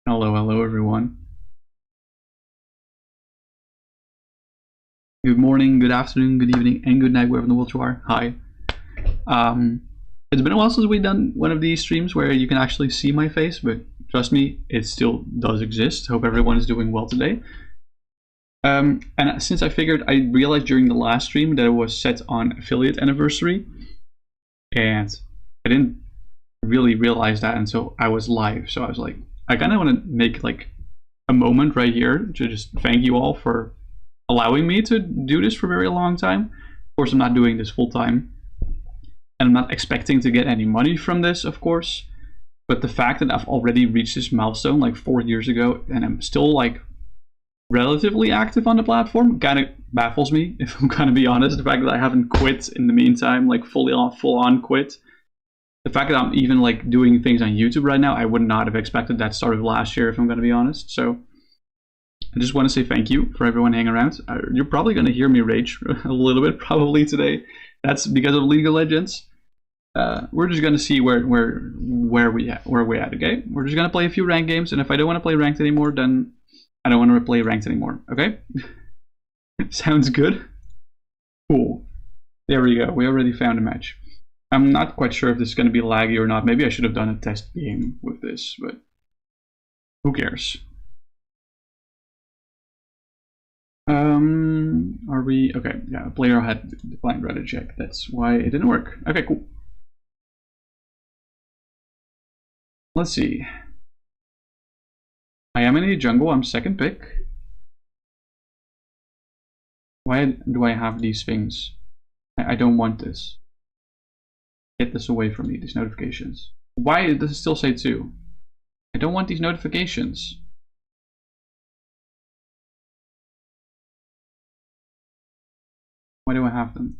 Hello everyone. Good morning, good afternoon, good evening, and good night wherever in the world you are. Hi. It's been a while since we've done one of these streams where you can actually see my face, but trust me, it still does exist. Hope everyone is doing well today. And since I realized during the last stream that it was set on affiliate anniversary, and I didn't really realize that until I was live. So I was like, I kind of want to make like a moment right here to just thank you all for allowing me to do this for a very long time. Of course, I'm not doing this full time, and I'm not expecting to get any money from this, of course. But the fact that I've already reached this milestone like 4 years ago, and I'm still like relatively active on the platform, kind of baffles me, if I'm gonna be honest. The fact that I haven't quit in the meantime, like full on quit. The fact that I'm even like doing things on YouTube right now, I would not have expected that started last year, if I'm gonna be honest. So I just want to say thank you for everyone hanging around. You're probably going to hear me rage a little bit probably today. That's because of League of Legends. We're just going to see where we're at. Okay, we're just going to play a few ranked games, and if I don't want to play ranked anymore, then I don't want to play ranked anymore. Okay, sounds good. Cool. There we go. We already found a match. I'm not quite sure if this is going to be laggy or not. Maybe I should have done a test game with this, but who cares? Are we okay? Yeah, player had declined Reddit check. That's why it didn't work. Okay, cool. Let's see. I am in a jungle. I'm second pick. Why do I have these things? I don't want this. Get this away from me, these notifications. Why does it still say 2? I don't want these notifications. Why do I have them?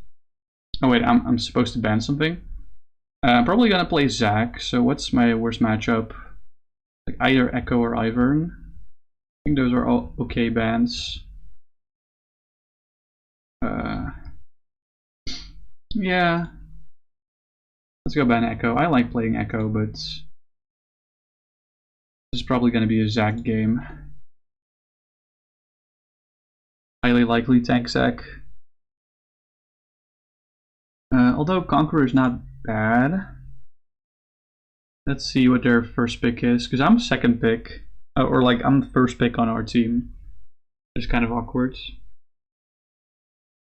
Oh wait, I'm supposed to ban something? I'm probably gonna play Zac, so what's my worst matchup? Like either Echo or Ivern. I think those are all okay bans. Yeah. Let's go ban Echo. I like playing Echo, but this is probably gonna be a Zac game. Highly likely tank Zac. Although Conqueror is not bad. Let's see what their first pick is, because I'm second pick, or like I'm the first pick on our team. It's kind of awkward.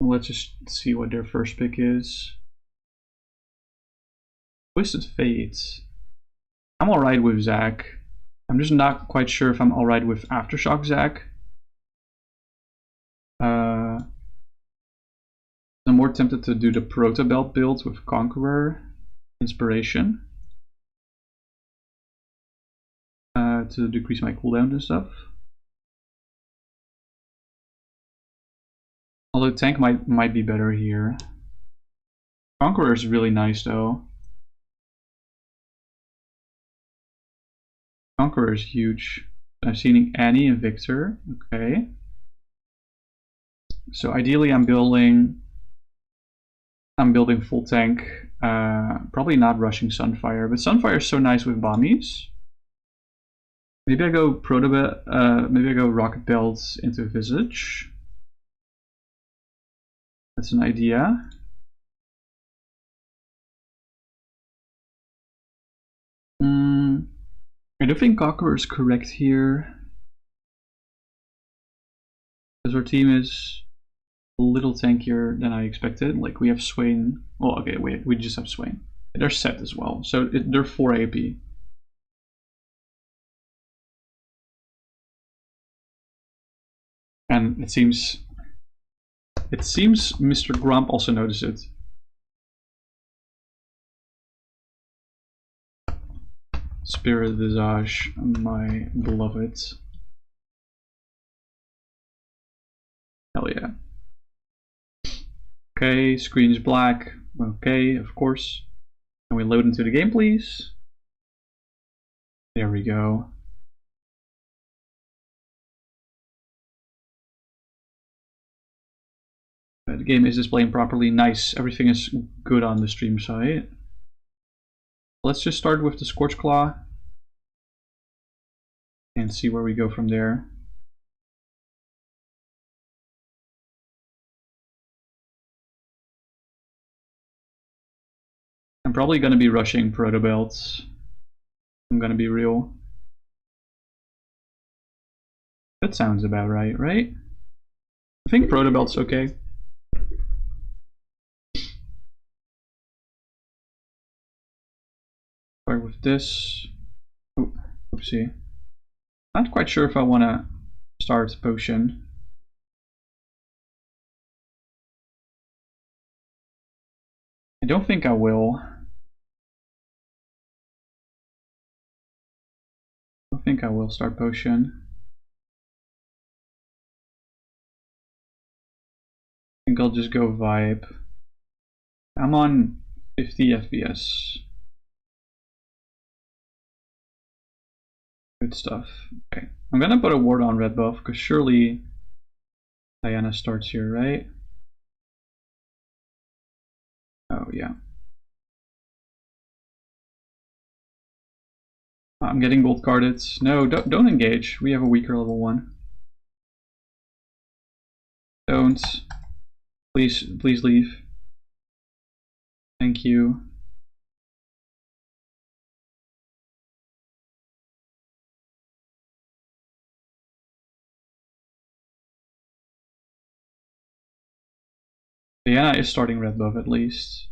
Let's just see what their first pick is. Twisted Fate. I'm alright with Zac. I'm just not quite sure if I'm alright with Aftershock Zac. I'm more tempted to do the Proto Belt build with Conqueror Inspiration to decrease my cooldown and stuff. Although tank might be better here. Conqueror is really nice though. Conqueror is huge. I've seen Annie and Victor. Okay. So ideally I'm building full tank. Probably not rushing Sunfire, but Sunfire is so nice with bombies. Maybe I go maybe I go Rocket Belts into Visage. That's an idea. I don't think Conqueror is correct here, because our team is a little tankier than I expected. Like we have Swain. Oh, okay, we just have Swain. They're set as well, so they're 4 AP. And it seems Mr. Grump also noticed it. Spirit Visage, my beloved. Hell yeah. Okay, screen is black. Okay, of course. Can we load into the game, please? There we go. The game is displaying properly. Nice. Everything is good on the stream site. Let's just start with the Scorch Claw. and see where we go from there. I'm probably going to be rushing proto belts. I'm going to be real. That sounds about right, right? I think proto belt's okay. Start with this. Oh, oopsie. Not quite sure if I want to start potion. I don't think I will. I think I will start potion. I think I'll just go vibe. I'm on 50 FPS. Good stuff. Okay, I'm gonna put a ward on red buff because surely Diana starts here, right? Oh yeah. I'm getting gold carded. No, don't engage. We have a weaker level 1. Don't. Please leave. Thank you. Diana is starting red buff at least.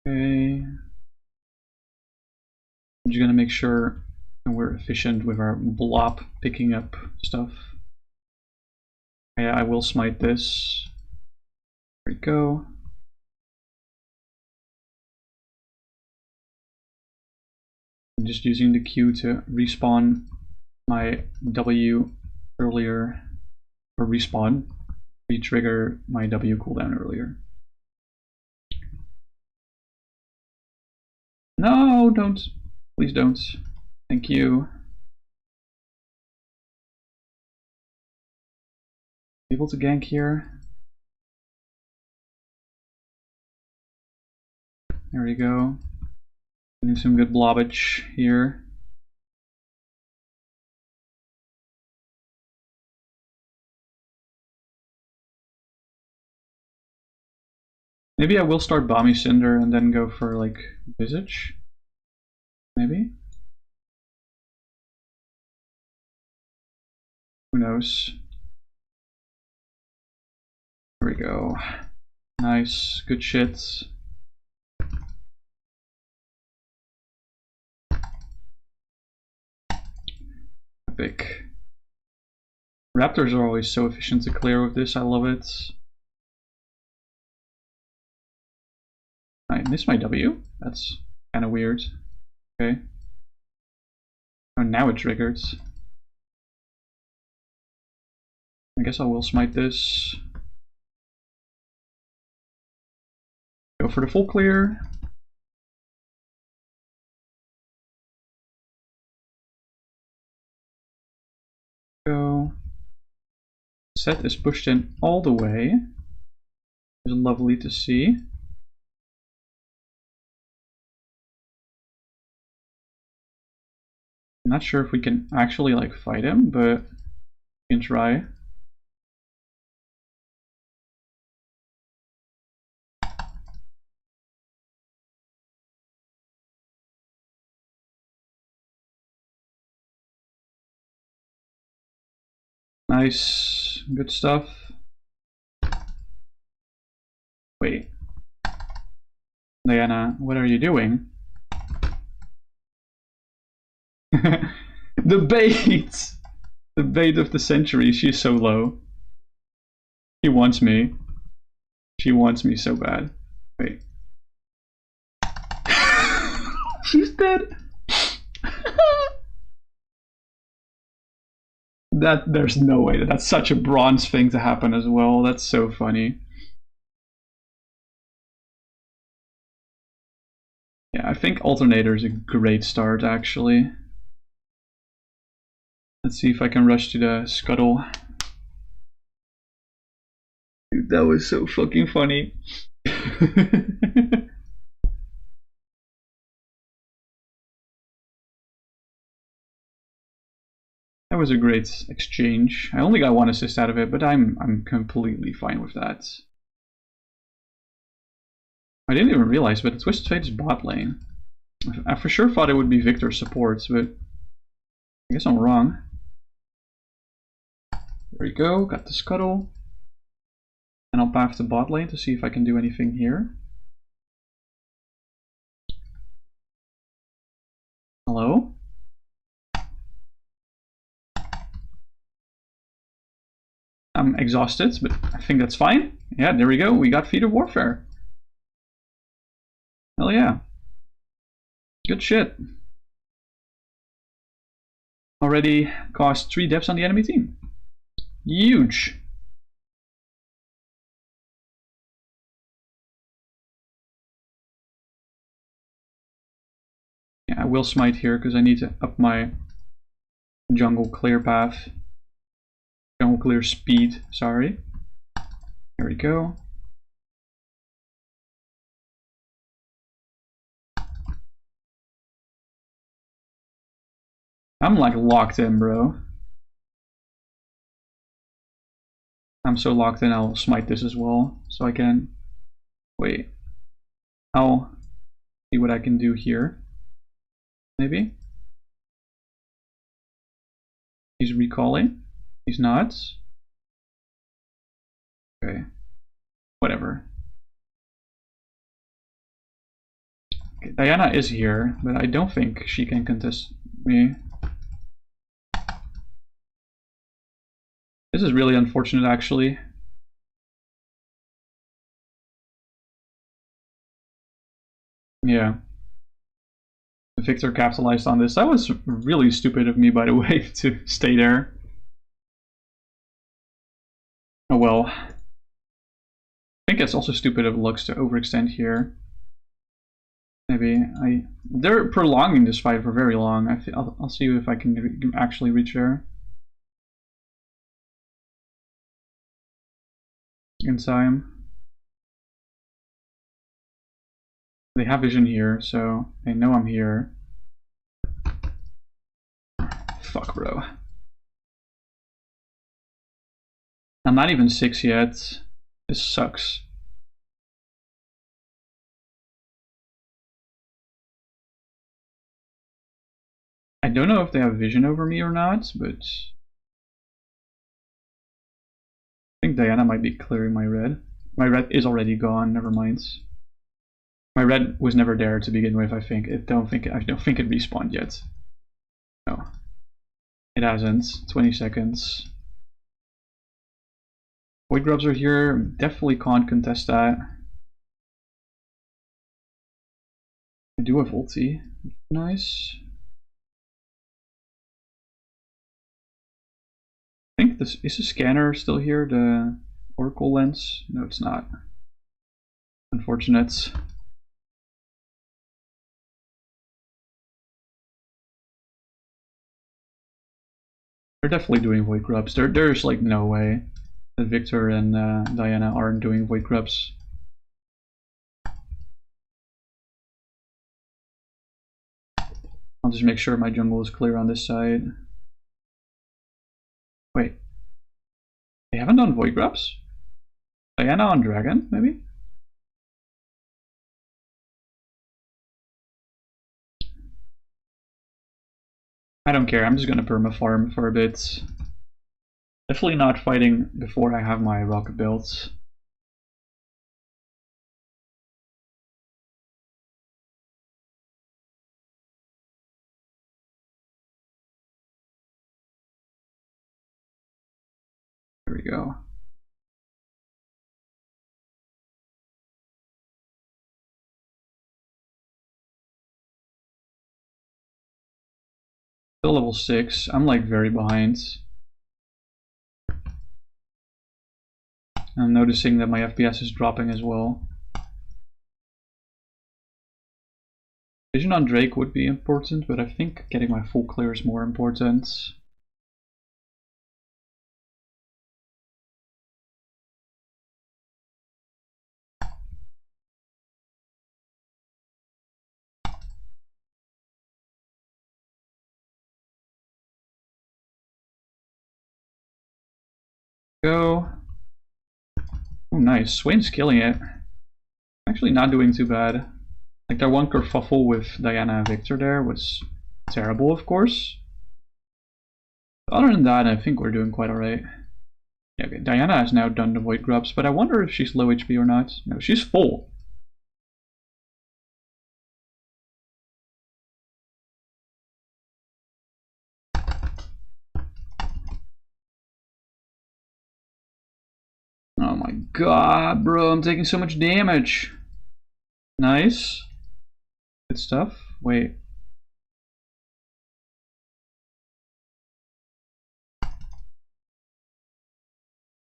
Okay. I'm just gonna make sure we're efficient with our blop picking up stuff. Yeah, I will smite this. There we go. I'm just using the Q to respawn my W earlier, or respawn, re-trigger my W cooldown earlier. No, don't. Please don't. Thank you. Able to gank here. There we go. Getting some good blobbage here. Maybe I will start Balmy Cinder and then go for like Visage. Maybe? Who knows? There we go. Nice, good shit. Epic. Raptors are always so efficient to clear with this, I love it. I missed my W? That's kind of weird. Okay. Oh, now it triggered. I guess I will smite this. Go for the full clear. Go. Set is pushed in all the way. It's lovely to see. I'm not sure if we can actually like fight him, but we can try. Nice, good stuff. Wait. Diana, what are you doing? The bait! The bait of the century, she's so low. She wants me. She wants me so bad. Wait. She's dead! There's no way that's such a bronze thing to happen as well. That's so funny. Yeah, I think Alternator is a great start, actually. Let's see if I can rush to the scuttle. Dude, that was so fucking funny. That was a great exchange. I only got one assist out of it, but I'm completely fine with that. I didn't even realize, but Twisted Fate is bot lane. I for sure thought it would be Victor supports, but I guess I'm wrong. There we go, got the scuttle. And I'll path to bot lane to see if I can do anything here. Hello? I'm exhausted, but I think that's fine. Yeah, there we go, we got Feet of Warfare. Hell yeah. Good shit. Already caused 3 deaths on the enemy team. Huge. Yeah, I will smite here because I need to up my jungle clear path. Jungle clear speed, sorry. There we go. I'm like locked in, bro. I'm so locked in, I'll smite this as well. So I can... Wait. I'll see what I can do here. Maybe? He's recalling. He's not. Okay. Whatever. Okay, Diana is here, but I don't think she can contest me. This is really unfortunate, actually. Yeah. Victor capitalized on this. That was really stupid of me, by the way, to stay there. Oh well. I think it's also stupid of Lux to overextend here. Maybe they're prolonging this fight for very long. I'll see if I can actually reach there. In time. They have vision here, so they know I'm here. Fuck, bro. I'm not even 6 yet. This sucks. I don't know if they have vision over me or not, but I think Diana might be clearing my red. My red is already gone, never mind. My red was never there to begin with, I think. I don't think it respawned yet. No. It hasn't. 20 seconds. Void grubs are here. Definitely can't contest that. I do have ulti. Nice. I think this is a scanner still here, the Oracle lens. No, it's not. Unfortunate. They're definitely doing void grubs. There's like no way that Victor and Diana aren't doing void grubs. I'll just make sure my jungle is clear on this side. Wait. They haven't done void grubs? Diana on dragon, maybe? I don't care, I'm just gonna perma farm for a bit. Definitely not fighting before I have my rock built. There we go. Still level 6, I'm like very behind. I'm noticing that my FPS is dropping as well. Vision on Drake would be important, but I think getting my full clear is more important. Go. Oh, nice. Swain's killing it. Actually not doing too bad. Like that one kerfuffle with Diana and Victor there was terrible, of course. Other than that, I think we're doing quite alright. Yeah, okay. Diana has now done the Void Grubs, but I wonder if she's low HP or not. No, she's full. Oh my god, bro, I'm taking so much damage. Nice. Good stuff. Wait.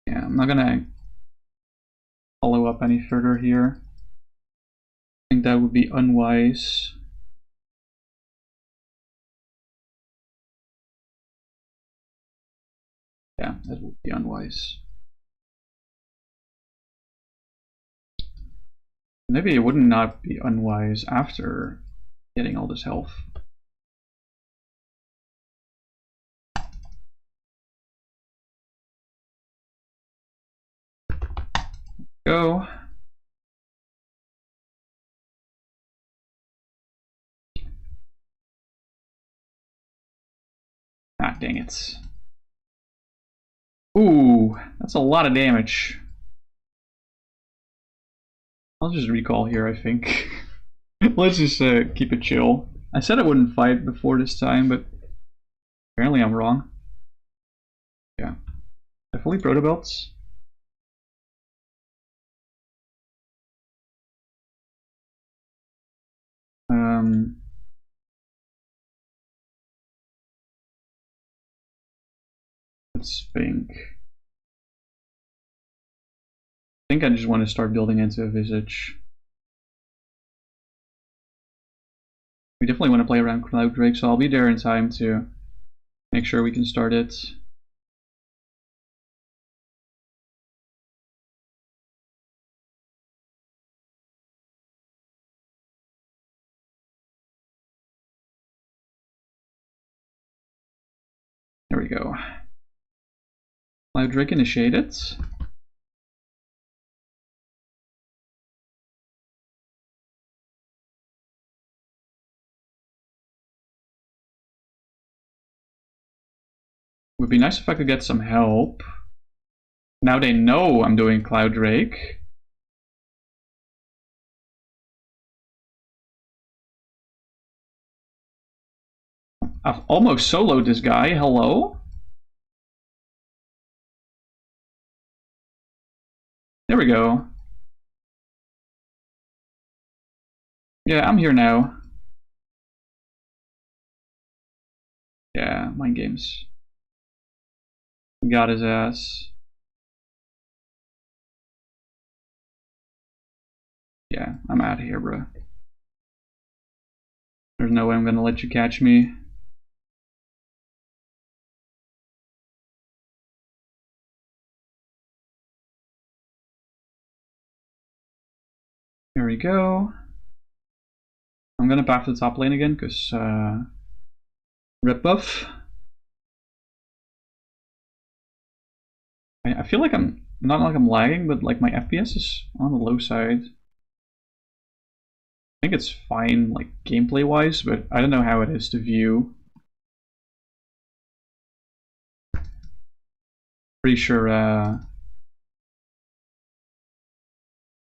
Yeah, I'm not gonna follow up any further here. I think that would be unwise. Yeah, that would be unwise. Maybe it would not be unwise after getting all this health. Go. Ah, dang it. Ooh, that's a lot of damage. I'll just recall here, I think. Let's just keep it chill. I said I wouldn't fight before this time, but apparently I'm wrong. Yeah. Definitely protobelts. Let's think. I think I just want to start building into a Visage. We definitely want to play around Cloud Drake, so I'll be there in time to make sure we can start it. There we go. Cloud Drake initiated. Would be nice if I could get some help. Now they know I'm doing Cloud Drake. I've almost soloed this guy. Hello? There we go. Yeah, I'm here now. Yeah, mind games. Got his ass. Yeah, I'm out of here, bro. There's no way I'm gonna let you catch me. There we go. I'm gonna back to the top lane again, because rip buff. I feel like I'm not like I'm lagging, but like my FPS is on the low side. I think it's fine, like gameplay wise, but I don't know how it is to view. Pretty sure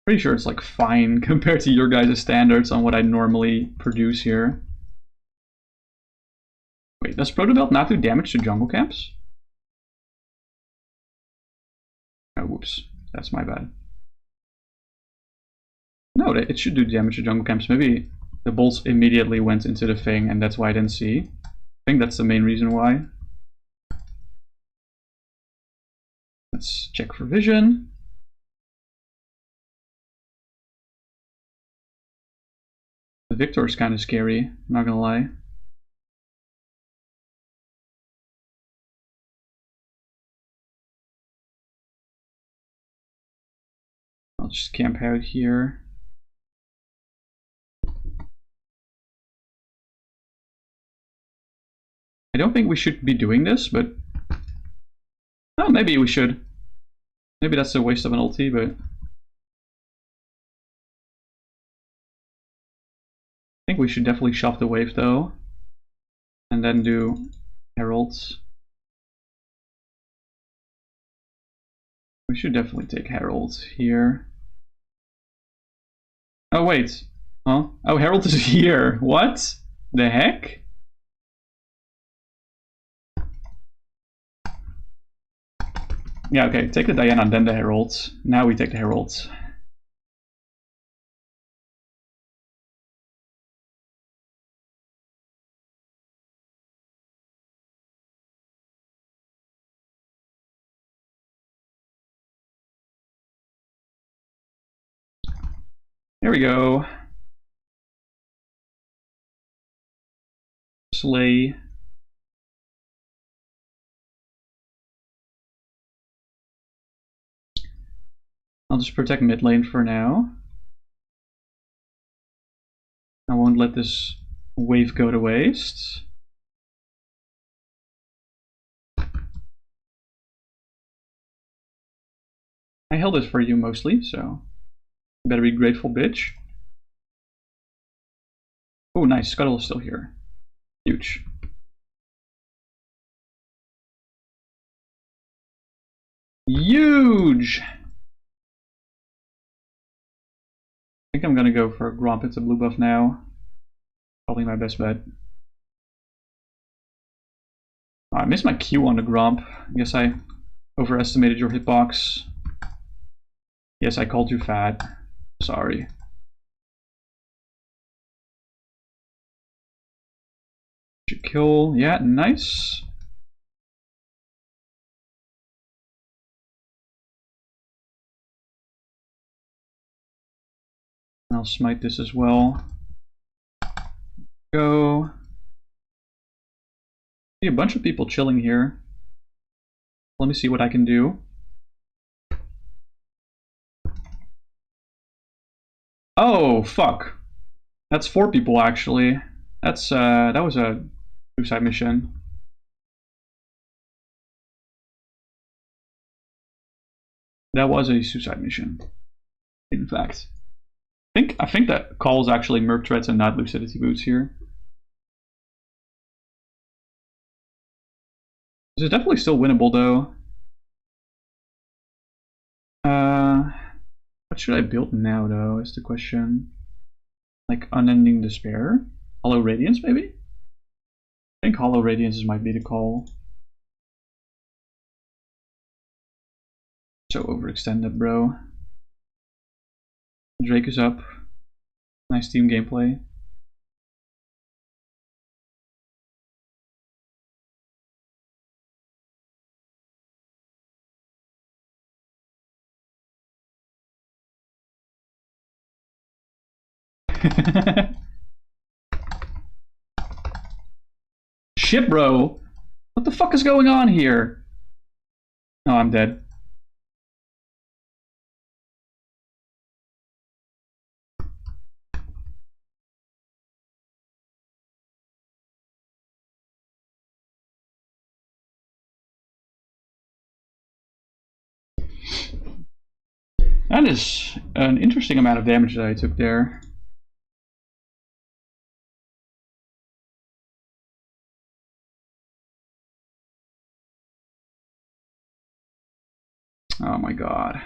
it's like fine compared to your guys' standards on what I normally produce here. Wait, does Protobelt not do damage to jungle camps? Oh, whoops. That's my bad. No, it should do damage to jungle camps. Maybe the bolts immediately went into the thing and that's why I didn't see. I think that's the main reason why. Let's check for vision. The The Victor is kind of scary, I'm not gonna lie. I'll just camp out here. I don't think we should be doing this, but... Oh, maybe we should. Maybe that's a waste of an ulti, but... I think we should definitely shove the wave, though. And then do heralds. We should definitely take heralds here. Oh, wait. Huh? Oh, herald is here. What? The heck? Yeah, okay, take the Diana and then the heralds. Now we take the heralds. There we go. Slay. I'll just protect mid lane for now. I won't let this wave go to waste. I held it for you mostly, so you better be grateful, bitch. Oh, nice. Scuttle is still here. Huge. Huge! I think I'm gonna go for a Gromp into blue buff now. Probably my best bet. Oh, I missed my Q on the Gromp. I guess I overestimated your hitbox. Yes, I called you fat. Sorry. Should kill. Yeah, nice. I'll smite this as well. Go. See a bunch of people chilling here. Let me see what I can do. Oh, fuck. That's 4 people actually. That's that was a suicide mission. That was a suicide mission. In fact. I think that calls actually Merc Treads and not Lucidity Boots here. This is definitely still winnable though. What should I build now though is the question. Like Unending Despair? Hollow Radiance maybe? I think Hollow Radiance might be the call. So overextended, bro. Drake is up. Nice team gameplay. Shit, bro. What the fuck is going on here? Oh, I'm dead. That is an interesting amount of damage that I took there. Oh my god.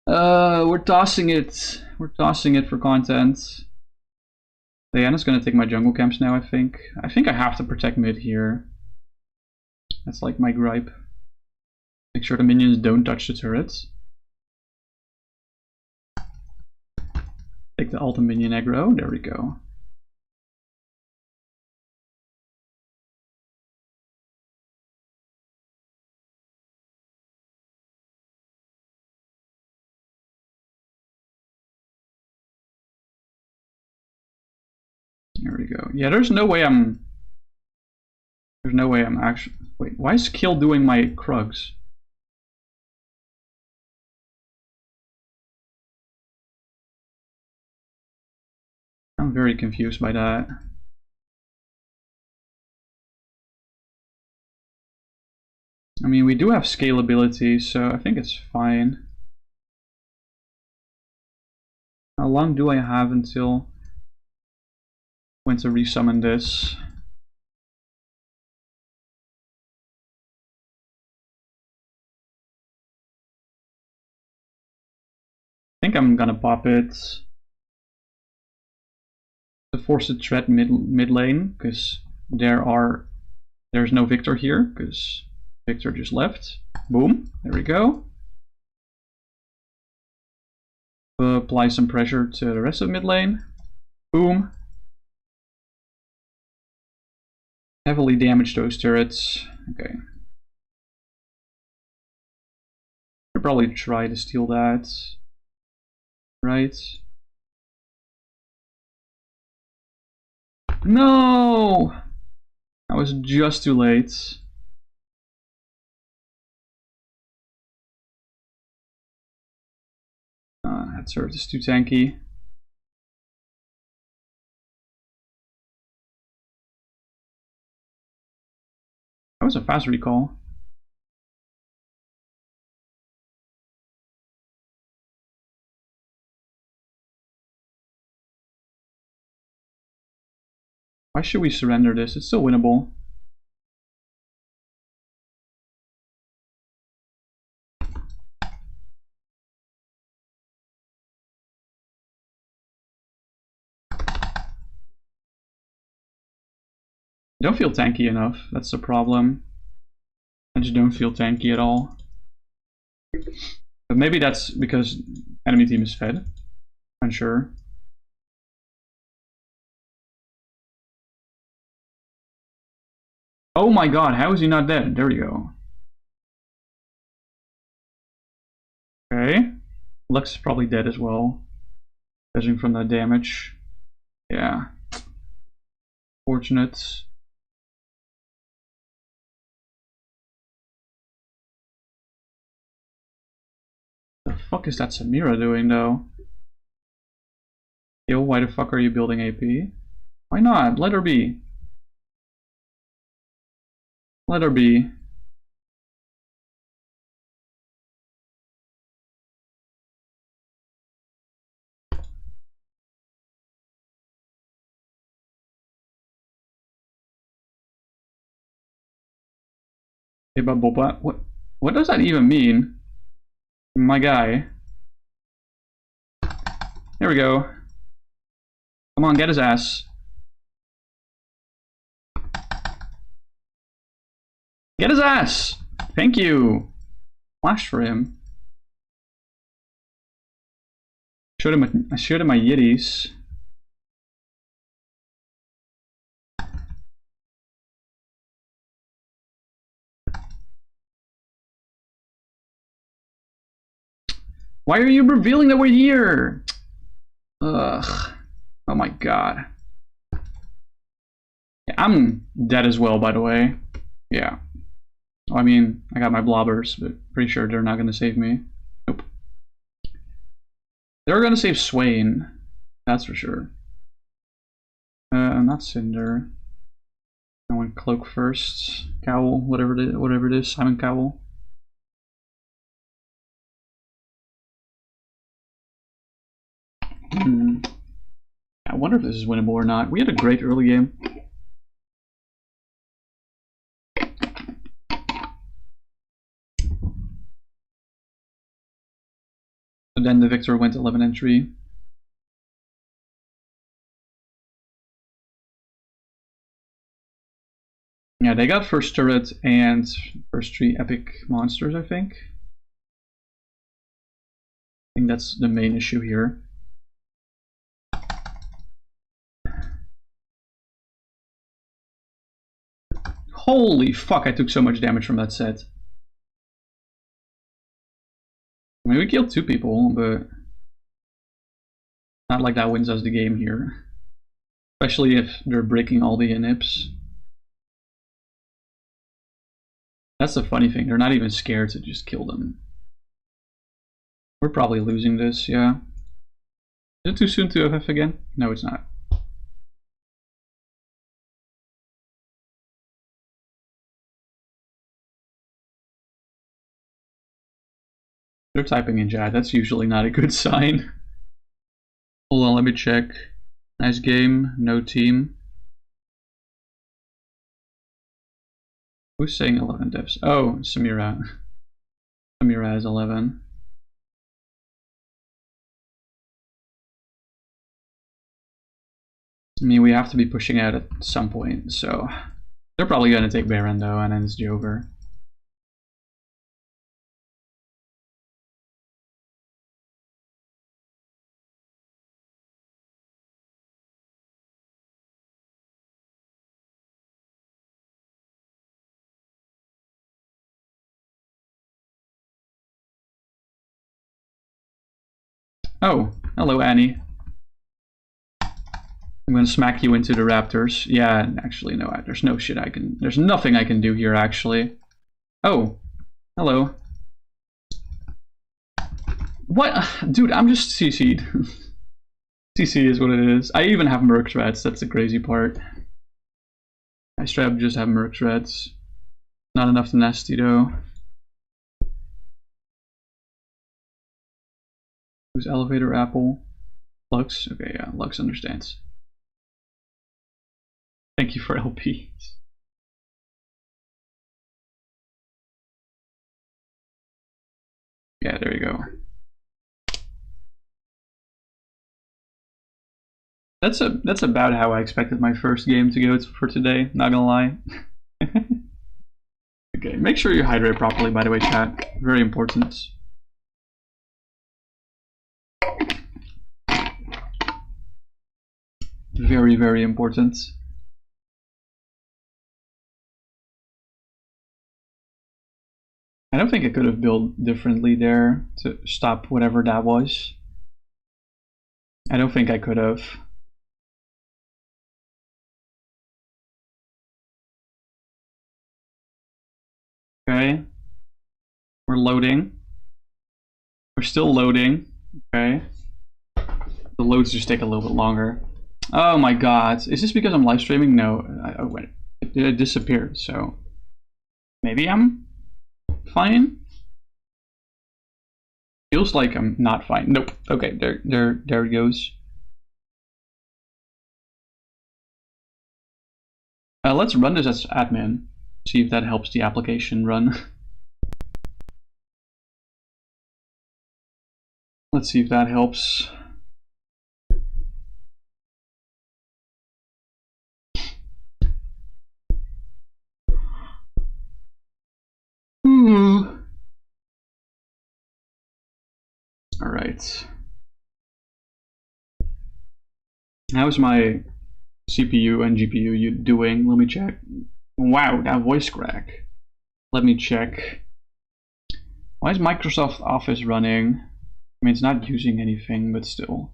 We're tossing it. We're tossing it for content. Diana's gonna take my jungle camps now, I think. I think I have to protect mid here. That's like my gripe. Make sure the minions don't touch the turrets. Take the ultimate minion aggro. There we go. There we go. Yeah, there's no way I'm actually... Wait, why is Kill doing my Krugs? I'm very confused by that. I mean, we do have scalability, so I think it's fine. How long do I have until when to resummon this? I think I'm gonna pop it to force a threat mid lane, because there's no Victor here, because Victor just left. Boom, there we go. Apply some pressure to the rest of mid lane. Boom. Heavily damage those turrets. Okay. I'll probably try to steal that. Right. No! I was just too late. That turret is too tanky. That was a fast recall. Why should we surrender this? It's still winnable. I don't feel tanky enough. That's the problem. I just don't feel tanky at all. But maybe that's because enemy team is fed. Unsure. Oh my god, how is he not dead? There we go. Okay. Lux is probably dead as well. Judging from that damage. Yeah. Fortunate. The fuck is that Samira doing though? Yo, why the fuck are you building AP? Why not? Let her be. Let her be. Hey, but what does that even mean? My guy. There we go. Come on, get his ass. Get his ass! Thank you! Flash for him. I showed him my yitties. Why are you revealing that we're here? Ugh. Oh my god. Yeah, I'm dead as well, by the way. Yeah. I mean, I got my blobbers, but pretty sure they're not going to save me. Nope. They're going to save Swain. That's for sure. Not Cinder. I want Cloak first. Cowl, whatever it is. Simon Cowl. I wonder if this is winnable or not. We had a great early game. But then the Victor went 11 and 3. Yeah, they got first turret and first 3 epic monsters, I think. I think that's the main issue here. Holy fuck, I took so much damage from that set. I mean, we killed 2 people, but not like that wins us the game here. Especially if they're breaking all the inhips. That's the funny thing, they're not even scared to just kill them. We're probably losing this, yeah. Is it too soon to FF again? No, it's not. They're typing in chat, that's usually not a good sign. Hold on, let me check. Nice game, no team. Who's saying 11 devs? Oh, Samira. Samira has 11. I mean, we have to be pushing out at some point, so they're probably going to take Baron though, and then it's over. Oh, hello Annie. I'm gonna smack you into the Raptors. Yeah, actually, no, there's no shit I can. There's nothing I can do here, actually. Oh, hello. What? Dude, I'm just CC'd. CC is what it is. I even have Merc threats, that's the crazy part. I straight up just have Merc threats. Not enough to nasty though. Who's Elevator Apple? Lux? Okay, yeah, Lux understands. Thank you for LPs. Yeah, there you go. That's about how I expected my first game to go for today, not gonna lie. Okay, make sure you hydrate properly, by the way, chat. Very important. Very, very important. I don't think I could have built differently there to stop whatever that was. I don't think I could have. Okay. We're loading. We're still loading. Okay. The loads just take a little bit longer. Oh my god. Is this because I'm live streaming? No. Oh, wait. It disappeared, so maybe I'm fine? Feels like I'm not fine. Nope. Okay, there it goes. Let's run this as admin. See if that helps the application run. Let's see if that helps. All right. How's my CPU and GPU doing? Let me check. Wow, that voice crack. Let me check. Why is Microsoft Office running? I mean, it's not using anything, but still.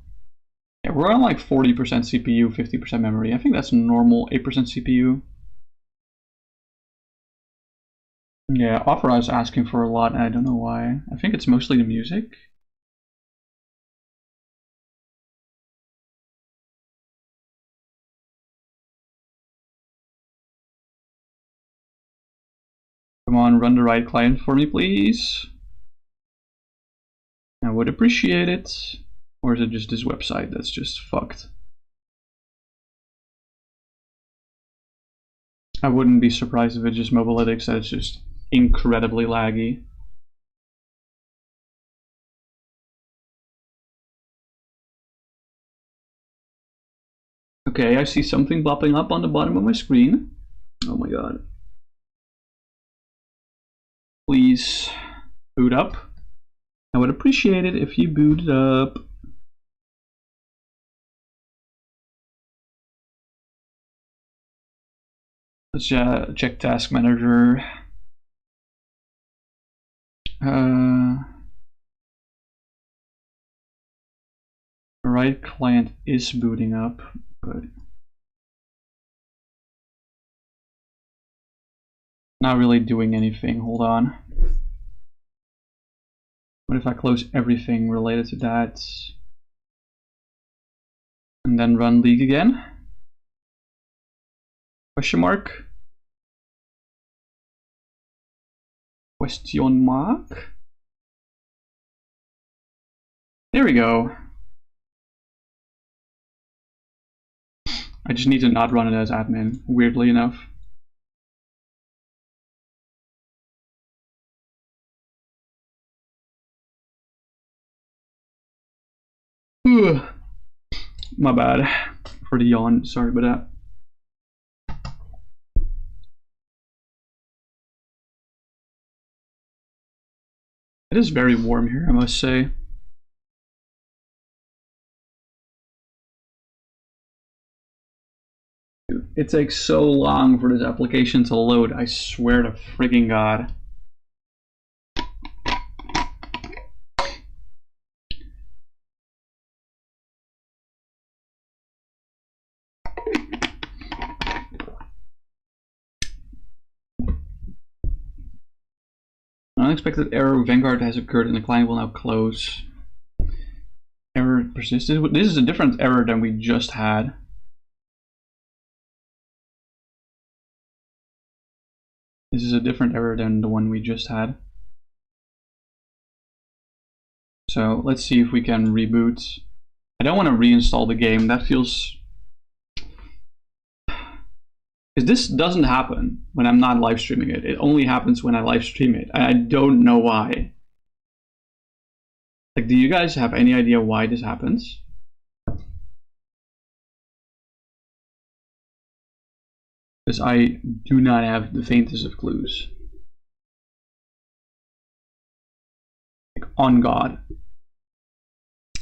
Yeah, we're on like 40% CPU, 50% memory. I think that's normal, 8% CPU. Yeah, Opera is asking for a lot, and I don't know why. I think it's mostly the music. Come on, run the right client for me, please. I would appreciate it. Or is it just this website that's just fucked? I wouldn't be surprised if it's just Mobilytics that's just incredibly laggy. Okay, I see something popping up on the bottom of my screen. Oh my god. Please boot up. I would appreciate it if you booted up. Let's check Task Manager. The right client is booting up, but Not really doing anything. Hold on. What if I close everything related to that? And then run League again? Question mark? Question mark? There we go. I just need to not run it as admin, weirdly enough. Ugh. My bad for the yawn, sorry about that. It is very warm here, I must say. It takes so long for this application to load, I swear to frigging God. An unexpected error Vanguard has occurred and the client will now close. Error persisted. This is a different error than we just had. This is a different error than the one we just had. So let's see if we can reboot. I don't want to reinstall the game. That feels... Because this doesn't happen when I'm not live streaming it. It only happens when I live stream it. I don't know why. Like, do you guys have any idea why this happens? Because I do not have the faintest of clues. Like, on God.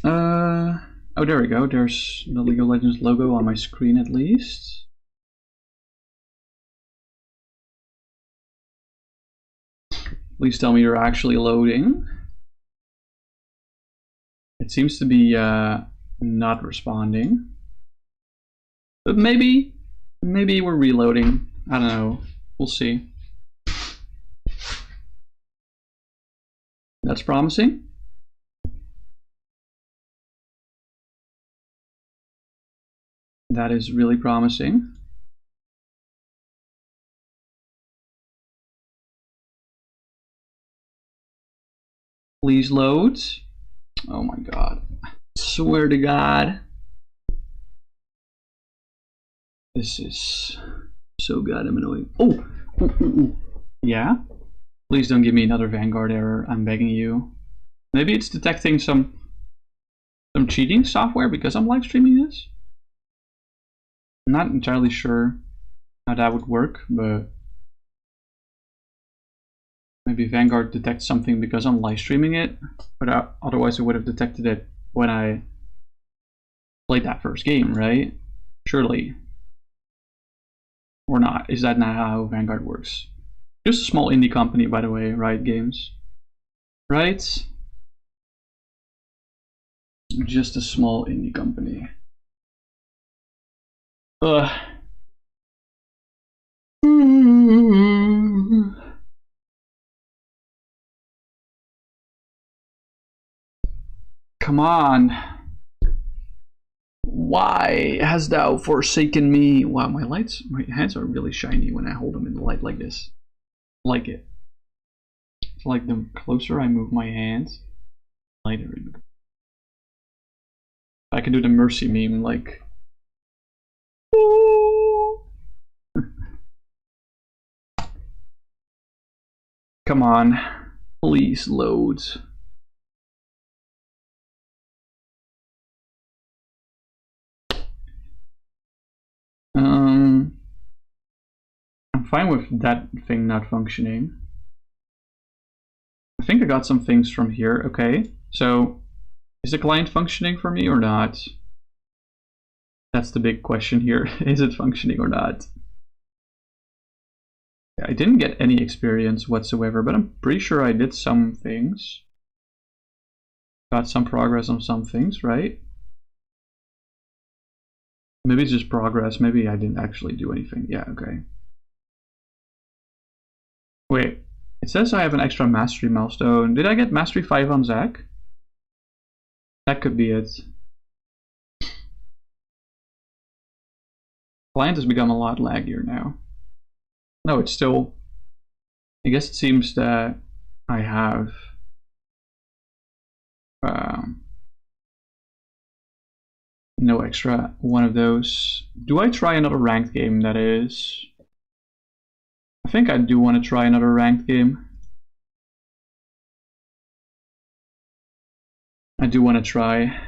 Oh, there we go. There's the League of Legends logo on my screen at least. Please tell me you're actually loading. It seems to be not responding. But maybe we're reloading. I don't know. We'll see. That's promising. That is really promising. Please load. Oh my God. Swear to God. This is so goddamn annoying. Oh! Ooh. Yeah? Please don't give me another Vanguard error. I'm begging you. Maybe it's detecting some cheating software because I'm live streaming this? I'm not entirely sure how that would work, but maybe Vanguard detects something because I'm live streaming it, but otherwise it would have detected it when I played that first game, right? Surely. Or not. Is that not how Vanguard works? Just a small indie company, by the way, Riot Games. Right? Just a small indie company. Ugh. Come on. Why hast thou forsaken me? Wow, my hands are really shiny when I hold them in the light like this. I like it. It's like the closer I move my hands, lighter it becomes. I can do the Mercy meme, like. Come on, please load. I'm fine with that thing not functioning. I think I got some things from here. Okay, so is the client functioning for me or not? That's the big question here. Is it functioning or not? I didn't get any experience whatsoever, but I'm pretty sure I did some things. Got some progress on some things, right? Maybe it's just progress. Maybe I didn't actually do anything. Yeah, okay. Wait, it says I have an extra mastery milestone. Did I get mastery 5 on Zac? That could be it. Client has become a lot laggier now. No, it's still... I guess it seems that I have... no extra one of those. Do I try another ranked game, that is? I think I do want to try another ranked game. I do want to try.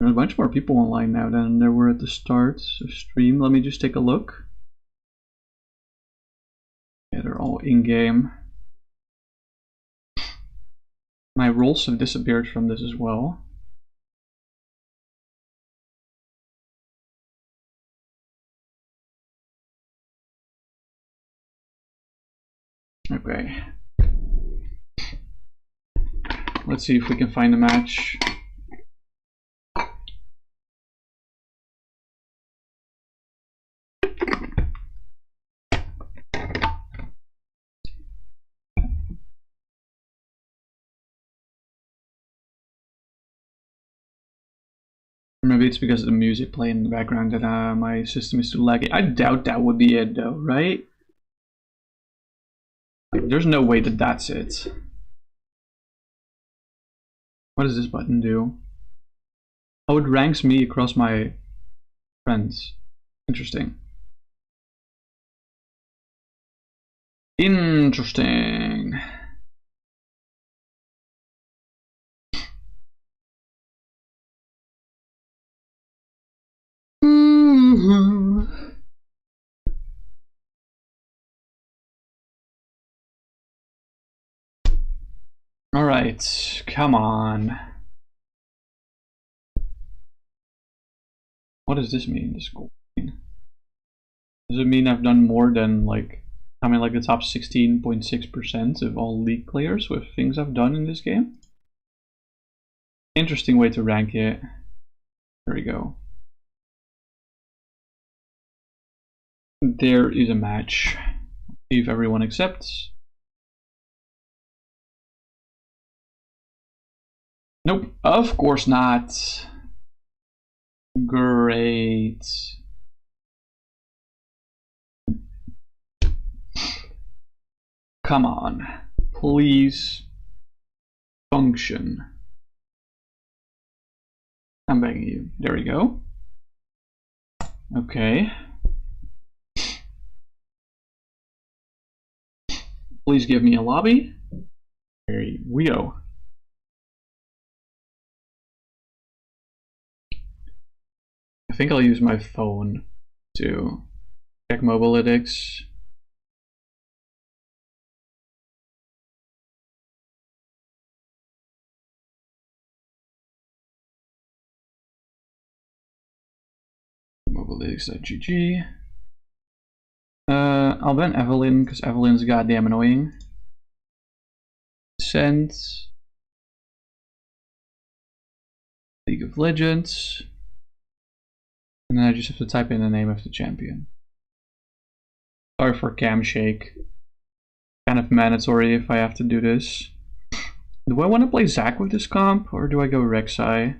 There are a bunch more people online now than there were at the start of stream. Let me just take a look. Yeah, they're all in-game. My roles have disappeared from this as well. Okay. Let's see if we can find a match. Maybe it's because of the music playing in the background that my system is too laggy. I doubt that would be it though, right? Like, there's no way that that's it. What does this button do? Oh, it ranks me across my friends. Interesting. Interesting. Alright, come on. What does this mean, this goal? Does it mean I've done more than, like, I mean, like the top 16.6% of all league players with things I've done in this game? Interesting way to rank it. There we go. There is a match. See if everyone accepts. Nope, of course not. Great. Come on, please function. I'm begging you. There we go. Okay. Please give me a lobby. There we go. I think I'll use my phone to check mobalytics. Mobalytics.gg. I'll ban Evelyn because Evelyn's goddamn annoying. Send. League of Legends. And then I just have to type in the name of the champion. Sorry for cam shake. Kind of mandatory if I have to do this. Do I want to play Zac with this comp or do I go Rek'Sai?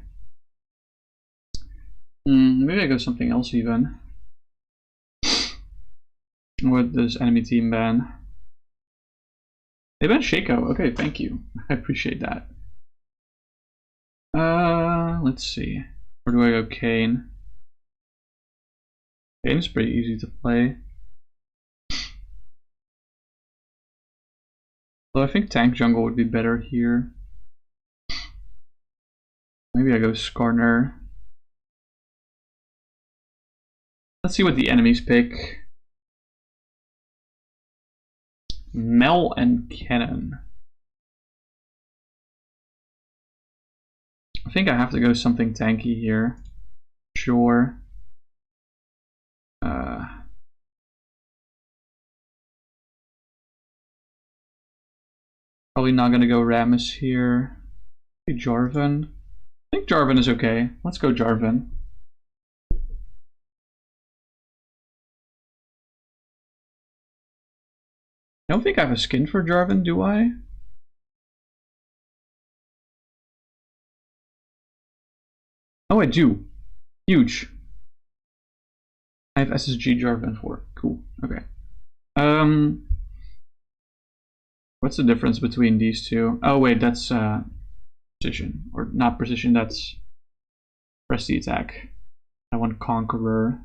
Maybe I go something else even. What does enemy team ban? They ban Shaco. Okay, thank you. I appreciate that. Let's see. Where do I go? Kayn. Kayn's pretty easy to play. So I think tank jungle would be better here. Maybe I go Skarner. Let's see what the enemies pick. Mel and Cannon. I think I have to go something tanky here. Sure. I Probably not gonna go Rammus here. Maybe Jarvan. I think Jarvan is okay. Let's go Jarvan. I don't think I have a skin for Jarvan, do I? Oh, I do. Huge. I have SSG Jarvan for. Cool. Okay. What's the difference between these two? Oh wait, that's precision, or not precision. That's press the attack. I want Conqueror.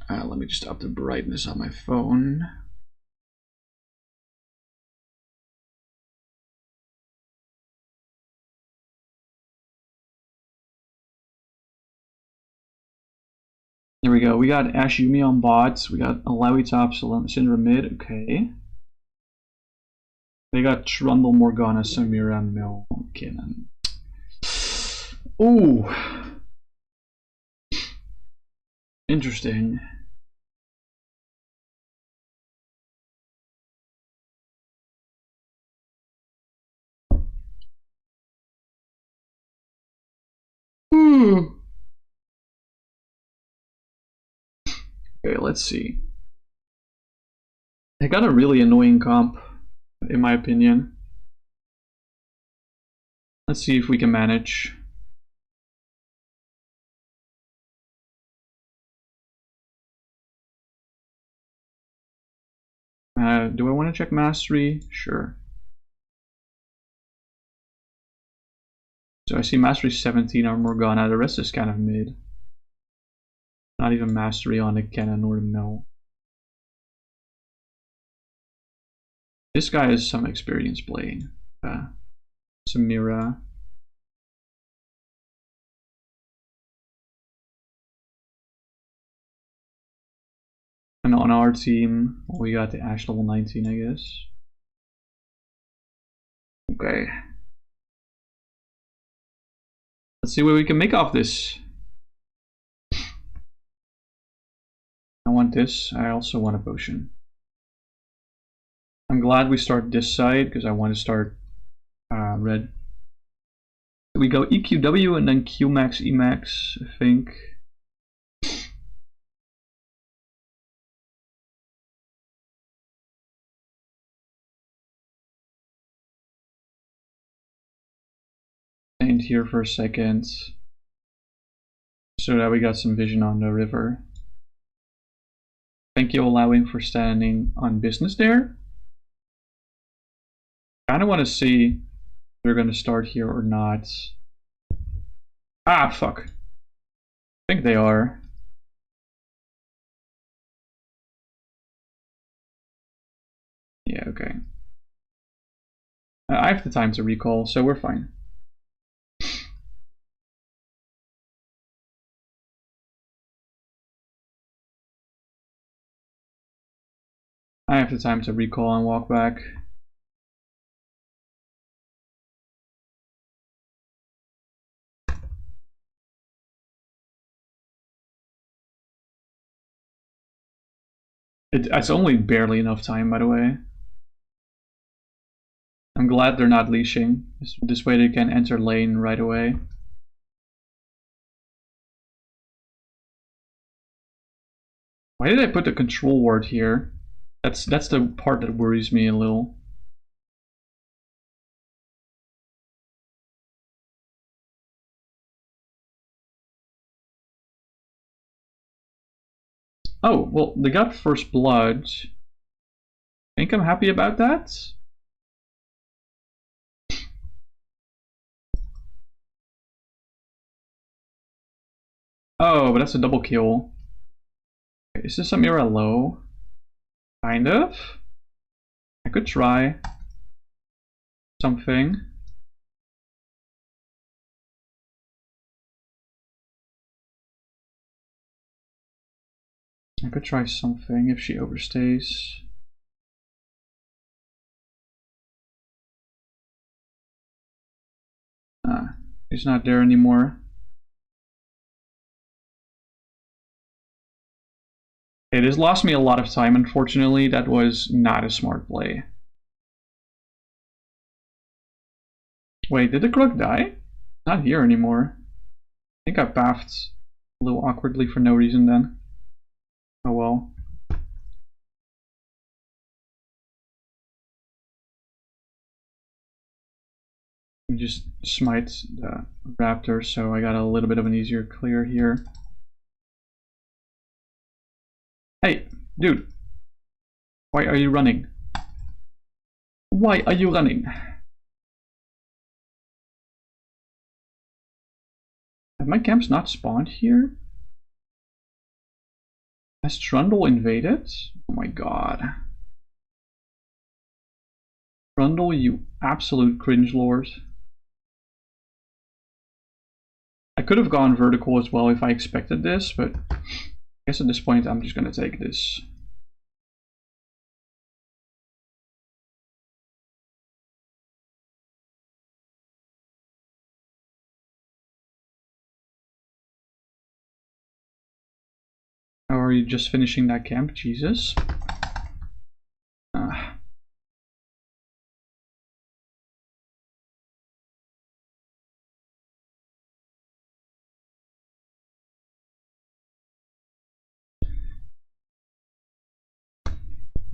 Let me just up the brightness on my phone. There we go. We got Ash Yumi on bots. We got Alawi top, Syndra mid. Okay. They got Trundle, Morgana, Samira, Milkin. Ooh. Interesting. Okay, let's see. They got a really annoying comp, in my opinion. Let's see if we can manage. Do I want to check mastery? Sure. So I see mastery 17 on Morgana, the rest is kind of mid. Not even mastery on the cannon or no. This guy has some experience playing. Samira. And on our team, we got the Ashe level 19, I guess. Okay. Let's see what we can make off this. I want this. I also want a potion. I'm glad we start this side because I want to start red. We go EQW and then Qmax, Emax, I think. Stand here for a second so that we got some vision on the river. Thank you, allowing for standing on business there. I kind of want to see if they're going to start here or not. Ah, fuck. I think they are. Yeah, okay. I have the time to recall, so we're fine. I have the time to recall and walk back. It's only barely enough time, by the way. I'm glad they're not leashing. This way they can enter lane right away. Why did I put the control ward here? That's the part that worries me a little. Oh, well, they got first blood. I think I'm happy about that. Oh, but that's a double kill. Is this Samira low? Kind of. I could try something. I could try something if she overstays. She's not there anymore. It has lost me a lot of time, unfortunately. That was not a smart play. Wait, did the crook die? Not here anymore. I think I pathed a little awkwardly for no reason then. Oh well. We just smite the raptor, so I got a little bit of an easier clear here. Hey, dude. Why are you running? Why are you running? Have my camps not spawned here? Has Trundle invaded? Oh my god. Trundle, you absolute cringe lord. I could have gone vertical as well if I expected this, but I guess at this point I'm just gonna take this. How are you just finishing that camp? Jesus.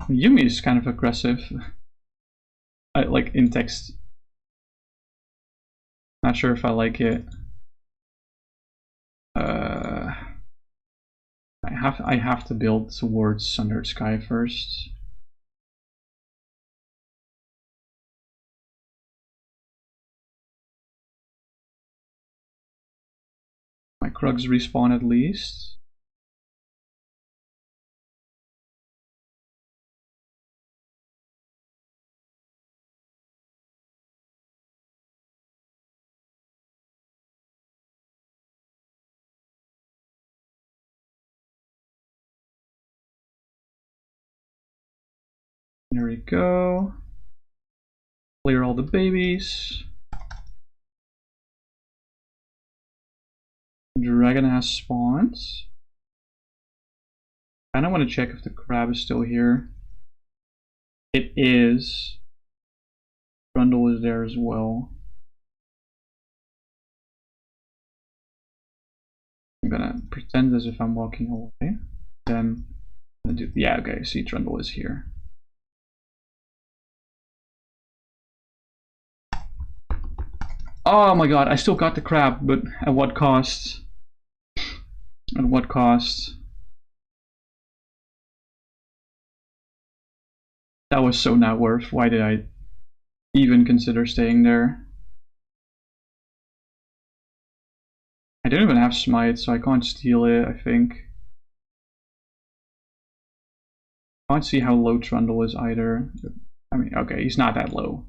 Yumi is kind of aggressive. I like in text. Not sure if I like it. I have to build towards Sundered Sky first. My Krugs respawn at least. There we go. Clear all the babies. Dragon has spawns. I don't want to check if the crab is still here. It is. Trundle is there as well. I'm gonna pretend as if I'm walking away. Then I'm gonna do, yeah, okay, see Trundle is here. Oh my god, I still got the crab, but at what cost? At what cost? That was so not worth. Why did I even consider staying there? I don't even have smite, so I can't steal it, I think. I can't see how low Trundle is either. I mean, okay, he's not that low.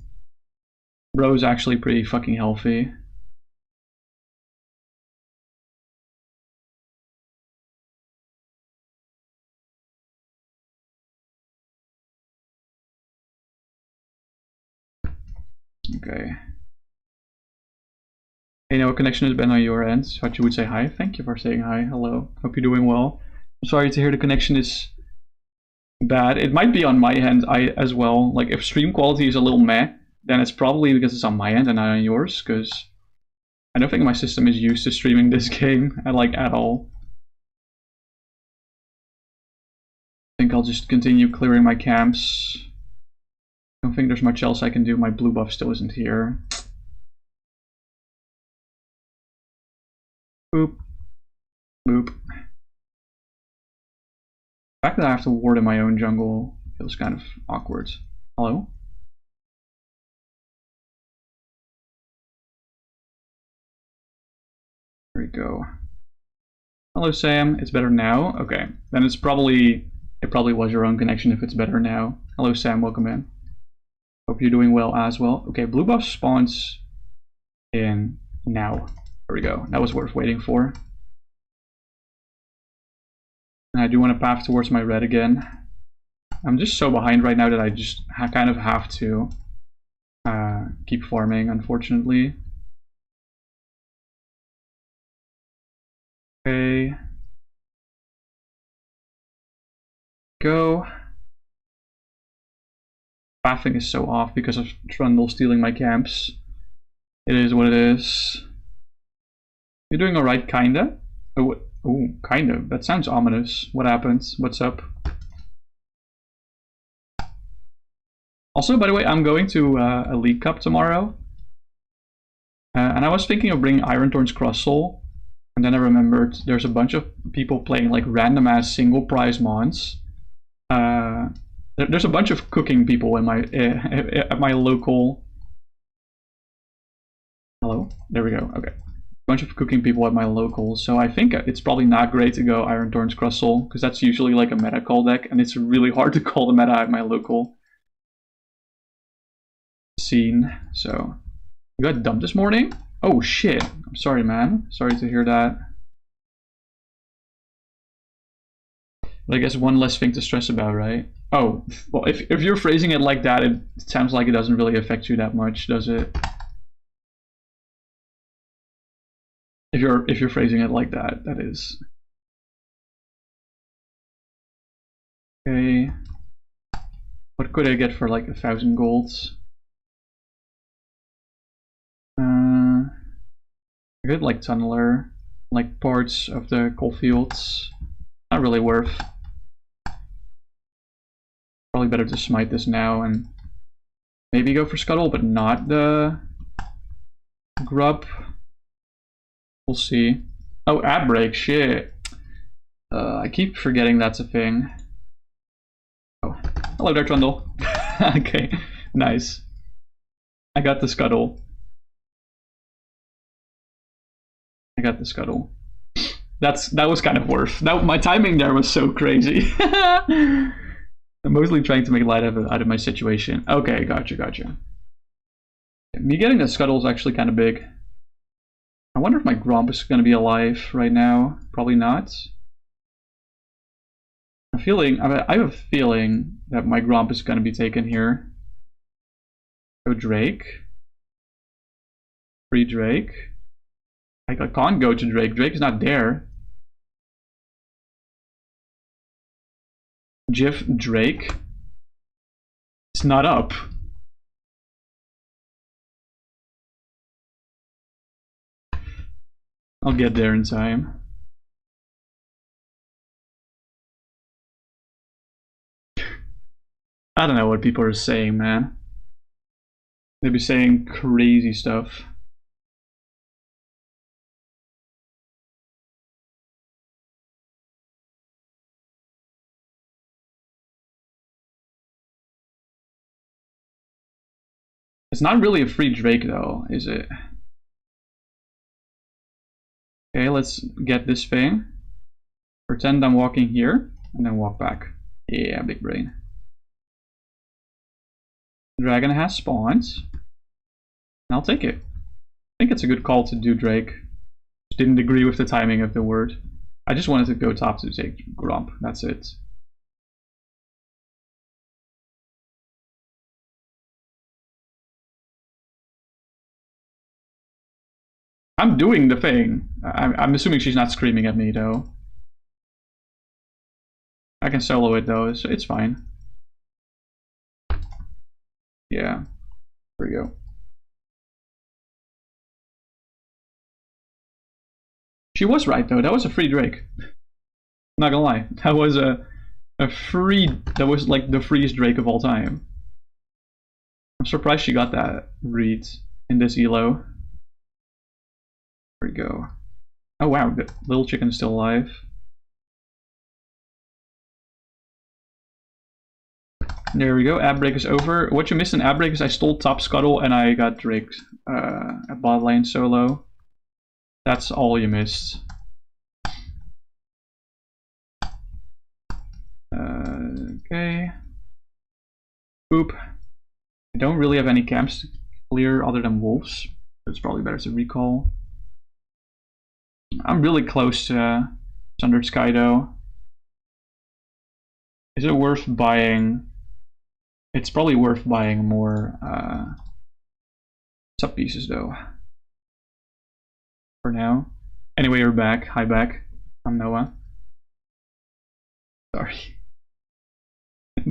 Bro's actually pretty fucking healthy. Okay. Hey, no connection has been on your end. Thought you would say hi. Thank you for saying hi. Hello. Hope you're doing well. I'm sorry to hear the connection is bad. It might be on my end as well. Like, if stream quality is a little meh, then it's probably because it's on my end and not on yours, because I don't think my system is used to streaming this game at all. I think I'll just continue clearing my camps. I don't think there's much else I can do. My blue buff still isn't here. Boop. Boop. The fact that I have to ward in my own jungle feels kind of awkward. Hello? There we go. Hello, Sam. It's better now? Okay. Then it probably was your own connection if it's better now. Hello, Sam. Welcome in. Hope you're doing well as well. Okay, blue buff spawns in now. There we go. That was worth waiting for. And I do want to path towards my red again. I'm just so behind right now that I just kind of have to keep farming, unfortunately. Okay. Go. Pathing is so off because of Trundle stealing my camps. It is what it is. You're doing alright, kinda. Oh, kind of. That sounds ominous. What happened? What's up? Also, by the way, I'm going to a League Cup tomorrow. And I was thinking of bringing Ironthorn's Cross Soul. And then I remembered there's a bunch of people playing like random ass single prize mons. There's a bunch of cooking people in my at my local. Hello? There we go. Okay. Bunch of cooking people at my local, so I think it's probably not great to go Ironthorn's Cross Soul, because that's usually like a meta call deck, and it's really hard to call the meta at my local scene. So, you got dumped this morning? Oh shit, I'm sorry man, sorry to hear that. But I guess one less thing to stress about, right? Oh, well, if you're phrasing it like that, it sounds like it doesn't really affect you that much, does it? If you're phrasing it like that, that is. Okay. What could I get for like 1,000 golds? I could like Tunneler, like parts of the coal fields. Not really worth. Probably better to smite this now and maybe go for Scuttle, but not the grub. We'll see. Oh, ab break, shit. I keep forgetting that's a thing. Oh, hello there, Trundle. Okay, nice. I got the Scuttle. I got the Scuttle. That was kind of worth. My timing there was so crazy. I'm mostly trying to make light out of my situation. Okay, gotcha. Me getting the Scuttle is actually kind of big. I wonder if my Gromp is going to be alive right now. Probably not. I have a feeling that my Gromp is going to be taken here. Go Drake. Free Drake. I can't go to Drake. Drake is not there. Jiff Drake. It's not up. I'll get there in time. I don't know what people are saying, man. They be saying crazy stuff. It's not really a free Drake though, is it? Okay, let's get this thing. Pretend I'm walking here, and then walk back. Yeah, big brain. Dragon has spawned. I'll take it. I think it's a good call to do Drake. Just didn't agree with the timing of the word. I just wanted to go top to take Gromp, that's it. I'm doing the thing. I'm assuming she's not screaming at me though. I can solo it though, so it's fine. Yeah, there we go. She was right though, that was a free Drake. Not gonna lie, that was that was like the freest Drake of all time. I'm surprised she got that read in this elo. There we go. Oh wow, the little chicken is still alive. There we go, ab break is over. What you missed in ab break is I stole top Scuttle and I got Drake at bot lane solo. That's all you missed. Okay. Boop. I don't really have any camps to clear other than wolves. So it's probably better to recall. I'm really close to Sundered Sky though. Is it worth buying? It's probably worth buying more sub pieces though. For now. Anyway, you're back. Hi back. I'm Noah. Sorry.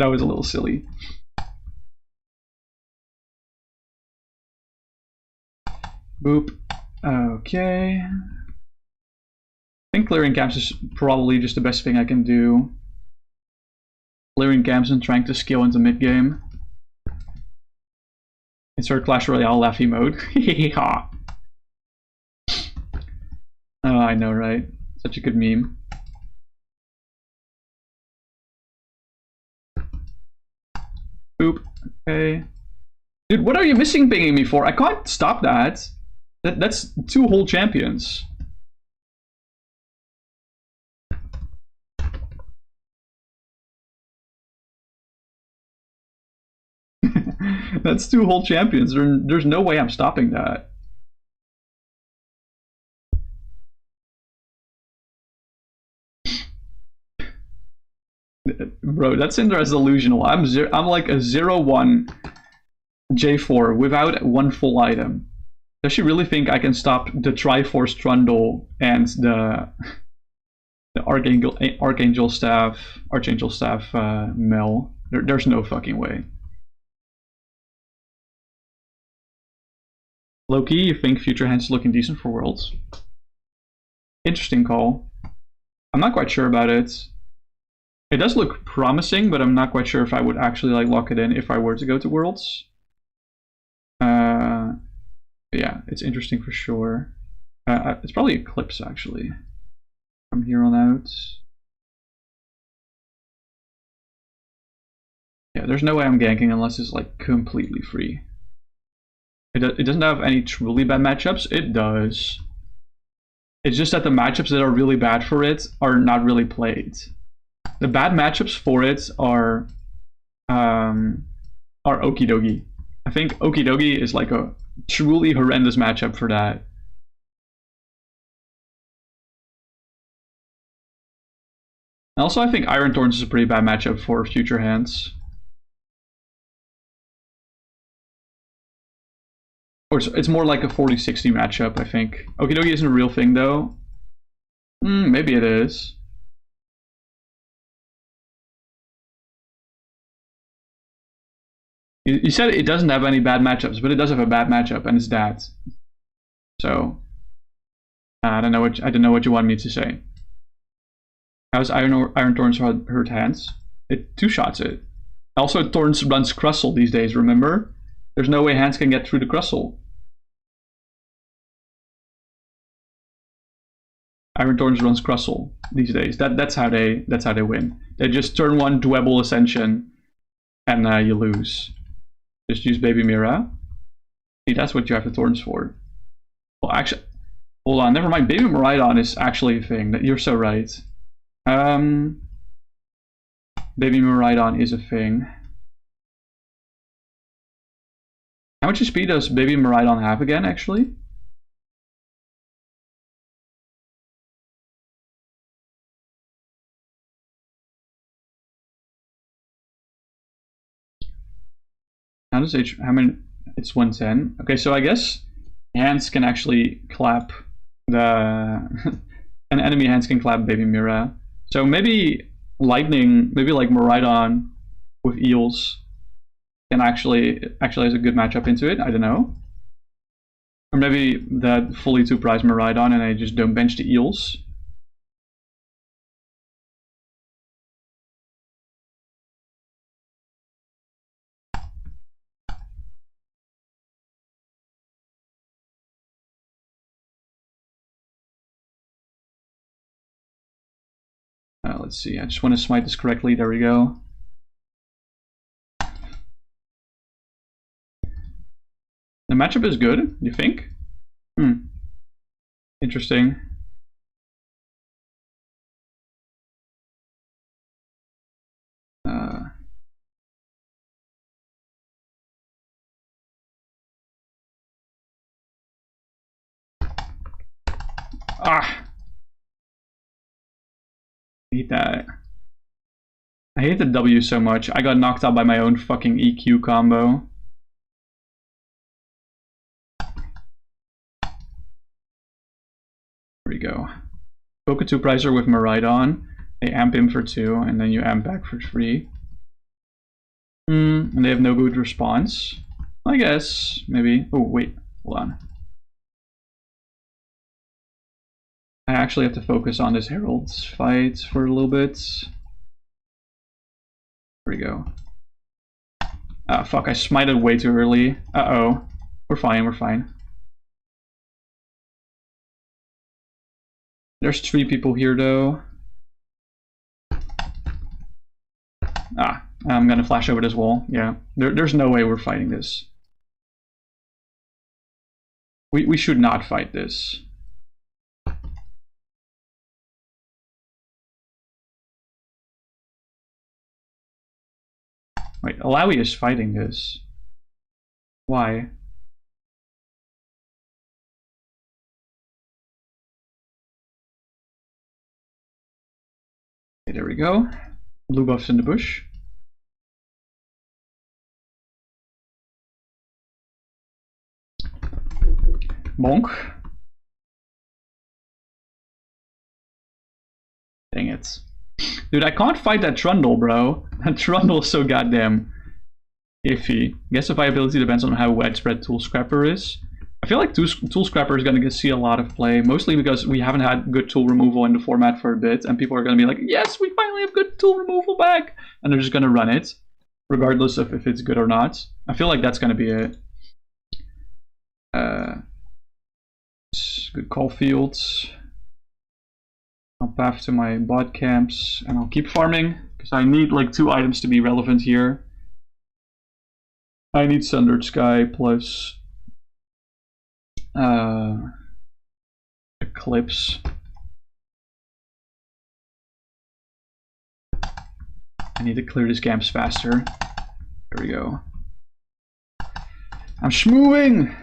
That was a little silly. Boop. Okay. I think clearing camps is probably just the best thing I can do. Clearing camps and trying to skill into mid game. Insert Clash Royale laughy mode. Oh, I know, right? Such a good meme. Boop. Okay. Dude, what are you missing pinging me for? I can't stop that. That's 2 whole champions. That's 2 whole champions. There's no way I'm stopping that. Bro, that Syndra is delusional. I'm like a 0-1 J4 without 1 full item. Does she really think I can stop the Triforce Trundle and the Archangel Staff Mel? There's no fucking way. Low-key, you think Future Hands is looking decent for Worlds? Interesting call. I'm not quite sure about it. It does look promising, but I'm not quite sure if I would actually like lock it in if I were to go to Worlds. Yeah, it's interesting for sure. It's probably Eclipse actually. From here on out. Yeah, there's no way I'm ganking unless it's like completely free. It doesn't have any truly bad matchups. It does. It's just that the matchups that are really bad for it are not really played. The bad matchups for it are Okidogi. I think Okidogi is like a truly horrendous matchup for that. Also, I think Iron Thorns is a pretty bad matchup for Future Hands. Or it's more like a 40-60 matchup, I think. Okidogi isn't a real thing, though. Maybe it is. You said it doesn't have any bad matchups, but it does have a bad matchup, and it's that. So I don't know what you want me to say. How's Iron Thorns hurt hands? It 2-shots it. Also, Thorns runs Crustle these days. Remember, there's no way hands can get through the Crustle. Iron Thorns runs Crustle these days. That's how they win. They just turn 1 Dwebble Ascension, and you lose. Just use Baby Mira. See, that's what you have the Thorns for. Well, actually, hold on, never mind. Baby Miraidon is actually a thing. You're so right. Baby Miraidon is a thing. How much speed does Baby Miraidon have again, actually? How many? It's 110. Okay, so I guess hands can actually clap an enemy hands can clap Baby Mira. So maybe Lightning, maybe like Miraidon with Eels can actually has a good matchup into it. I don't know. Or maybe that fully 2-prize Miraidon and I just don't bench the Eels. Let's see, I just want to smite this correctly. There we go. The matchup is good, you think? Interesting. I hate that. I hate the W so much. I got knocked out by my own fucking EQ combo. There we go. Poke a 2-prizer with Miraidon. They amp him for 2, and then you amp back for 3. And they have no good response. I guess, maybe. Oh, wait, hold on. I actually have to focus on this Herald's fight for a little bit. There we go. Ah, fuck, I smited way too early. Uh-oh. We're fine, we're fine. There's 3 people here, though. Ah, I'm gonna flash over this wall. Yeah, there's no way we're fighting this. We should not fight this. Wait, Alawi is fighting this. Why? Okay, there we go. Blue buffs in the bush. Bonk. Dang it. Dude, I can't fight that Trundle, bro. That Trundle is so goddamn iffy. I guess the viability depends on how widespread Tool Scrapper is. I feel like Tool Scrapper is going to see a lot of play, mostly because we haven't had good tool removal in the format for a bit, and people are going to be like, yes, we finally have good tool removal back! And they're just going to run it, regardless of if it's good or not. I feel like that's going to be it. Good call fields. I'll path to my bot camps, and I'll keep farming, because I need like 2 items to be relevant here. I need Sundered Sky plus Eclipse. I need to clear these camps faster. There we go. I'm schmoving!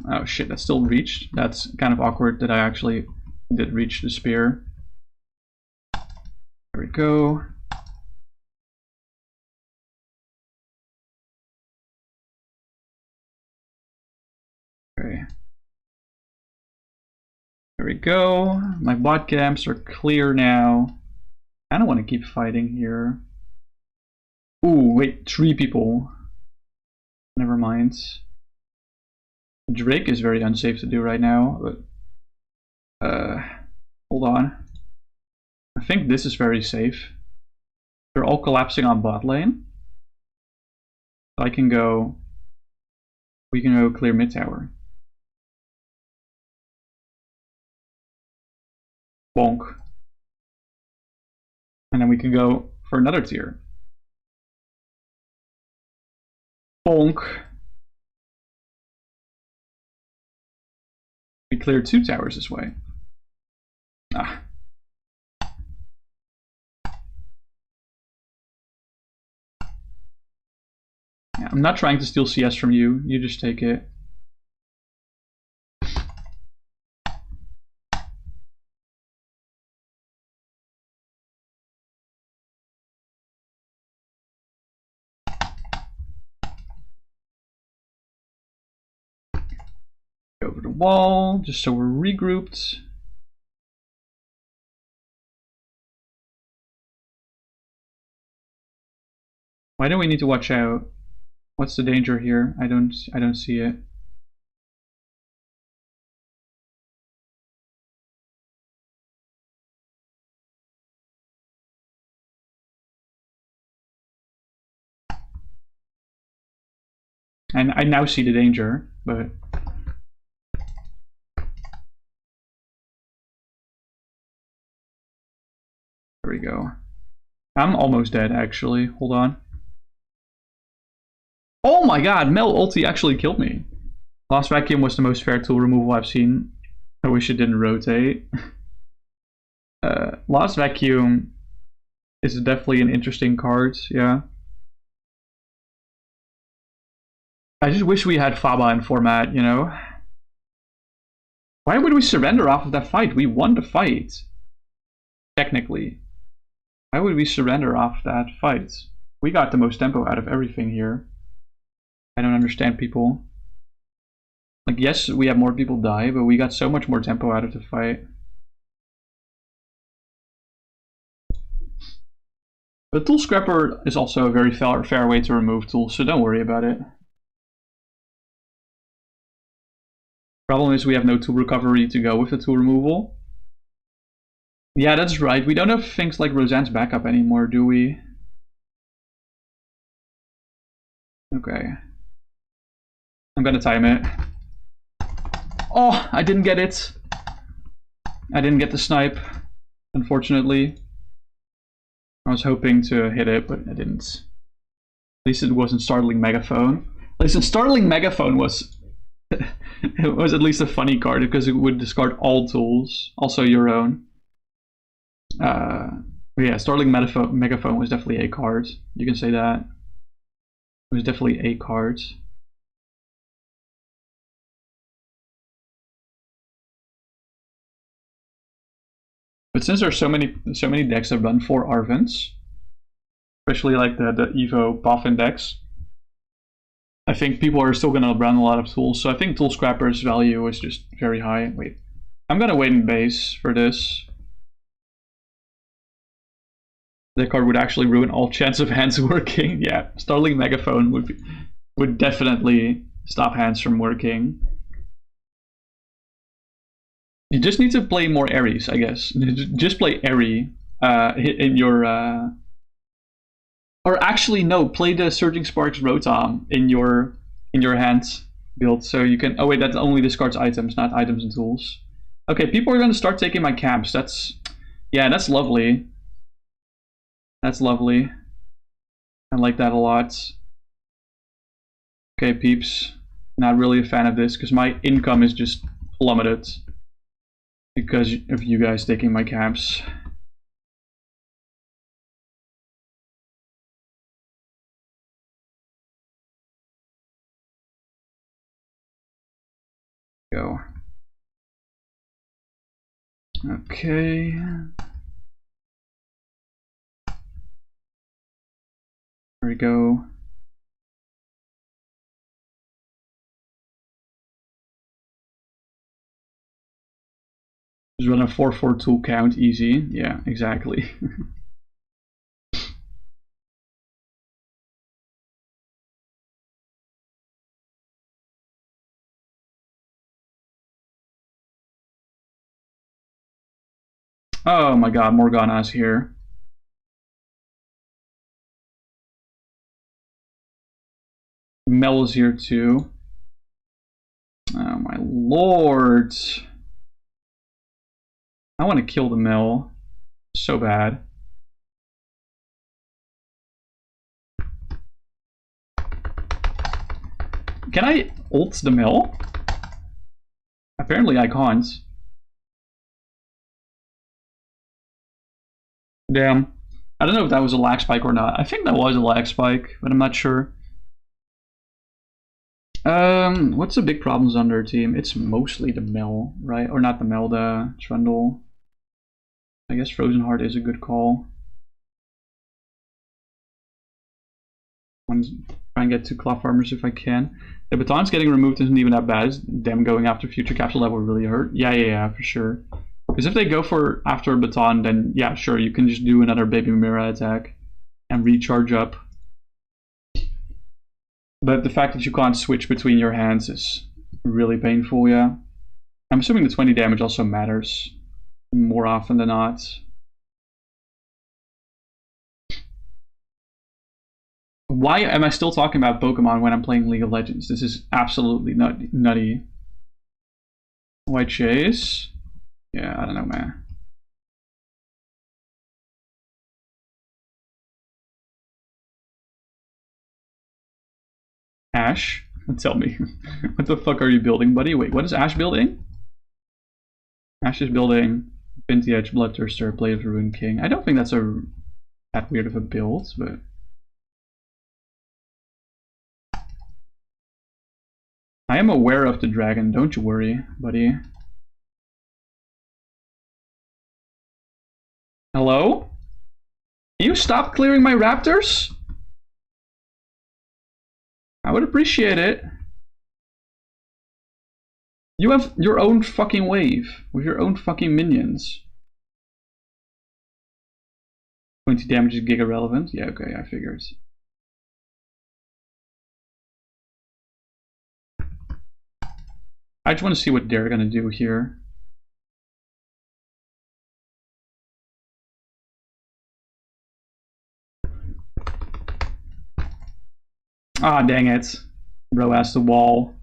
Oh shit, that still reached. That's kind of awkward that I actually did reach the spear. There we go. Okay. There we go. My bot camps are clear now. I don't want to keep fighting here. Ooh, wait, 3 people. Never mind. Drake is very unsafe to do right now, but hold on. I think this is very safe. They're all collapsing on bot lane. I can go. We can go clear mid tower. Bonk. And then we can go for another tier. Bonk. We cleared 2 towers this way. Ah. Yeah, I'm not trying to steal CS from you. You just take it. Over the wall, just so we're regrouped. Why do we need to watch out? What's the danger here? I don't see it. And I now see the danger, but there we go. I'm almost dead, actually. Hold on. Oh my god, Mel ulti actually killed me. Last Vacuum was the most fair tool removal I've seen. I wish it didn't rotate. Last Vacuum is definitely an interesting card, yeah. I just wish we had Faba in format, you know? Why would we surrender off of that fight? We won the fight. Technically. Why would we surrender off that fight? We got the most tempo out of everything here. I don't understand people. Like, yes, we have more people die, but we got so much more tempo out of the fight. But Tool Scrapper is also a very fair way to remove tools, so don't worry about it. Problem is we have no tool recovery to go with the tool removal. Yeah, that's right. We don't have things like Roseanne's backup anymore, do we? Okay. I'm gonna time it. Oh, I didn't get it. I didn't get the snipe, unfortunately. I was hoping to hit it, but I didn't. At least it wasn't Startling Megaphone. Listen, Startling Megaphone was... it was at least a funny card, because it would discard all tools, also your own. Yeah, Startling Megaphone was definitely a card. You can say that. It was definitely a card. But since there's so many decks that run 4 Arvents, especially like the Evo Boffin decks, I think people are still gonna run a lot of tools. So I think Tool Scrapper's value is just very high. Wait, I'm gonna wait in base for this. That card would actually ruin all chance of hands working. Yeah, Startling Megaphone would definitely stop hands from working. You just need to play more Aries, I guess. Just play Airy in your... Or actually, no, play the Surging Sparks Rotom in your hands build, so you can... Oh wait, that only discards items, not items and tools. Okay, people are going to start taking my camps. That's... Yeah, that's lovely. That's lovely. I like that a lot. Okay, peeps. Not really a fan of this, because my income is just plummeted because of you guys taking my camps. Go. Okay. There we go. Just run a 4/4 tool count, easy. Yeah, exactly. Oh my god, Morgana's here. Mel is here too. Oh my lord. I want to kill the Mel so bad. Can I ult the Mel? Apparently I can't. Damn. I don't know if that was a lag spike or not. I think that was a lag spike, but I'm not sure. What's the big problems on their team? It's mostly the Mel, right? Or not the Mel, the Trundle. I guess Frozen Heart is a good call. I'm trying to get 2 Claw Farmers if I can. The Baton's getting removed isn't even that bad. It's them going after Future Capsule that would really hurt. Yeah, for sure. Because if they go for after a Baton, then yeah, sure, you can just do another Baby Mira attack and recharge up. But the fact that you can't switch between your hands is really painful, yeah. I'm assuming the 20 damage also matters more often than not. Why am I still talking about Pokemon when I'm playing League of Legends? This is absolutely nutty. White Chase? Yeah, I don't know, man. Ash? Tell me. What the fuck are you building, buddy? Wait, what is Ash building? Ash is building Vintage, Bloodthirster, Blade of the Rune King. I don't think that's that weird of a build, but... I am aware of the dragon, don't you worry, buddy. Hello? Can you stop clearing my raptors? I would appreciate it. You have your own fucking wave with your own fucking minions. 20 damage is giga relevant. Yeah, okay, I figured. I just want to see what they're gonna do here. Ah, dang it. Bro has the wall.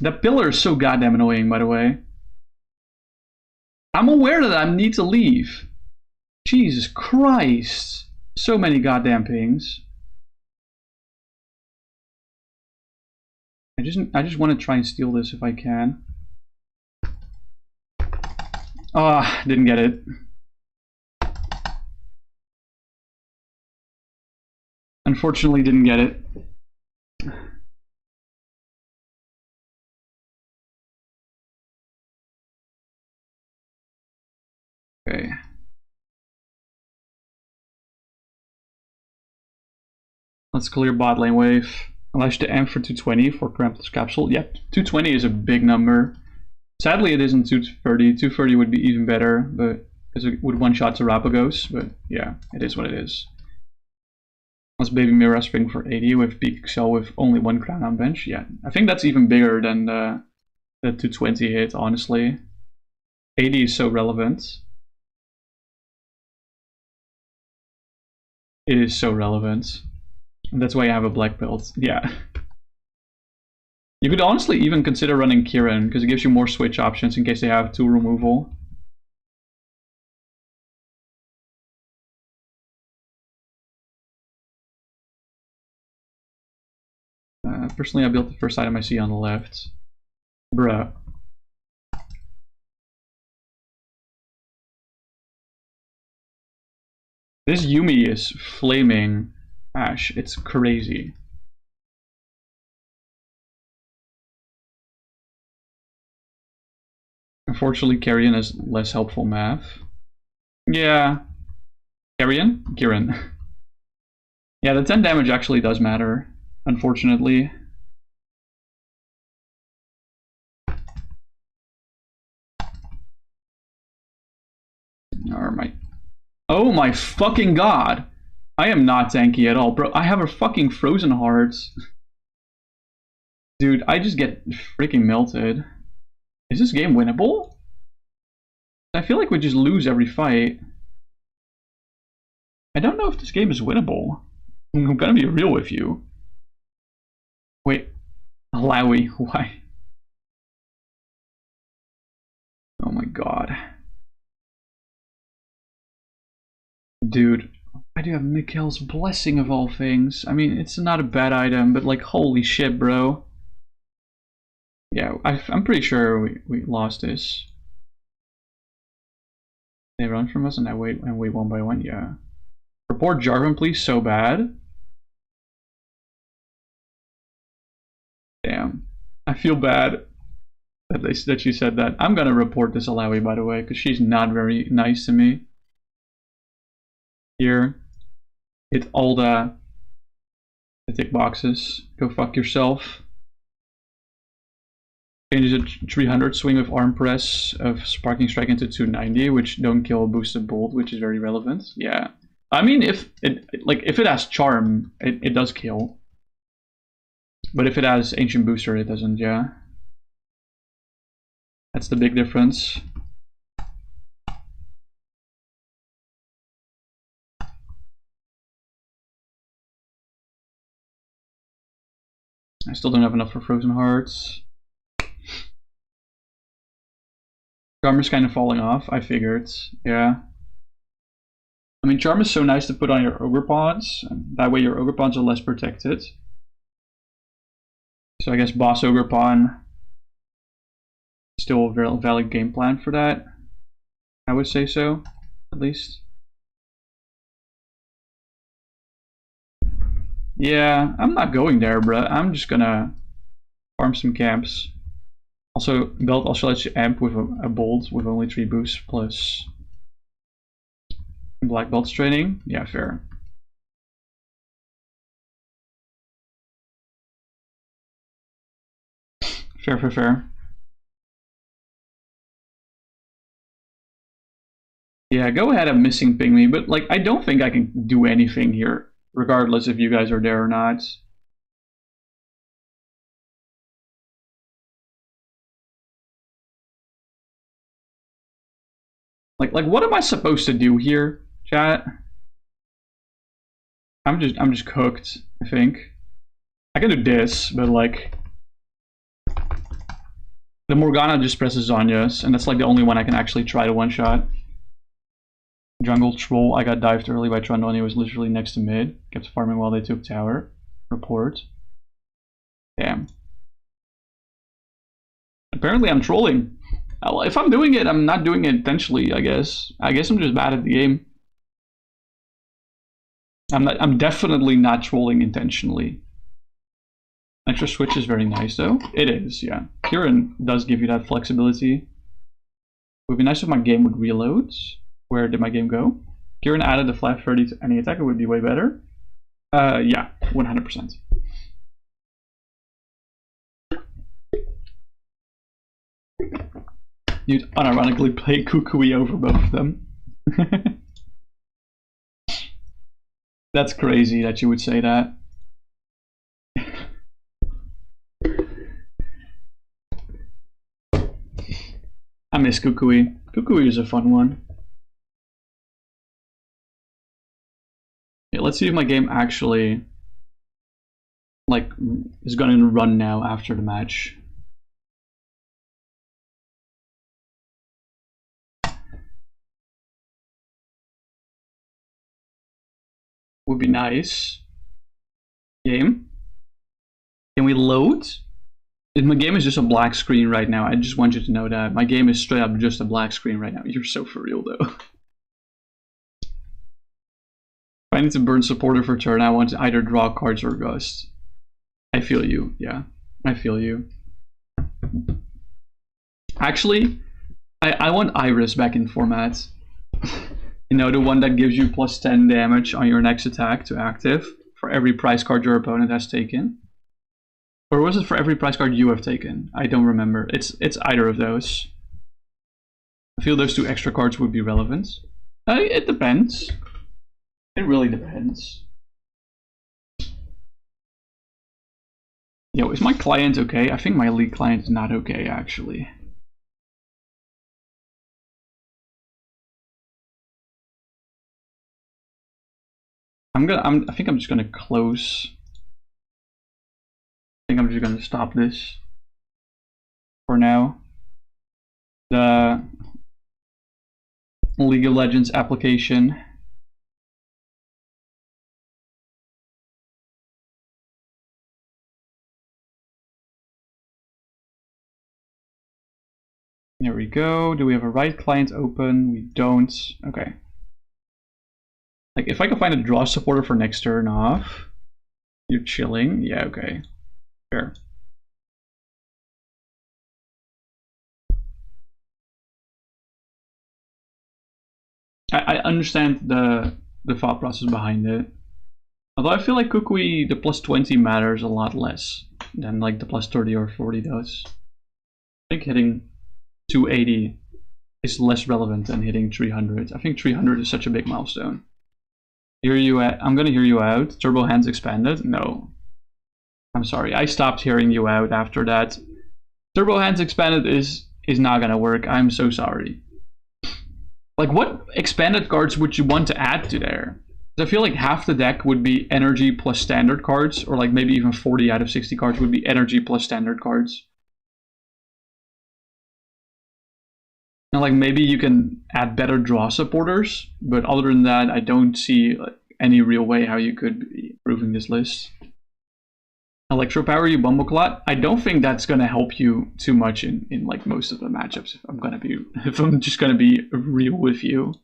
That pillar is so goddamn annoying, by the way. I'm aware that I need to leave. Jesus Christ. So many goddamn pings. I just want to try and steal this if I can. Ah, didn't get it. Unfortunately, didn't get it. Okay. Let's clear bot lane wave. Allows you to amp for 220 for Krampus capsule. Yep, 220 is a big number. Sadly, it isn't 230. 230 would be even better, but because it would one-shot Terapagos. But yeah, it is what it is. Let's Baby Mira Spring for 80 with Peak Excel with only 1 crown on bench. Yeah, I think that's even bigger than the 220 hit, honestly. 80 is so relevant. It is so relevant. And that's why I have a black belt. Yeah. You could honestly even consider running Kieran, because it gives you more switch options in case they have tool removal. Personally, I built the first item I see on the left. Bruh. This Yumi is flaming ash. It's crazy. Unfortunately, Carrion has less helpful math. Yeah. Carrion? Kieran. Yeah, the 10 damage actually does matter, unfortunately. Oh my fucking god! I am not tanky at all, bro. I have a fucking frozen heart. Dude, I just get freaking melted. Is this game winnable? I feel like we just lose every fight. I don't know if this game is winnable. I'm gonna be real with you. Wait. Alawi, why? Oh my god. Dude, why do you have Mikhail's Blessing of all things? I mean, it's not a bad item, but like, holy shit, bro. Yeah, I'm pretty sure we lost this. They run from us and I wait one by one, yeah. Report Jarvan, please, so bad. Damn. I feel bad that she said that. I'm gonna report this Alawi, by the way, because she's not very nice to me. Here. Hit all the tick boxes. Go fuck yourself. Changes a 300 swing of arm press of Sparking Strike into 290, which don't kill boosted bolt, which is very relevant. Yeah. I mean, if it has charm, it does kill. But if it has ancient booster, it doesn't, yeah. That's the big difference. I still don't have enough for Frozen Hearts. Charmer's kind of falling off, I figured, yeah. I mean, Charm is so nice to put on your Ogre Pawns, and that way your Ogre Pawns are less protected. So I guess Boss Ogre Pawn is still a very valid game plan for that. I would say so, at least. Yeah, I'm not going there, bruh. I'm just gonna farm some camps. Also, Belt also lets you amp with a bolt with only 3 boosts plus Black Belt's training. Yeah, fair. Fair, fair, fair. Yeah, go ahead, I'm missing ping me, but like I don't think I can do anything here, regardless if you guys are there or not. Like what am I supposed to do here, chat? I'm just cooked, I think. I can do this, but like the Morgana just presses Zanya's, and that's like the only one I can actually try to one-shot. Jungle Troll, I got dived early by Trundle and he was literally next to mid. Kept farming while they took tower. Report. Damn. Apparently I'm trolling. If I'm doing it, I'm not doing it intentionally, I guess. I guess I'm just bad at the game. I'm definitely not trolling intentionally. Extra switch is very nice though. It is, yeah. Kieran does give you that flexibility. It would be nice if my game would reload. Where did my game go? Kieran added the flat 30 to any attack, it would be way better. Yeah, 100%. You'd unironically play Kukui over both of them. That's crazy that you would say that. I miss Kukui. Kukui is a fun one. Yeah, let's see if my game actually like is going to run now after the match. Would be nice. Game. Can we load? My game is just a black screen right now. I just want you to know that. My game is straight up just a black screen right now. You're so for real though. If I need to burn supporter for turn, I want to either draw cards or gust. I feel you, yeah. I feel you. Actually, I want Iris back in format. You know, the one that gives you plus 10 damage on your next attack to active for every prize card your opponent has taken. Or was it for every prize card you have taken? I don't remember. It's either of those. I feel those two extra cards would be relevant. It depends. It really depends. Yo, is my client okay? I think my league client is not okay, actually. I think I'm just gonna close. I think I'm just gonna stop this for now. The League of Legends application. There we go. Do we have a right client open? We don't. Okay. Like, if I can find a draw supporter for next turn off, you're chilling. Yeah, okay. Fair. I understand the thought process behind it. Although I feel like Kukui, the plus 20 matters a lot less than like the plus 30 or 40 does. I think hitting 280 is less relevant than hitting 300. I think 300 is such a big milestone. Hear you at, I'm gonna hear you out. Turbo hands expanded? No. I'm sorry, I stopped hearing you out after that. Turbo hands expanded is not gonna work. I'm so sorry. Like, what expanded cards would you want to add to there? I feel like half the deck would be energy plus standard cards, or like maybe even 40 out of 60 cards would be energy plus standard cards. And like maybe you can add better draw supporters, but other than that, I don't see like any real way how you could be improving this list. Electro Power you Bumbleclot. I don't think that's gonna help you too much in like most of the matchups. If I'm just gonna be real with you.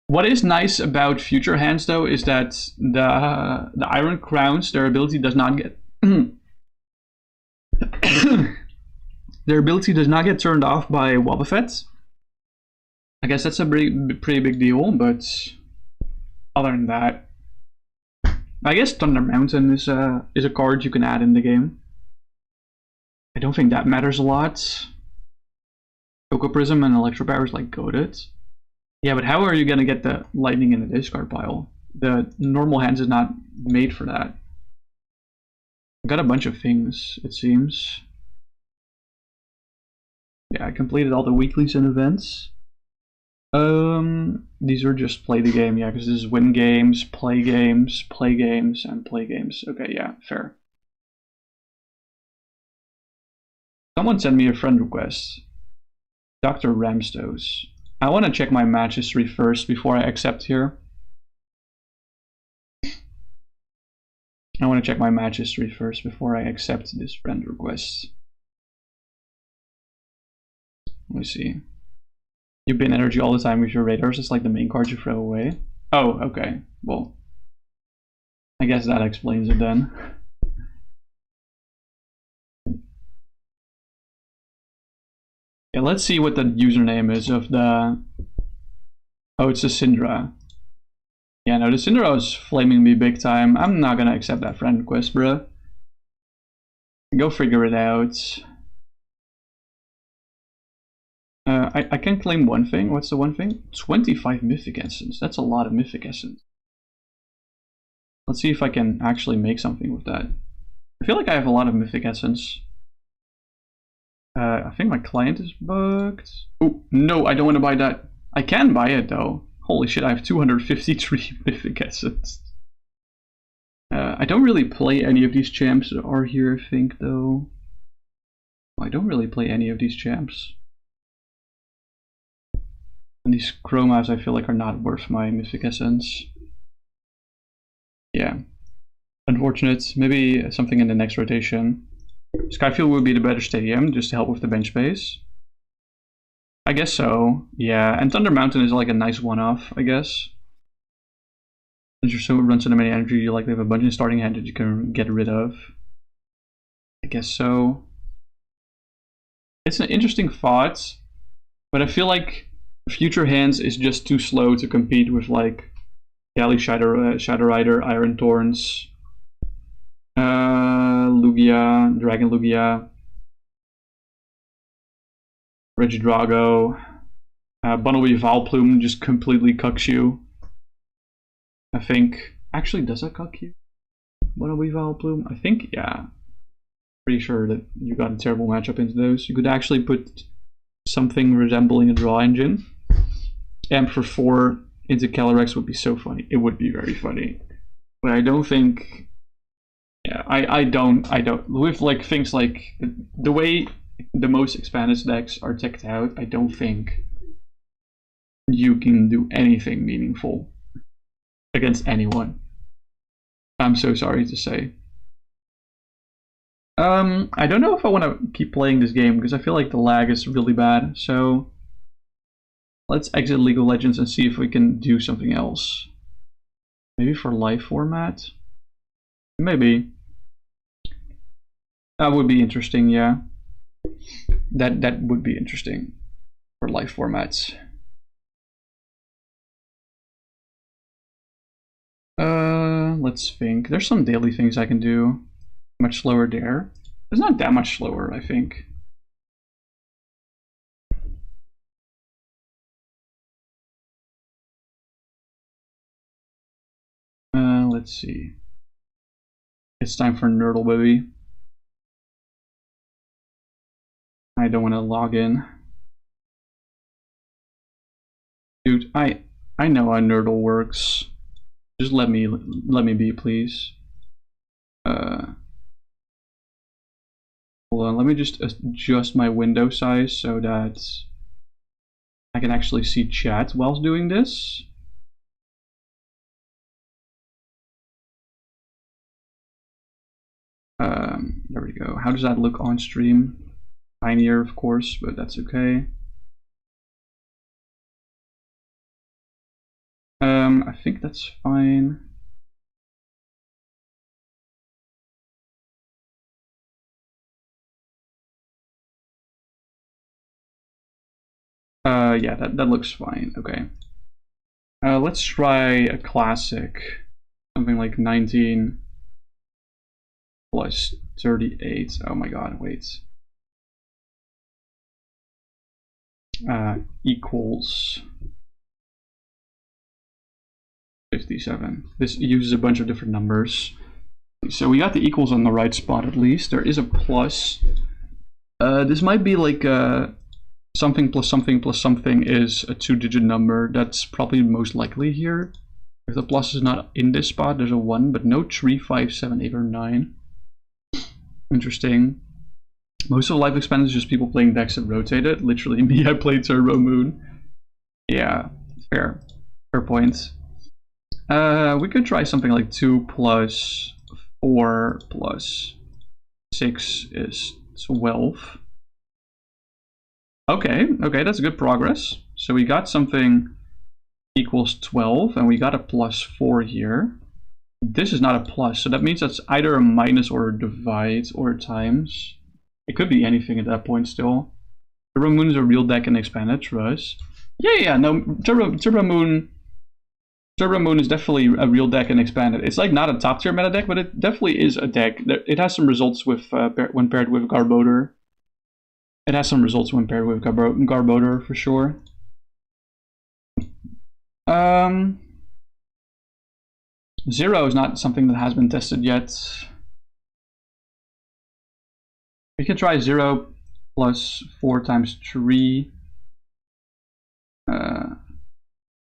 What is nice about future hands though is that the Iron Crowns, their ability does not get their ability does not get turned off by Wobbuffet. I guess that's a pretty big deal, but other than that, I guess Thunder Mountain is a card you can add in the game. I don't think that matters a lot. Cocoa Prism and Electro Power is like goated. Yeah, but how are you gonna get the lightning in the discard pile? The normal hands is not made for that. I got a bunch of things, it seems. Yeah, I completed all the weeklies and events. These are just play the game, yeah, because this is win games, play games, play games, and play games. Okay, yeah, fair. Someone sent me a friend request. Dr. Ramstos. I want to check my match history first before I accept here. I want to check my match history first before I accept this friend request. Let me see. You bin energy all the time with your radars. It's like the main card you throw away. Oh, okay. Well, I guess that explains it then. Yeah, let's see what the username is of the... Oh, it's a Syndra. Yeah, no, the Syndra is flaming me big time. I'm not gonna accept that friend request, bruh. Go figure it out. I can claim one thing. What's the one thing? 25 Mythic Essence. That's a lot of Mythic Essence. Let's see if I can actually make something with that. I feel like I have a lot of Mythic Essence. I think my client is bugged. Oh, no, I don't want to buy that. I can buy it, though. Holy shit, I have 253 Mythic Essence. I don't really play any of these champs that are here, I think, though. I don't really play any of these champs. And these chromas I feel like are not worth my Mythic Essence. Yeah. Unfortunate. Maybe something in the next rotation. Skyfield would be the better stadium, just to help with the bench space. I guess so. Yeah, and Thunder Mountain is like a nice one-off, I guess. Since your so runs so many energy, you likely have a bunch of starting hand that you can get rid of. I guess so. It's an interesting thought, but I feel like Future Hands is just too slow to compete with like Galley Shadow Rider, Iron Thorns, Lugia, Dragon Lugia, Regidrago, Bunnelby Valplume just completely cucks you. I think. Actually, does that cuck you? Bunnelby Valplume? I think, yeah. Pretty sure that you got a terrible matchup into those. You could actually put something resembling a draw engine. And for 4 into Calyrex would be so funny. It would be very funny. But I don't think. Yeah, I don't. With like things like the way the most expanded decks are teched out, I don't think you can do anything meaningful against anyone. I'm so sorry to say. I don't know if I want to keep playing this game because I feel like the lag is really bad. So let's exit League of Legends and see if we can do something else. Maybe for live format? Maybe. That would be interesting, yeah. That would be interesting for live formats. Let's think. There's some daily things I can do. Much slower there. It's not that much slower, I think. Let's see. It's time for Nerdle, baby. I don't want to log in. Dude, I know how Nerdle works. Just let me be, please. Hold on, let me just adjust my window size so that I can actually see chat whilst doing this. There we go. How does that look on stream? Tinier, of course, but that's okay. I think that's fine. Yeah, that looks fine. Okay. Let's try a classic. something like 19 plus 38. Oh my god, wait. Equals 57. This uses a bunch of different numbers. So we got the equals on the right spot at least. There is a plus. This might be like something plus something plus something is a 2-digit number. That's probably most likely here. If the plus is not in this spot, there's a 1, but no 3, 5, 7, 8, or 9. Interesting. Most of Life Expanded is just people playing decks that rotated. Literally me, I played Turbo Moon. Yeah, fair. Fair point. We could try something like 2 plus 4 plus 6 is 12. Okay, that's good progress. So we got something equals 12, and we got a plus 4 here. This is not a plus, so that means that's either a minus or a divide or a times. It could be anything at that point still. Turbo Moon is a real deck and expanded, trust. Yeah, no, Turbo Moon is definitely a real deck and expanded. It's like not a top tier meta deck, but it definitely is a deck. It has some results with when paired with Garbodor. It has some results when paired with Garbodor for sure. 0 is not something that has been tested yet. We can try 0 plus 4 times 3.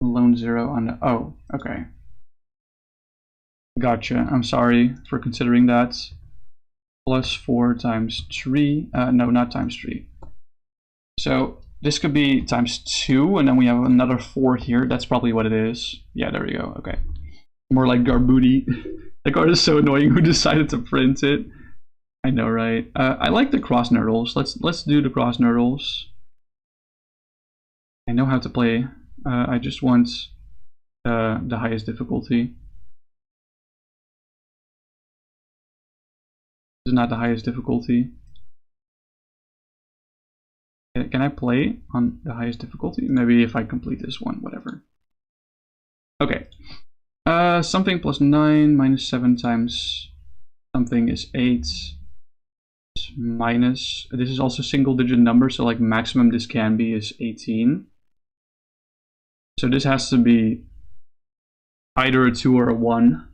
Lone 0 on the... Oh, okay. Gotcha. I'm sorry for considering that. Plus 4 times 3. No, not times 3. So this could be times 2, and then we have another 4 here. That's probably what it is. Yeah, there we go. Okay. More like Garbooty. The card is so annoying. Who decided to print it? I know, right? I like the cross nurdles. Let's do the cross nurdles. I know how to play. I just want the highest difficulty. This is not the highest difficulty. Can I play on the highest difficulty? Maybe if I complete this one, whatever. Okay. Something plus 9 minus 7 times something is 8. Minus, this is also single digit number, so like maximum this can be is 18. So this has to be either a 2 or a 1.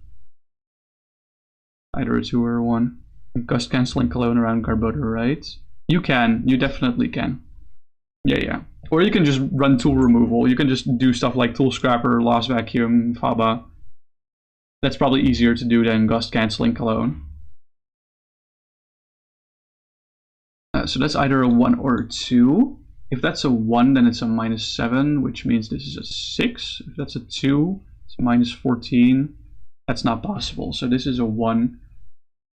Either a 2 or a 1. Gust canceling clone around Garbodor, right? You definitely can. Yeah. Or you can just run tool removal. You can just do stuff like Tool Scrapper, Lost Vacuum, Faba. That's probably easier to do than Gust canceling clone. So that's either a 1 or a 2. If that's a 1, then it's a minus 7, which means this is a 6. If that's a 2, it's minus 14. That's not possible. So this is a 1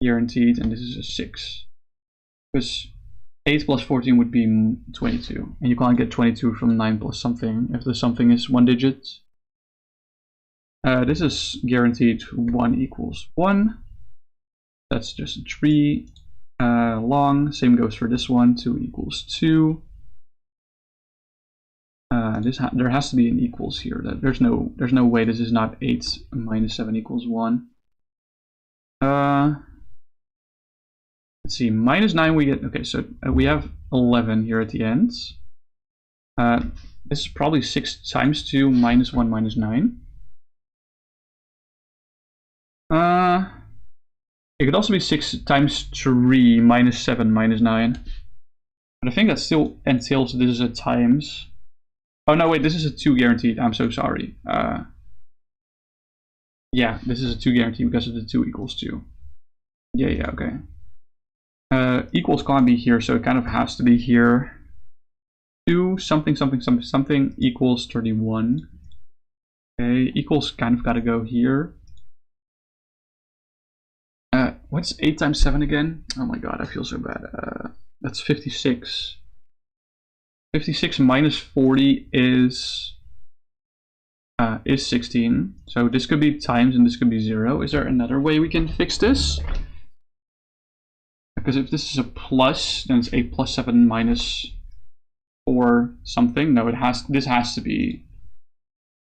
guaranteed, and this is a 6. Because 8 plus 14 would be 22. And you can't get 22 from 9 plus something if the something is 1 digit. This is guaranteed 1 equals 1. That's just a 3. Long, same goes for this one, 2 equals 2. There has to be an equals here. There's no way this is not 8 minus 7 equals 1. Let's see, minus 9 we get, okay, so we have 11 here at the end. This is probably 6 times 2 minus 1 minus 9. It could also be 6 times 3 minus 7 minus 9. But I think that still entails this is a times. Oh no, wait, this is a 2 guaranteed. I'm so sorry. Yeah, this is a 2 guaranteed because of the 2 equals 2. Yeah, okay. Equals can't be here, so it kind of has to be here. 2 something equals 31. Okay, equals kind of gotta go here. What's 8 times 7 again? Oh my god, I feel so bad. That's 56. 56 minus 40 is 16. So this could be times and this could be 0. Is there another way we can fix this? Because if this is a plus, then it's 8 plus 7 minus 4 something. No, this has to be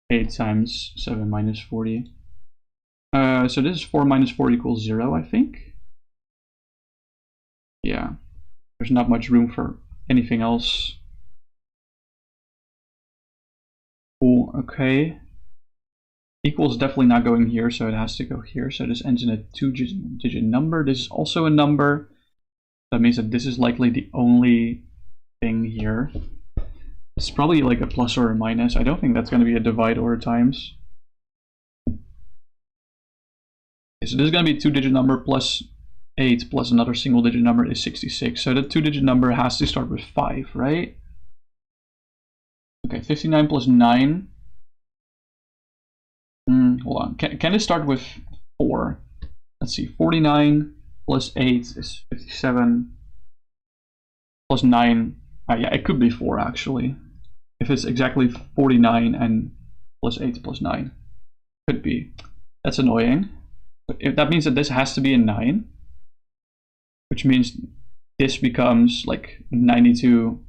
8 times 7 minus 40. So this is 4 minus 4 equals 0, I think. Yeah, there's not much room for anything else. Cool, okay. Equals definitely not going here, so it has to go here. So this ends in a 2-digit number. This is also a number. That means that this is likely the only thing here. It's probably like a plus or a minus. I don't think that's going to be a divide or a times. Okay, so this is going to be a 2-digit number plus 8 plus another single digit number is 66. So the 2-digit number has to start with 5, right? Okay, 59 plus 9. Hold on. Can it start with 4? Let's see. 49 plus 8 is 57. Plus 9. Yeah, it could be 4 actually. If it's exactly 49 and plus 8 plus 9. Could be. That's annoying. But if that means that this has to be a 9. Which means this becomes like 92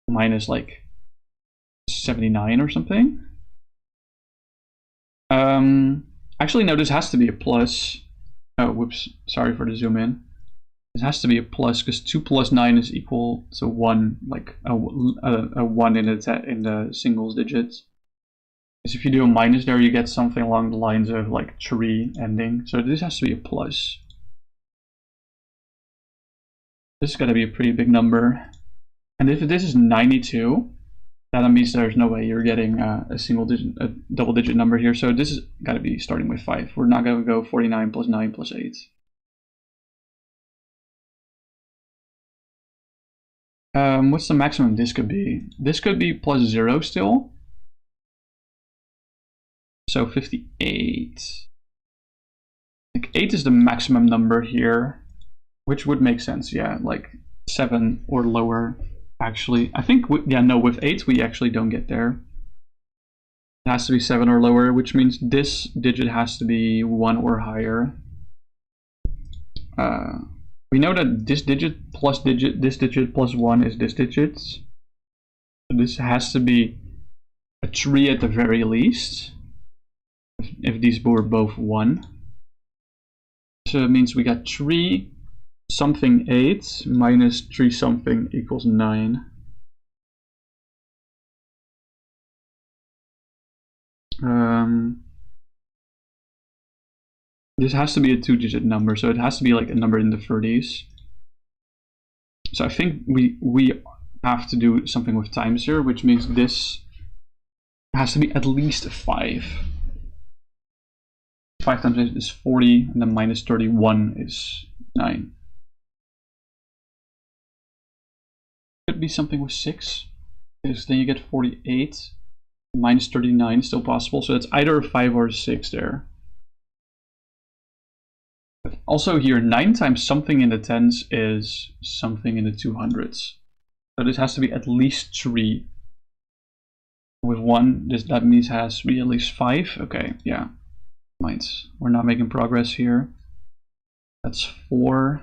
minus like 79 or something. Actually, no, this has to be a plus. Oh, whoops. Sorry for the zoom in. This has to be a plus because 2 plus 9 is equal to 1, like a 1 in the singles digits. Because if you do a minus there, you get something along the lines of like 3 ending. So this has to be a plus. This is going to be a pretty big number. And if this is 92, that means there's no way you're getting a double digit number here. So this is got to be starting with 5. We're not going to go 49 plus 9 plus 8. What's the maximum this could be? This could be plus 0 still. So 58. Like 8 is the maximum number here, which would make sense. Yeah, like 7 or lower. Actually, I think, yeah, no, with 8 we actually don't get there. It has to be 7 or lower, which means this digit has to be 1 or higher. We know that this digit plus 1 is this digit. So this has to be a 3 at the very least, if these were both 1. So it means we got 3 something 8 minus 3 something equals 9. This has to be a 2-digit number, so it has to be like a number in the 30s. So I think we have to do something with times here, which means this has to be at least 5. 5 times 8 is 40, and then minus 31 is 9. Could be something with 6, because then you get 48. Minus 39 is still possible, so it's either a 5 or a 6 there. But also here, 9 times something in the tens is something in the 200s. So this has to be at least 3. With 1, that means it has to be at least 5. Okay, yeah. We're not making progress here. That's 4.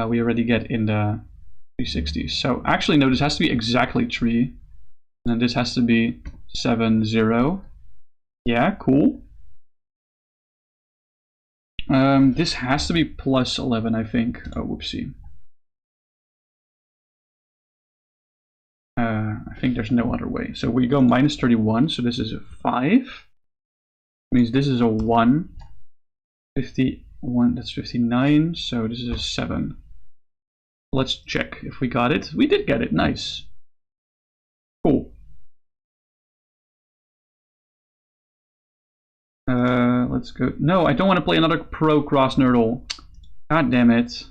We already get in the 360s. So actually, no, this has to be exactly 3. And then this has to be 7, 0. Yeah, cool. This has to be plus 11, I think. Oh, whoopsie. I think there's no other way. So we go minus 31, so this is a 5. Means this is a 1. 51, that's 59, so this is a 7. Let's check if we got it. We did get it, nice. Cool. Let's go. No, I don't want to play another pro cross nerdle. God damn it.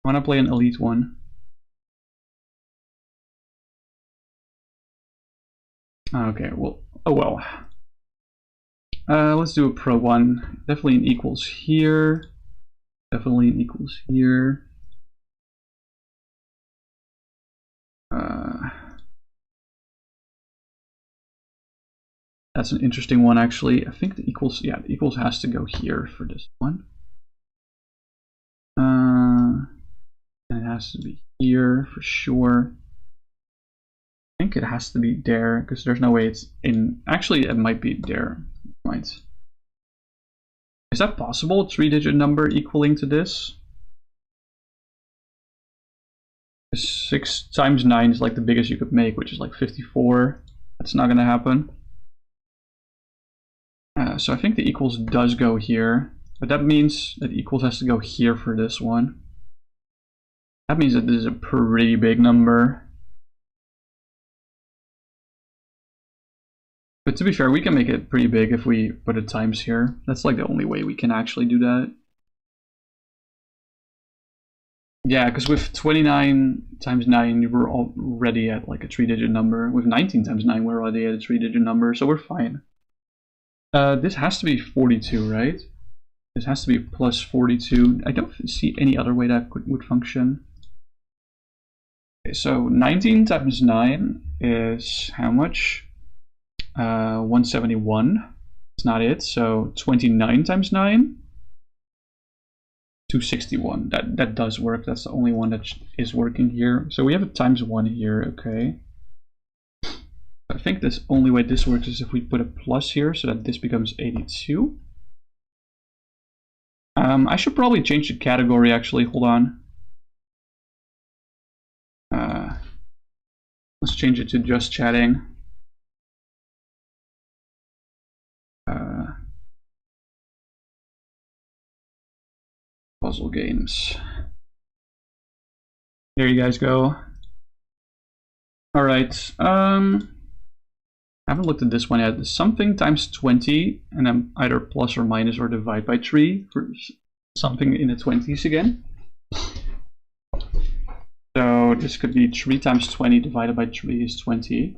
I want to play an elite one. Okay, well, oh well. Let's do a pro one. Definitely an equals here. Definitely an equals here. That's an interesting one, actually. I think the equals, yeah, the equals has to go here for this one. And it has to be here for sure. I think it has to be there because there's no way it's in. Actually, it might be there. Right. Is that possible? 3-digit number equaling to this? 6 times 9 is like the biggest you could make, which is like 54. That's not gonna happen. So I think the equals does go here, but that means that equals has to go here for this one. That means that this is a pretty big number. But to be fair, we can make it pretty big if we put a times here. That's like the only way we can actually do that. Yeah, because with 29 times 9, we're already at like a 3-digit number. With 19 times 9, we're already at a 3-digit number, so we're fine. This has to be 42, right? This has to be plus 42. I don't see any other way that would function. Okay, so 19 times 9 is how much? 171. It's not it. So 29 times 9? 261. That does work. That's the only one that is working here. So we have a times 1 here, okay. I think this only way this works is if we put a plus here so that this becomes 82. I should probably change the category actually. Hold on. Let's change it to just chatting. Puzzle games. There you guys go. All right. I haven't looked at this one yet. Something times 20, and then either plus or minus or divide by 3 for something in the 20s again. So this could be 3 times 20 divided by 3 is 20.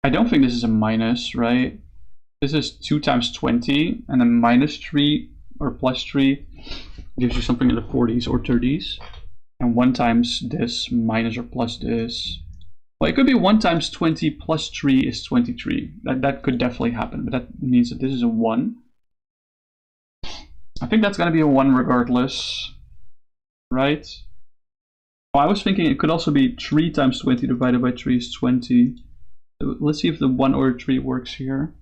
I don't think this is a minus, right? This is 2 times 20, and then minus 3 or plus 3 gives you something in the 40s or 30s. And 1 times this minus or plus this. Well, it could be 1 times 20 plus 3 is 23. That could definitely happen, but that means that this is a 1. I think that's going to be a 1 regardless, right? Oh, I was thinking it could also be 3 times 20 divided by 3 is 20. So let's see if the 1 or 3 works here.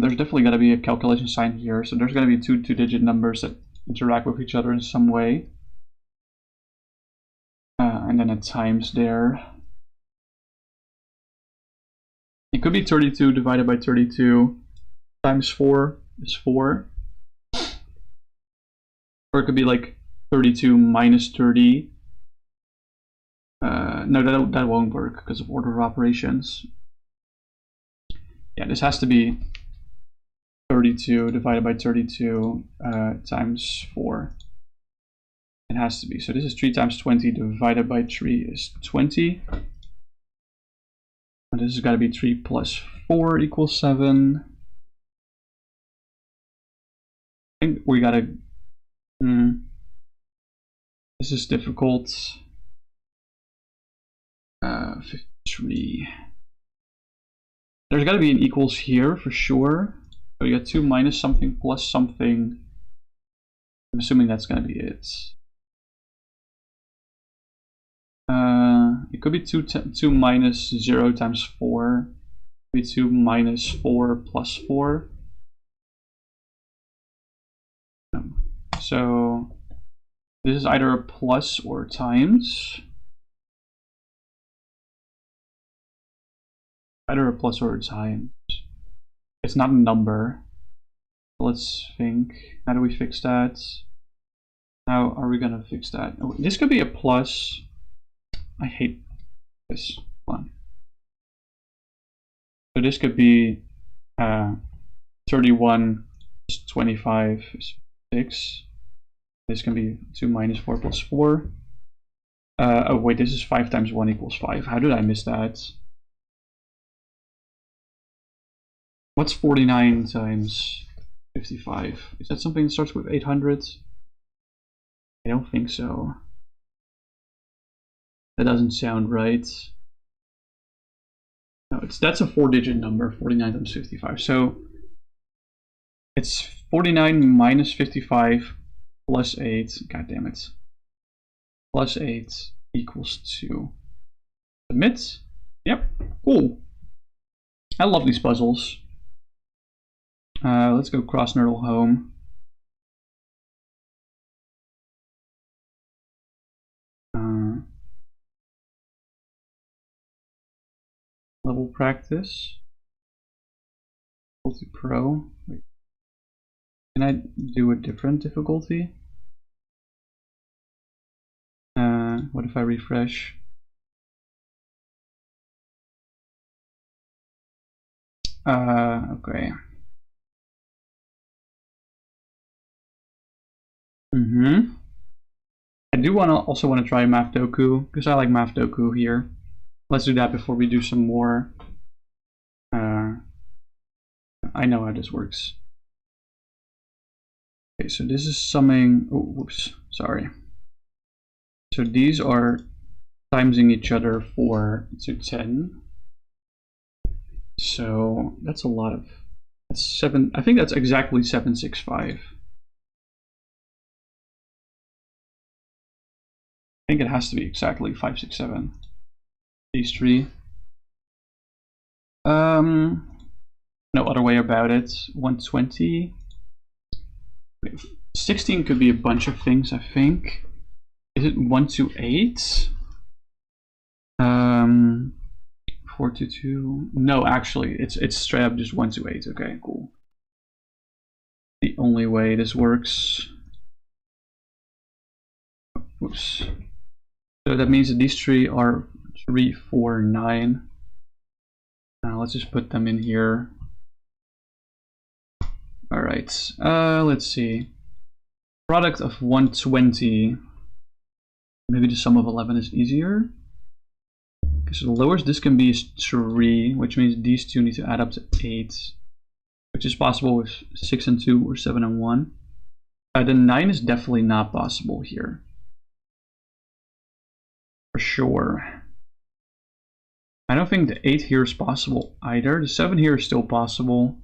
There's definitely going to be a calculation sign here, so there's going to be two two-digit numbers that interact with each other in some way. And then a times there. It could be 32 divided by 32 times 4 is 4. Or it could be like 32 minus 30. No, that won't work because of order of operations. Yeah, this has to be 32 divided by 32 times 4. It has to be. So this is 3 times 20 divided by 3 is 20. And this has got to be 3 plus 4 equals 7. I think we got to... This is difficult. 53. There's got to be an equals here for sure. So you got 2 minus something plus something. I'm assuming that's going to be it. It could be 2 minus 0 times 4. It could be 2 minus 4 plus 4. So this is either a plus or times. Either a plus or a times. It's not a number. Let's think. How do we fix that? How are we gonna fix that? Oh, this could be a plus. I hate this one. So this could be 31 plus 25 is 6. This can be 2 minus 4 plus 4. Oh wait, this is 5 times 1 equals 5. How did I miss that? What's 49 times 55? Is that something that starts with 800? I don't think so. That doesn't sound right. No, that's a 4-digit number, 49 times 55. So it's 49 minus 55 plus 8. God damn it. Plus 8 equals 2. Submit. Yep, cool. I love these puzzles. Let's go cross nurdle home. Level practice. Difficulty pro. Wait. Can I do a different difficulty? What if I refresh? Okay. I do also want to try Math Doku because I like Math Doku here. Let's do that before we do some more. I know how this works. Okay, so this is summing. Oh, whoops, sorry. So these are timesing each other 4 to 10. So that's a lot of. That's 7. I think that's exactly 765. I think it has to be exactly 567. These 3. No other way about it. 120. 16 could be a bunch of things, I think. Is it 1 to 8? 4 to 2. No, actually, it's straight up just 1 to 8. Okay, cool. The only way this works. Oops. So that means that these 3 are 3, 4, 9. Now let's just put them in here. All right. Let's see. Product of 120. Maybe the sum of 11 is easier. Okay, so the lowest this can be is 3, which means these 2 need to add up to 8, which is possible with 6 and 2 or 7 and 1. The 9 is definitely not possible here. For sure. I don't think the 8 here is possible either. The 7 here is still possible.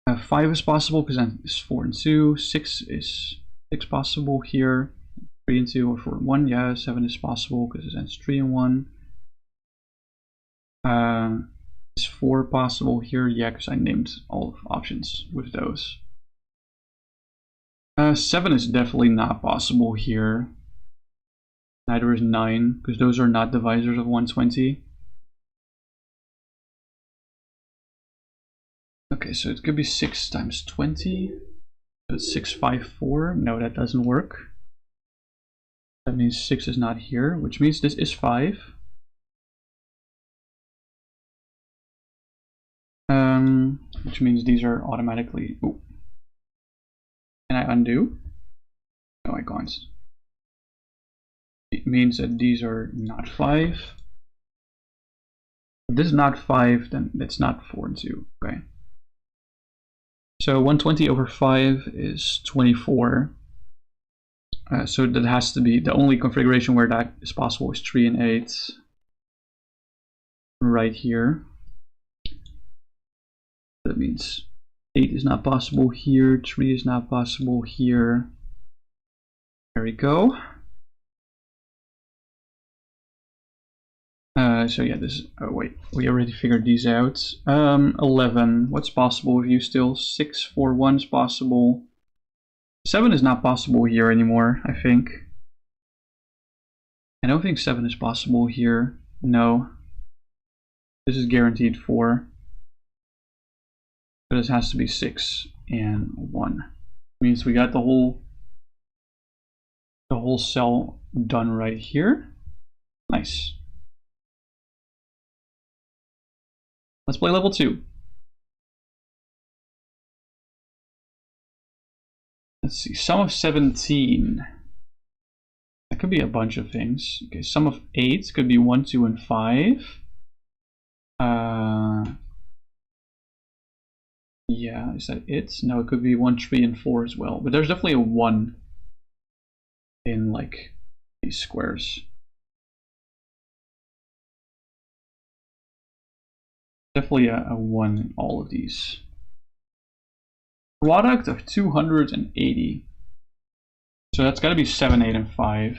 5 is possible because then it's 4 and 2. 6 is possible here. 3 and 2 or 4 and 1. Yeah, 7 is possible because it's 3 and 1. Is 4 possible here? Yeah, because I named all of options with those. 7 is definitely not possible here. Neither is 9, because those are not divisors of 120. Okay, so it could be 6 times 20. So it's 654. No, that doesn't work. That means 6 is not here, which means this is 5. Which means these are automatically. Ooh. Can I undo? No, I can't. It means that these are not 5. If this is not 5, then it's not 4 and 2. Okay. So 120 over 5 is 24. So that has to be the only configuration where that is possible is 3 and 8. Right here. That means 8 is not possible here, 3 is not possible here. There we go. So yeah, this is, oh wait, we already figured these out. 11, what's possible with you still? 6, 4, 1 is possible. 7 is not possible here anymore, I think. I don't think 7 is possible here. No. This is guaranteed 4. But this has to be 6 and 1. Means we got the whole cell done right here. Nice. Let's play level 2. Let's see, sum of 17. That could be a bunch of things. Okay, sum of 8 could be 1, 2, and 5. Yeah, is that it? No, it could be 1, 3, and 4 as well. But there's definitely a 1 in like these squares. Definitely a 1 in all of these. Product of 280. So that's got to be 7, 8, and 5.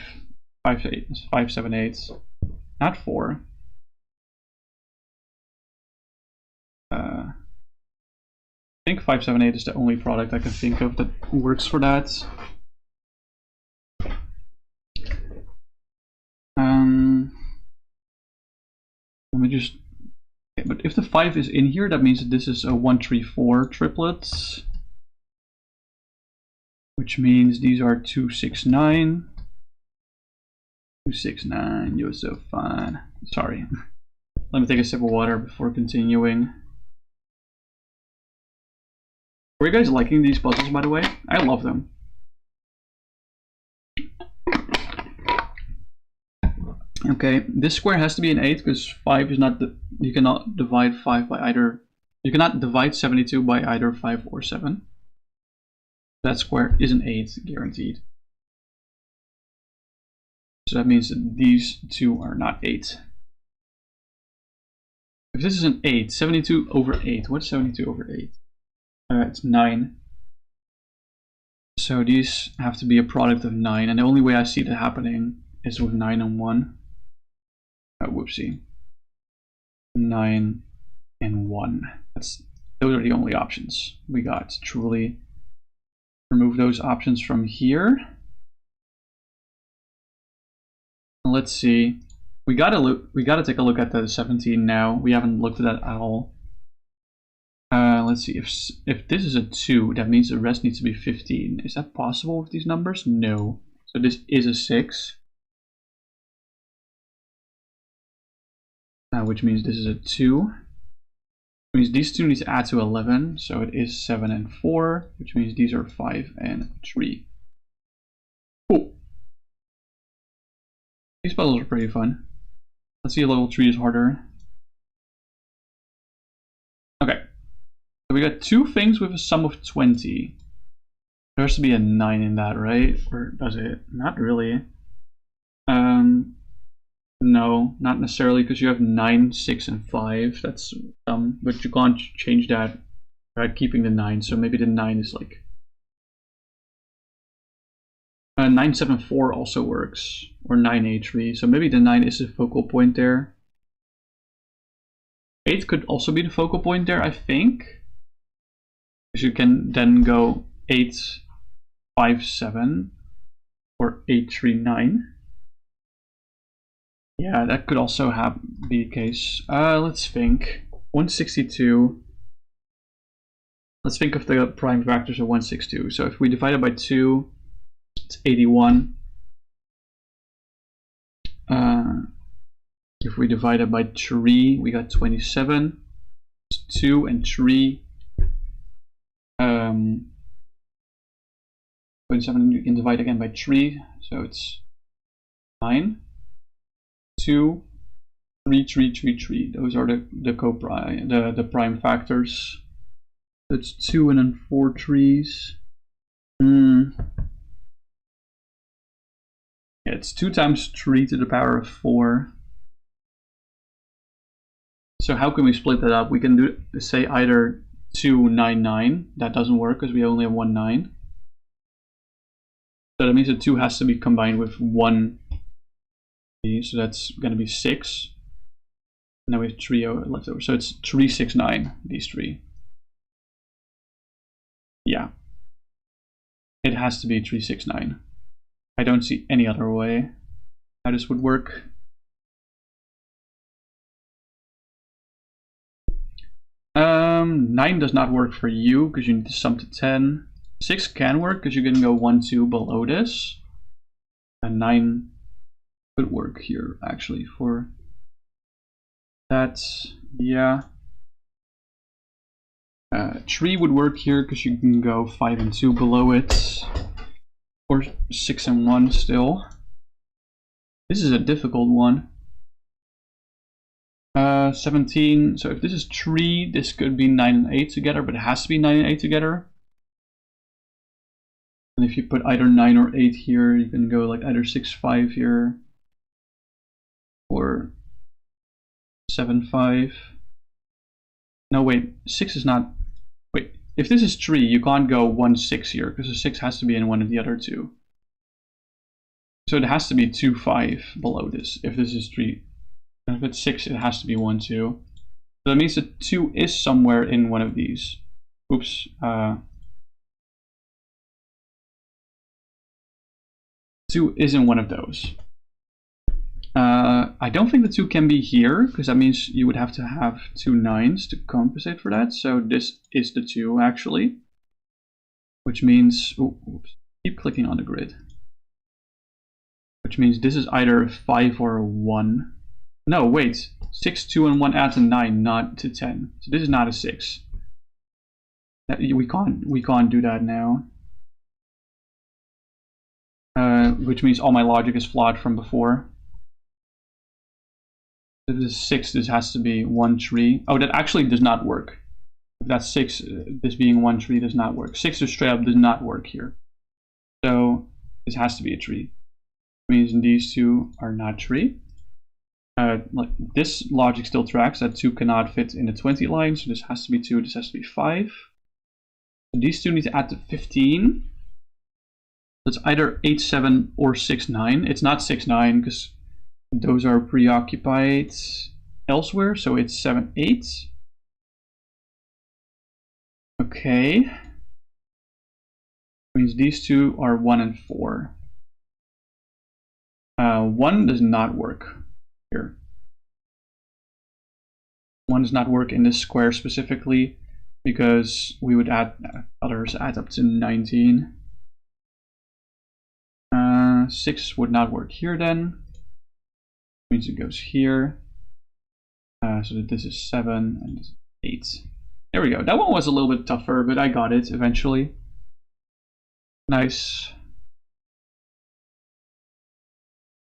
5, 7, 8. Not 4. I think 5, 7, 8 is the only product I can think of that works for that. Let me just. Okay, but if the 5 is in here, that means that this is a 1, 3, 4 triplets, which means these are 2, 6, 9. 2, 6, 9. You're so fine. Sorry. Let me take a sip of water before continuing. Were you guys liking these puzzles, by the way? I love them. Okay, this square has to be an 8 because 5 is not you cannot divide 5 by either. You cannot divide 72 by either 5 or 7. That square is an 8, guaranteed. So that means that these two are not 8. If this is an 8, 72 over 8. What's 72 over 8? It's 9. So these have to be a product of 9, and the only way I see that happening is with 9 and 1. Oh, whoopsie. 9 and 1. Those are the only options we got. Truly remove those options from here. Let's see. We gotta take a look at the 17 now. We haven't looked at that at all. Let's see. If this is a 2, that means the rest needs to be 15. Is that possible with these numbers? No. So this is a 6. Which means this is a 2. Which means these two need to add to 11. So it is 7 and 4, which means these are 5 and 3. Cool. These puzzles are pretty fun. Let's see if level 3 is harder. Okay. So we got 2 things with a sum of 20. There has to be a 9 in that, right? Or does it? Not really. No, not necessarily, because you have 9, 6, and 5. That's dumb, but you can't change that by keeping the 9. So maybe the 9 is like 9, 7, 4 also works, or 9, 8, 3. So maybe the 9 is the focal point there. 8 could also be the focal point there, I think. Because you can then go 8, 5, 7, or 8, 3, 9. Yeah, that could also be the case. Let's think. 162. Let's think of the prime factors of 162. So if we divide it by 2, it's 81. If we divide it by 3, we got 27. It's 2 and 3. 27 you can divide again by 3, so it's 9. 2, 3, 3, 3, 3. Those are the prime factors. It's 2 and then 4 3s. Yeah, it's 2 times 3 to the power of 4. So how can we split that up? We can do say either 2, 9, 9. That doesn't work because we only have 1 9. So that means the 2 has to be combined with 1. So that's going to be 6. And now we have 3 left over. So it's 3, 6, 9, these 3. Yeah. It has to be 3, 6, 9. I don't see any other way how this would work. Nine does not work for you because you need to sum to 10. 6 can work because you can go 1, 2 below this. And 9 could work here actually for that. Yeah. 3 would work here because you can go 5 and 2 below it. Or 6 and 1 still. This is a difficult one. 17. So if this is 3, this could be 9 and 8 together, but it has to be 9 and 8 together. And if you put either 9 or 8 here, you can go like either 6, 5 here. Or 7, 5. No, wait. 6 is not. Wait. If this is 3, you can't go 1, 6 here, because the 6 has to be in one of the other two. So it has to be 2, 5 below this, if this is 3. And if it's 6, it has to be 1, 2. So that means the 2 is somewhere in one of these. Oops. 2 is in one of those. I don't think the 2 can be here, because that means you would have to have 2 9s to compensate for that. So this is the 2 actually, which means, oops, keep clicking on the grid. Which means this is either a 5 or a 1. No, wait, 6, 2, and 1 adds a 9, not to 10. So this is not a 6. We can't do that now. Which means all my logic is flawed from before. If this is 6, this has to be 1 tree. Oh, that actually does not work. If that's 6, this being 1 tree does not work. 6 just straight up does not work here. So this has to be a tree. It means these 2 are not tree. Like this logic still tracks that 2 cannot fit in the 20 line, so this has to be 2, this has to be 5. So these 2 need to add to 15. It's either 8, 7 or 6, 9. It's not 6, 9 because those are preoccupied elsewhere, so it's 7, 8. Okay. Means these 2 are 1 and 4. 1 does not work here. 1 does not work in this square specifically because we would add others add up to 19. 6 would not work here then. Means it goes here. So that this is 7 and this is 8. There we go. That one was a little bit tougher, but I got it eventually. Nice.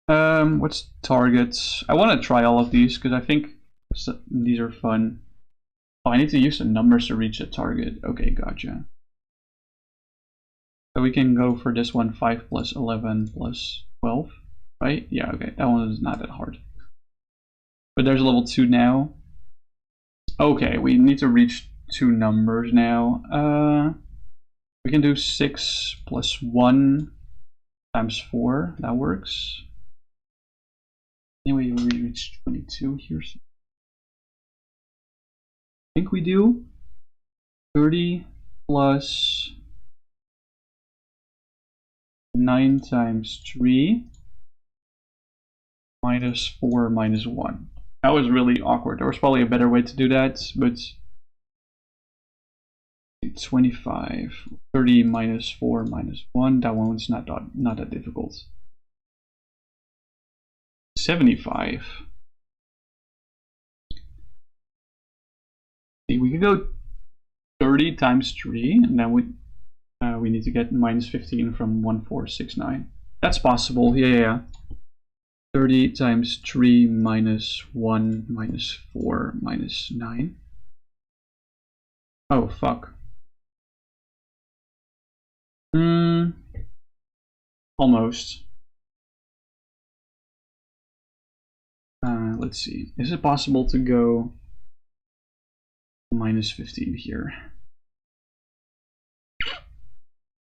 What's targets? I want to try all of these because I think these are fun. Oh, I need to use the numbers to reach a target. Okay, gotcha. So we can go for this one, 5 plus 11 plus 12, right? Yeah, okay, that one is not that hard. But there's a level 2 now. Okay, we need to reach 2 numbers now. We can do 6 plus 1 times 4, that works. Anyway, we reach 22 here. So I think we do 30 plus 9 times 3 minus 4 minus 1. That was really awkward. There was probably a better way to do that, but 25, 30 minus 4 minus 1, that one's not that difficult. 75. See, we could go 30 times 3, and then we need to get minus 15 from 1469. That's possible, yeah. 30 times 3 minus 1 minus 4 minus 9. Oh, fuck. Almost. Let's see. Is it possible to go minus 15 here?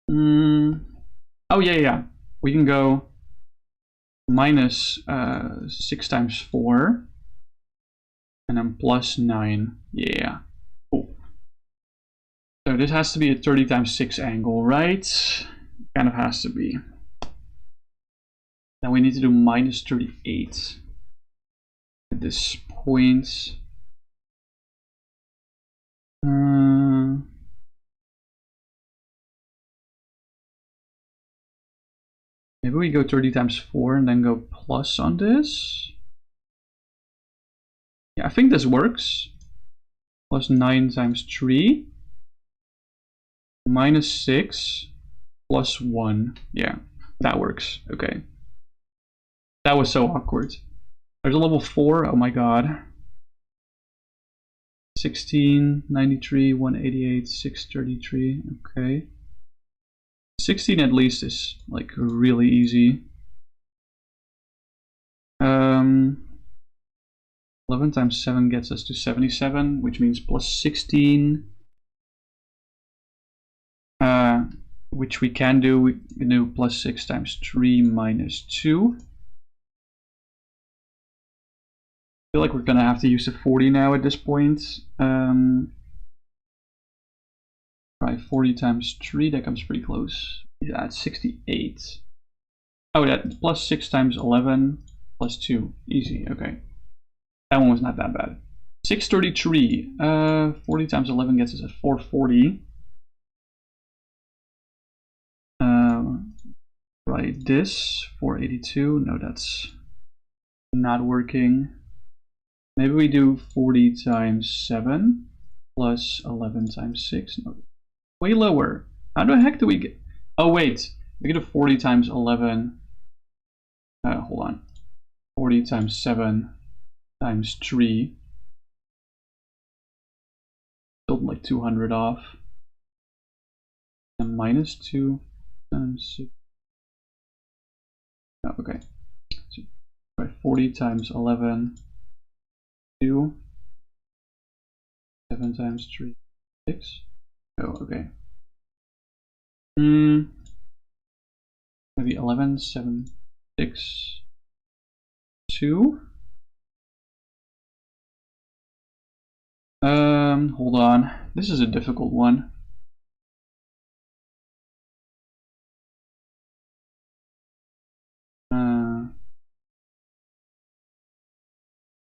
Oh, yeah. We can go minus 6 times 4 and then plus 9. Yeah. Cool. So this has to be a 30 times 6 angle, right? Kind of has to be. Now we need to do minus 38 at this point. Maybe we go 30 times 4 and then go plus on this. Yeah, I think this works. Plus 9 times 3. Minus 6 plus 1. Yeah, that works. Okay. That was so awkward. There's a level 4. Oh my god. 16, 93, 188, 633. Okay. 16 at least is like really easy. 11 times 7 gets us to 77, which means plus 16. Which we can do. We can do plus 6 times 3 minus 2. feel like we're gonna have to use the 40 now at this point. Right, 40 times 3, that comes pretty close. Yeah, it's 68. Oh, that plus 6 times 11 plus 2. Easy, okay. That one was not that bad. 633. 40 times 11 gets us at 440. Right, this 482. No, that's not working. Maybe we do 40 times 7 plus 11 times 6. No, way lower. How the heck do we get? Oh wait, we get a 40 times 11. Hold on. 40 times 7 times 3. Still like 200 off. And minus 2 times 6. Oh, okay. So, right, 40 times 11. 2. 7 times 3. 6. Oh, okay. Maybe 11, 7, 6, 2. Hold on. This is a difficult one.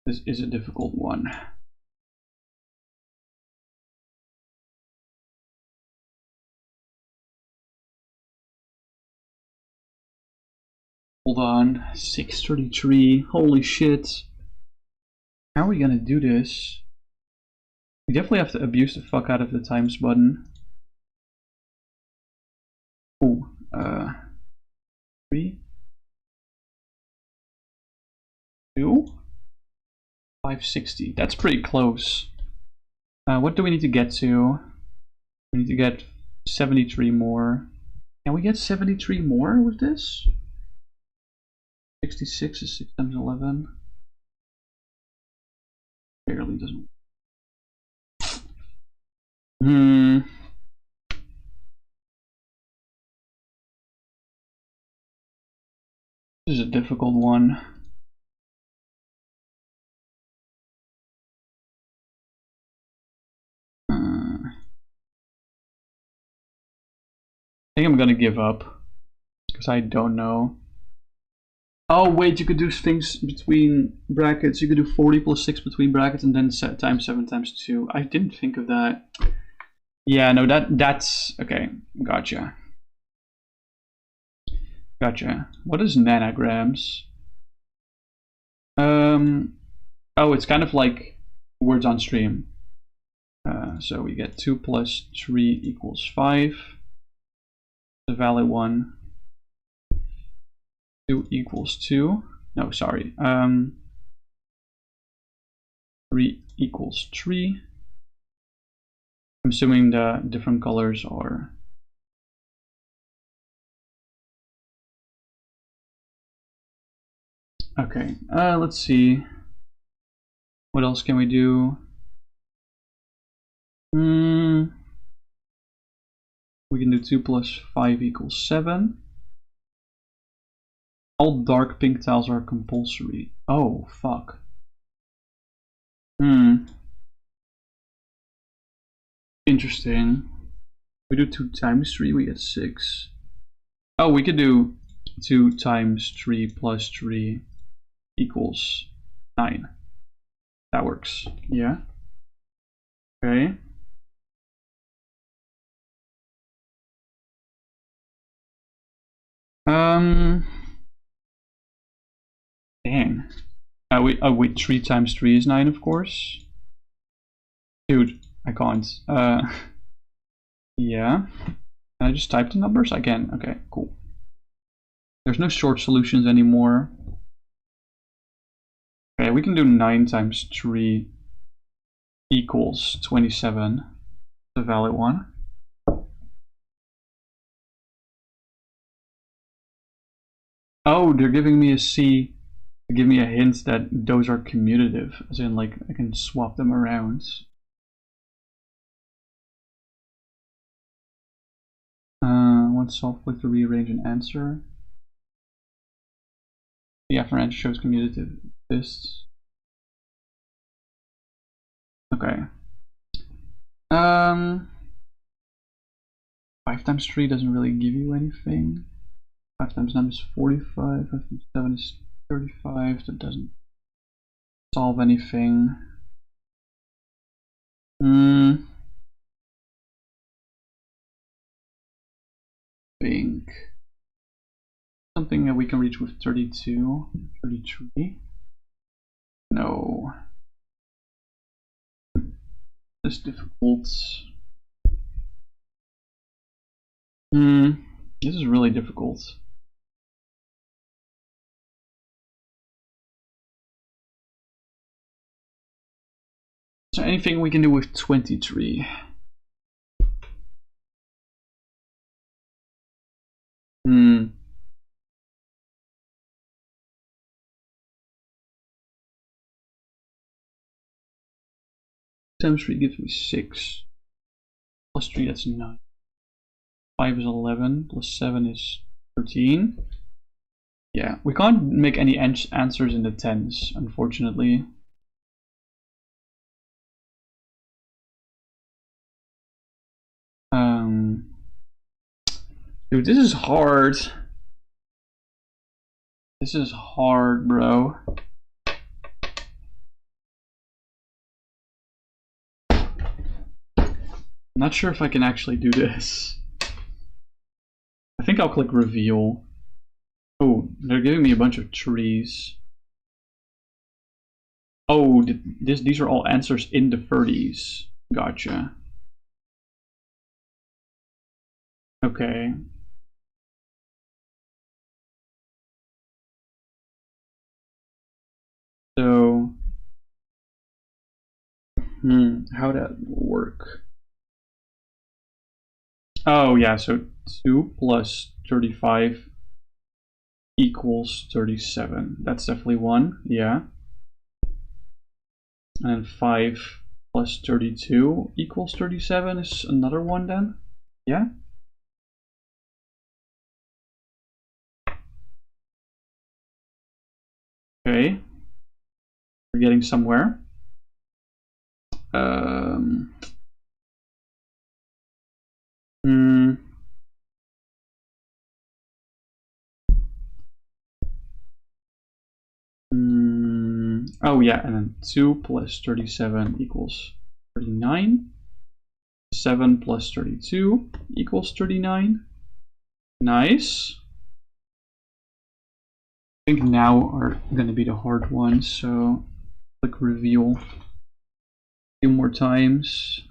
This is a difficult one. Hold on. 633. Holy shit. How are we gonna do this? We definitely have to abuse the fuck out of the times button. Oh, 3, 2, 560. That's pretty close. What do we need to get to? We need to get 73 more. Can we get 73 more with this? 66 is 6 times 11. Barely doesn't. This is a difficult one. I think I'm gonna give up because I don't know. Oh wait, you could do things between brackets. You could do 40 plus 6 between brackets and then set times 7 times 2. I didn't think of that. Yeah, no, that's okay. Gotcha. Gotcha. What is nanograms? Oh, it's kind of like words on stream. So we get 2 plus 3 equals 5. The valid one. 2 equals 2. No, sorry. 3 equals 3. I'm assuming the different colors are. Okay, let's see. What else can we do? We can do 2 plus 5 equals 7. All dark pink tiles are compulsory. Oh, fuck. Interesting. We do 2 times 3, we get 6. Oh, we could do 2 times 3 plus 3 equals 9. That works. Yeah. Okay. Dang. Wait, 3 times 3 is 9, of course. Dude, I can't. Yeah. Can I just type the numbers? I can. Okay, cool. There's no short solutions anymore. Okay, we can do 9 times 3 equals 27. The valid one. Oh, they're giving me a C. They give me a hint that those are commutative, as in like I can swap them around. Once solved, click to rearrange an answer. The after answer shows commutative exists. Okay. 5 times 3 doesn't really give you anything. 5 times 9 is 45, 5 times 7 is 35, that doesn't solve anything. Think something that we can reach with 32, 33. No. This is difficult. This is really difficult. Is there anything we can do with 23? Times 3 gives me 6. Plus 3, that's 9. 5 is 11. Plus 7 is 13. Yeah, we can't make any answers in the tens, unfortunately. Dude, this is hard. This is hard, bro. I'm not sure if I can actually do this. I think I'll click reveal. Oh, they're giving me a bunch of trees. Oh, these are all answers in the 30s. Gotcha. Okay. So, how'd that work? Oh yeah, so 2 plus 35 equals 37. That's definitely one, yeah. And 5 plus 32 equals 37 is another one then? Yeah? Okay. We're getting somewhere. Oh yeah, and then 2 plus 37 equals 39. 7 plus 32 equals 39. Nice. I think now are going to be the hard ones, so click reveal a few more times.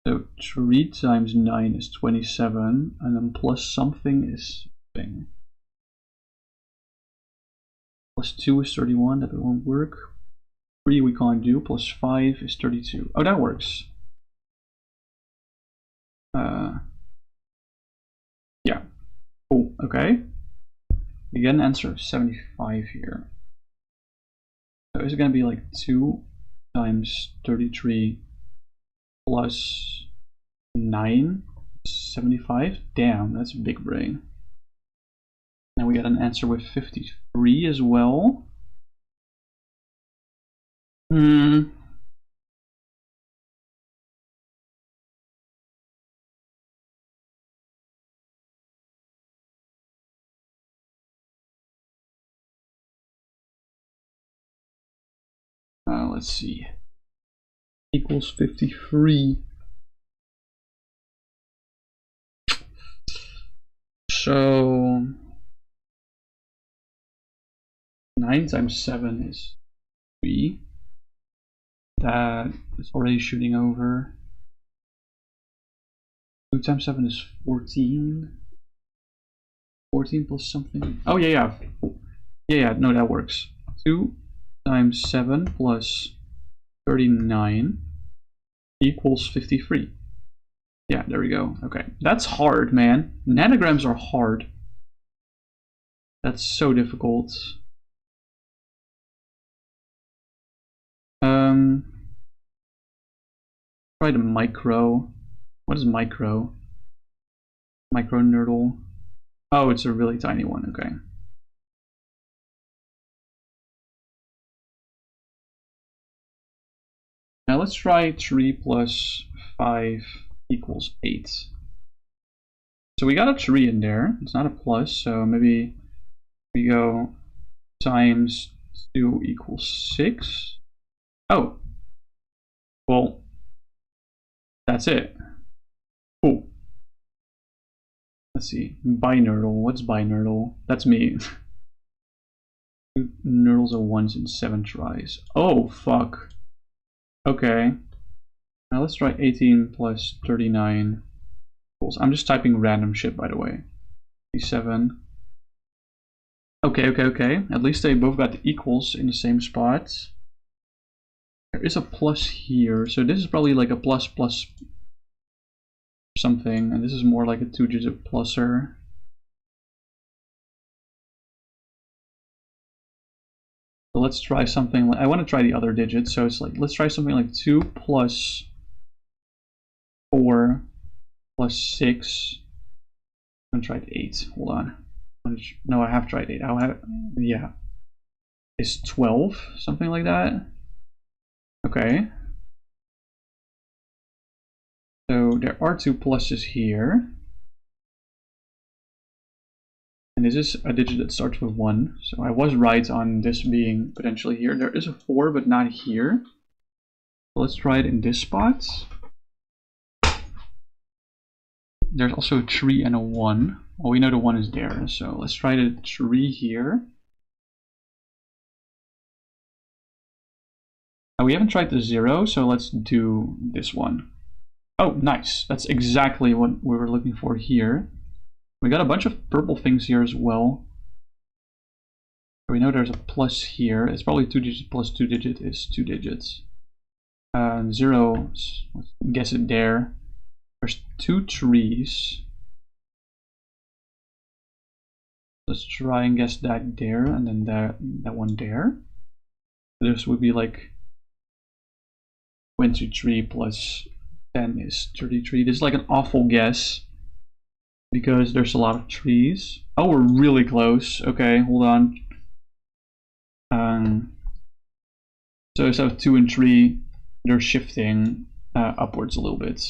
So 3 times 9 is 27, and then plus something is something. Plus 2 is 31, that won't work. 3 we can't do, plus 5 is 32. Oh, that works. Yeah. Oh, okay. We get an answer of 75 here. So is it going to be like 2 times 33 plus 9? 75? Damn, that's a big brain. Now we get an answer with 53 as well. Let's see. Equals 53. So 9 times 7 is 3. That is already shooting over. 2 times 7 is 14. 14 plus something. Oh, yeah. Yeah, no, that works. 2 times 7 plus 39 equals 53. Yeah, there we go. Okay, that's hard, man. Nanograms are hard. That's so difficult. Try the micro. What is micro? Micro nerdle. Oh, it's a really tiny one. Okay. Now let's try 3 plus 5 equals 8. So we got a 3 in there. It's not a plus, so maybe we go times 2 equals 6. Oh. Well, that's it. Cool. Let's see. Binurdle. What's binurdle? That's me. Nurdles are 1s in 7 tries. Oh, fuck. Okay. Now let's try 18 plus 39 equals. I'm just typing random shit, by the way. 7. Okay. At least they both got the equals in the same spot. There is a plus here, so this is probably like a plus plus something, and this is more like a 2-digit pluser. So let's try something like, I want to try the other digits, so it's like, let's try something like 2 plus 4 plus 6. I'm gonna try 8. Hold on. No, I have tried 8. I'll have, yeah. It's 12, something like that. Okay. So there are 2 pluses here. And this is a digit that starts with 1. So I was right on this being potentially here. There is a 4, but not here. So let's try it in this spot. There's also a 3 and a 1. Well, we know the 1 is there. So let's try the 3 here. Now we haven't tried the 0, so let's do this one. Oh, nice. That's exactly what we were looking for here. We got a bunch of purple things here as well. We know there's a plus here. It's probably 2 digits plus 2 digit is 2 digits. 0, let's guess it there. There's 2 trees. Let's try and guess that there, and then that one there. This would be like 23 plus 10 is 33. This is like an awful guess because there's a lot of trees. Oh, we're really close. Okay, hold on. So instead of 2 and 3, they're shifting upwards a little bit.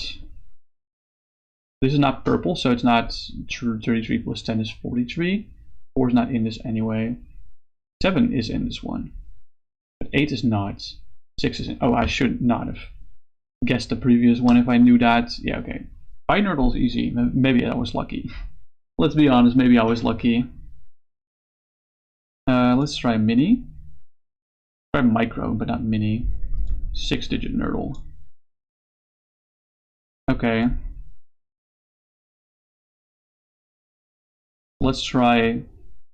This is not purple, so it's not 33 plus 10 is 43. 4 is not in this anyway. 7 is in this one. But 8 is not. 6 is in. Oh, I should not have guessed the previous one if I knew that. Yeah, okay. Binurdle is easy. Maybe I was lucky. Let's be honest, maybe I was lucky. Let's try mini. Try micro, but not mini. 6-digit nerdle. Okay. Let's try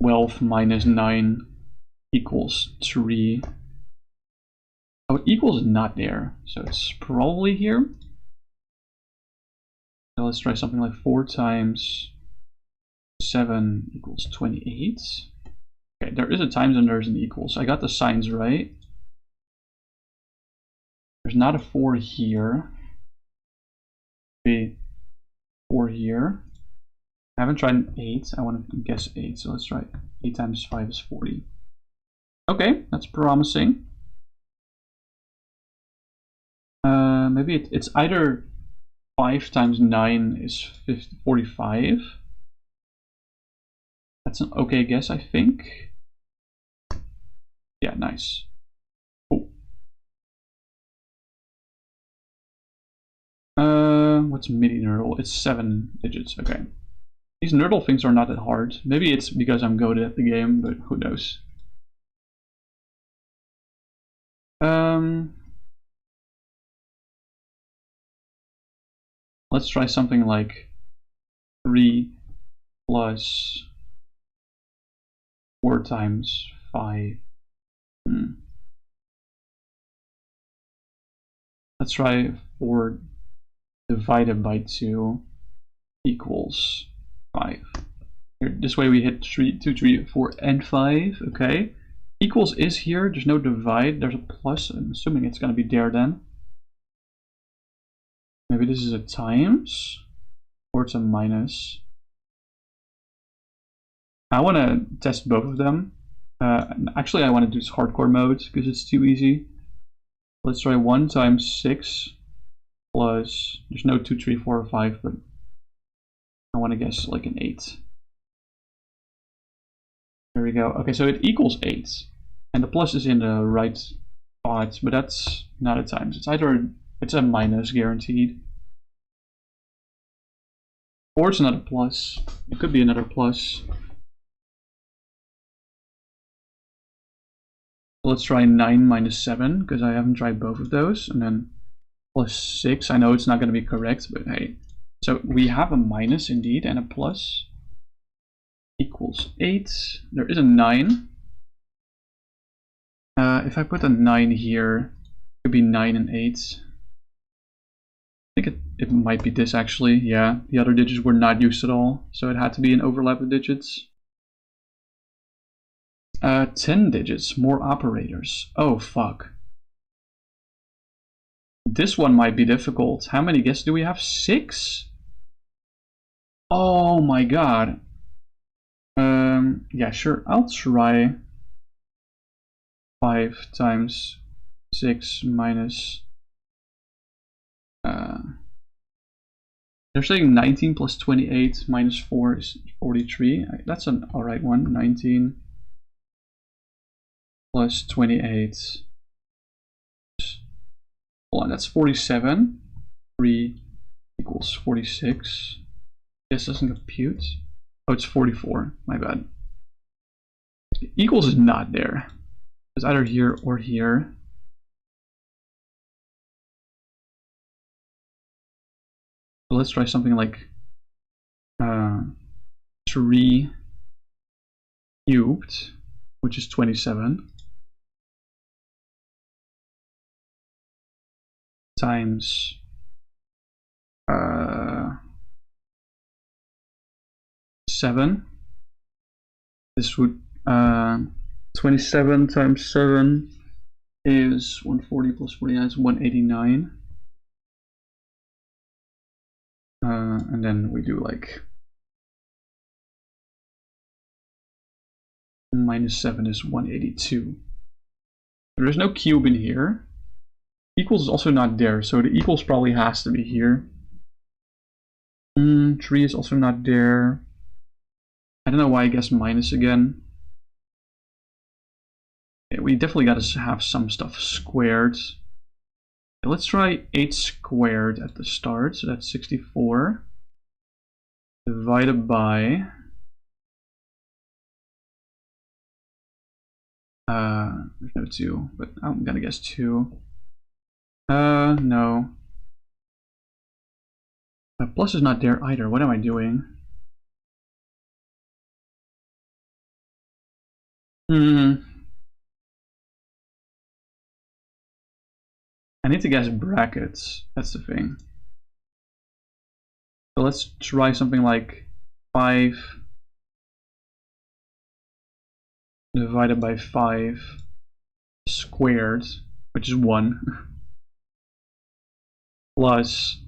12 minus 9 equals 3. Oh, equals is not there, so it's probably here. So let's try something like 4 times 7 equals 28. Okay, there is a times and there's an equals. I got the signs right. There's not a 4 here. Maybe 4 here. I haven't tried an 8. I want to guess 8, so let's try 8 times 5 is 40. Okay, that's promising. Maybe it's either 5 times 9 is 45. That's an okay guess, I think. Yeah, nice. Cool. What's midi nerdle? It's 7 digits. Okay. These nerdle things are not that hard. Maybe it's because I'm good at the game, but who knows. Let's try something like 3 plus 4 times 5. Let's try 4 divided by 2 equals 5. Here, this way we hit 2, 3, 4, and 5. Okay. Equals is here. There's no divide. There's a plus. I'm assuming it's going to be there then. Maybe this is a times, or it's a minus. I want to test both of them. Actually, I want to do this hardcore mode because it's too easy. Let's try 1 times 6 plus, there's no 2, 3, 4, or 5, but I want to guess like an 8. There we go. Okay, so it equals 8. And the plus is in the right spot, but that's not a times. It's either, it's a minus guaranteed. Or it's not a plus. It could be another plus. Let's try 9 minus 7, because I haven't tried both of those. And then plus 6. I know it's not going to be correct, but hey. So we have a minus indeed, and a plus. Equals 8. There is a 9. If I put a 9 here, it could be 9 and 8. I think it might be this actually. Yeah, the other digits were not used at all, so it had to be an overlap of digits. 10 digits, more operators. Oh fuck. This one might be difficult. How many guesses do we have? 6? Oh my god. Yeah, sure. I'll try 5 times 6 minus. They're saying 19 plus 28 minus 4 is 43. That's an alright one. 19 plus 28. Hold on, that's 47. 3 equals 46. Guess doesn't compute. Oh, it's 44. My bad. Equals is not there. It's either here or here. So let's try something like 3 cubed, which is 27, times 7. This would 27 times 7 is 140 plus 49 is 189. And then we do like minus 7 is 182. There is no cube in here. Equals is also not there, so the equals probably has to be here. 3 is also not there. I don't know why I guess minus again. Yeah, we definitely got to have some stuff squared. Okay, let's try 8 squared at the start, so that's 64. Divided by there's no 2, but I'm gonna guess 2. No. Plus is not there either. What am I doing? I need to guess brackets. That's the thing. So let's try something like 5 divided by 5 squared, which is 1, plus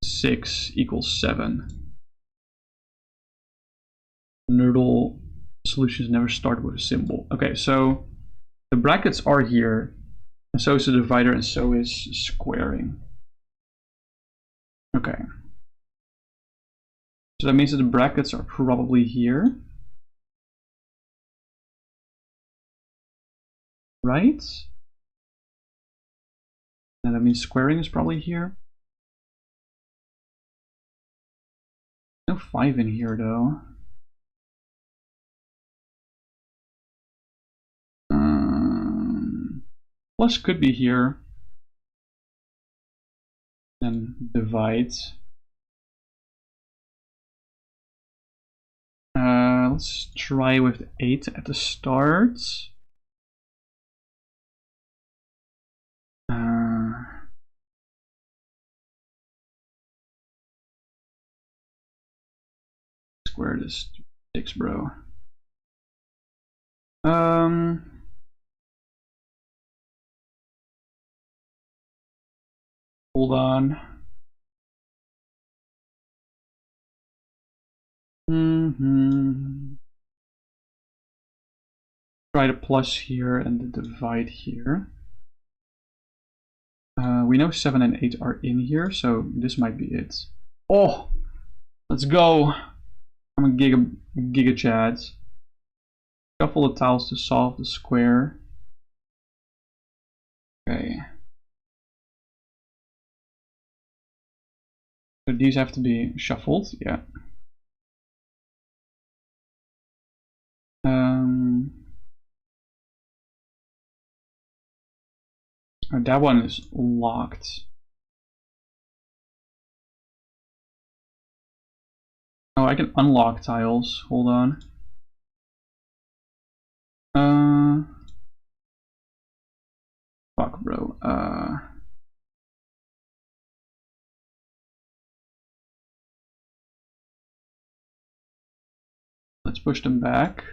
6 equals 7. Nerdle solutions never start with a symbol. Okay, so the brackets are here, and so is the divider, and so is squaring. Okay. So that means that the brackets are probably here. Right? And that means squaring is probably here. No 5 in here though. Plus could be here. Then divide. Let's try with 8 at the start. Squared is 6, bro. Hold on. Try the plus here and the divide here. We know 7 and 8 are in here, so this might be it. Oh, let's go. I'm a giga chad. Shuffle the tiles to solve the square. Okay. So these have to be shuffled, yeah. That one is locked. Oh, I can unlock tiles. Hold on. Fuck, bro. Let's push them back.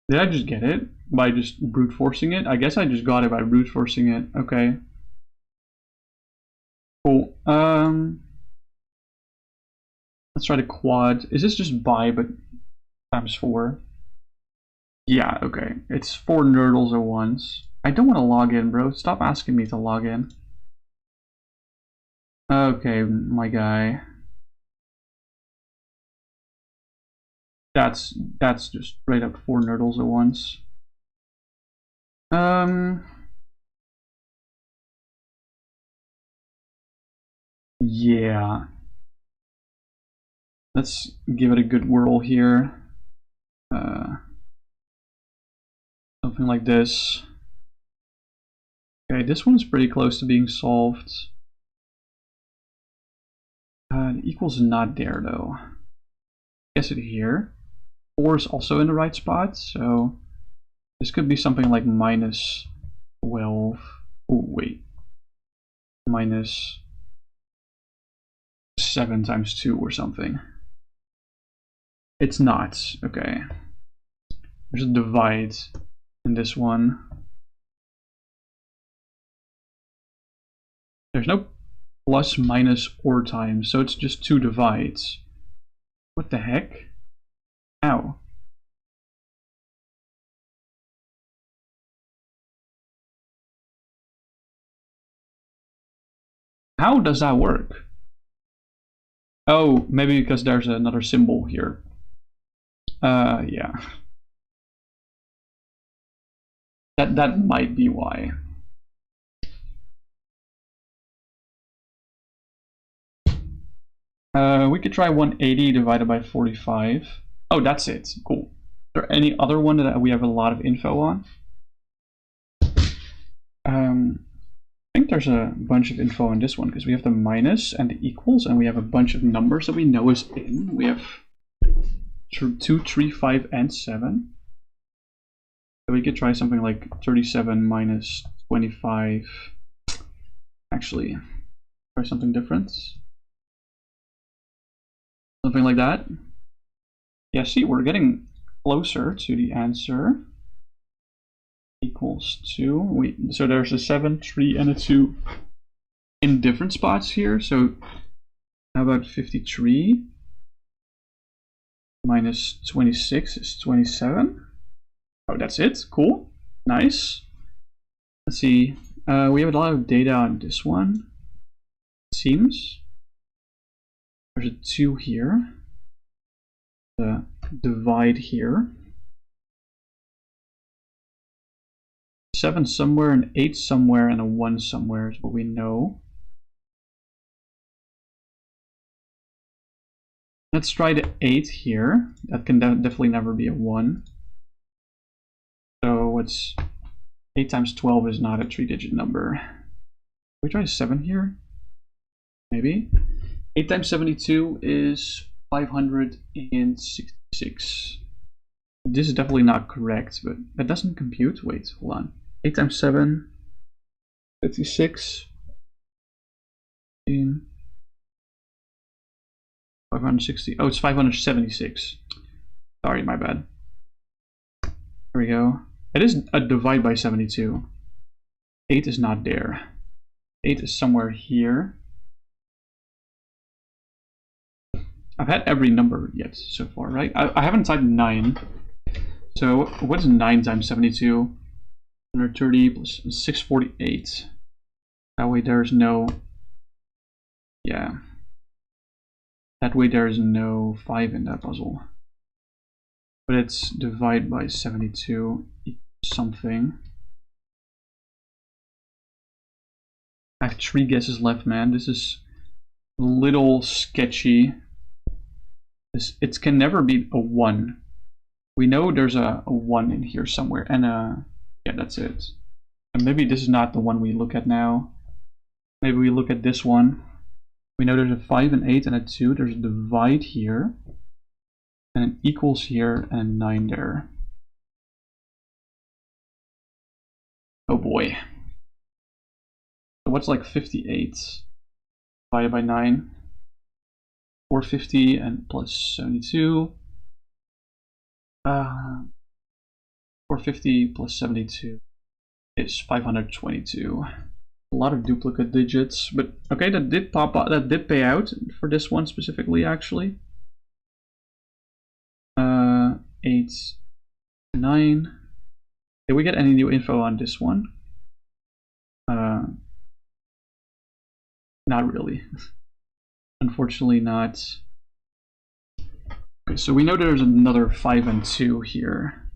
Did I just get it by just brute forcing it? I guess I just got it by brute forcing it. Okay. Cool. Let's try the quad. Is this just by but times 4? Yeah, okay. It's 4 nurdles at once. I don't want to log in, bro. Stop asking me to log in. Okay, my guy. That's just straight up 4 nurdles at once. Yeah. Let's give it a good whirl here. Something like this. Okay, this one's pretty close to being solved. The equals not there though. Guess it here. 4 is also in the right spot, so this could be something like minus 12. Oh wait, minus 7 times 2 or something. It's not. Okay. There's a divide in this one. There's no plus, minus, or times, so it's just 2 divides. What the heck? Ow. How does that work? Oh, maybe because there's another symbol here. Yeah. That might be why. We could try 180 divided by 45. Oh, that's it. Cool. Is there any other one that we have a lot of info on? I think there's a bunch of info on this one because we have the minus and the equals, and we have a bunch of numbers that we know is in. We have 2, 3, 5, and 7. So we could try something like 37 minus 25. Actually, try something different. Something like that. Yeah, see, we're getting closer to the answer. Equals 2. So there's a 7, 3, and a 2 in different spots here. So how about 53 minus 26 is 27? Oh, that's it. Cool. Nice. Let's see. We have a lot of data on this one. It seems. There's a 2 here. The divide here. 7 somewhere, an 8 somewhere, and a 1 somewhere is what we know. Let's try the 8 here. That can definitely never be a 1. So what's 8 times 12 is not a 3-digit number. Can we try 7 here? Maybe. 8 times 72 is 566. This is definitely not correct, but that doesn't compute. Wait, hold on. 8 times 7, 56. 560. Oh, it's 576. Sorry, my bad. There we go. It is a divide by 72. 8 is not there. 8 is somewhere here. I've had every number yet so far, right? I haven't typed 9. So what is 9 times 72? 130 plus 648. That way there's no... Yeah. That way there's no 5 in that puzzle. But it's divide by 72 equals something. I have 3 guesses left, man. This is a little sketchy. It can never be a 1. We know there's a 1 in here somewhere, and yeah, that's it. And maybe this is not the one we look at now. Maybe we look at this one. We know there's a 5, an 8, and a 2. There's a divide here, and an equals here, and a 9 there. Oh boy. So what's like 58 divided by 9? 450 and plus 72. 450 plus 72 is 522. A lot of duplicate digits, but okay, that did pop out. That did pay out for this one specifically, actually. 8, 9. Did we get any new info on this one? Not really. Unfortunately not. Okay, so we know there's another 5 and 2 here.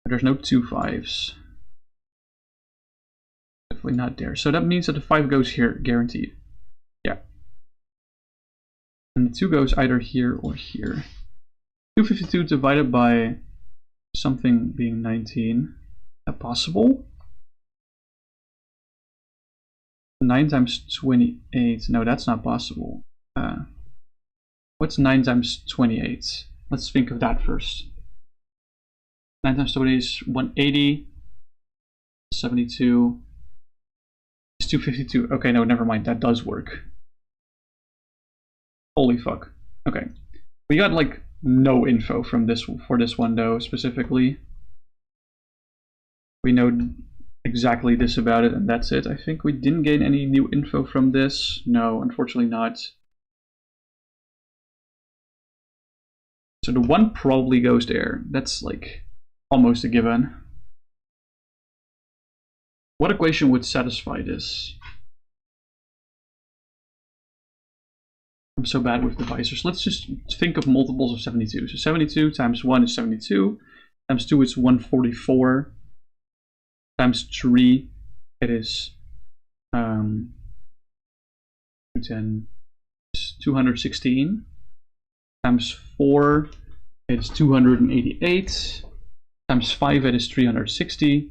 But there's no 2 5s. Definitely not there. So that means that the 5 goes here, guaranteed. Yeah. And the 2 goes either here or here. 252 divided by something being 19. Is that possible? 9 times 28. No, that's not possible. What's 9 times 28? Let's think of that first. 9 times 28 is 180. 72 is 252. Okay, no, never mind. That does work. Holy fuck. Okay. We got like no info from this for this one though, specifically. We know exactly this about it, and that's it. I think we didn't gain any new info from this. No, unfortunately not. So the 1 probably goes there. That's like almost a given. What equation would satisfy this? I'm so bad with divisors. Let's just think of multiples of 72. So 72 times 1 is 72. Times 2 is 144. Times 3 it is 210 is 216. Times 4 it is 288. Times 5 it is 360.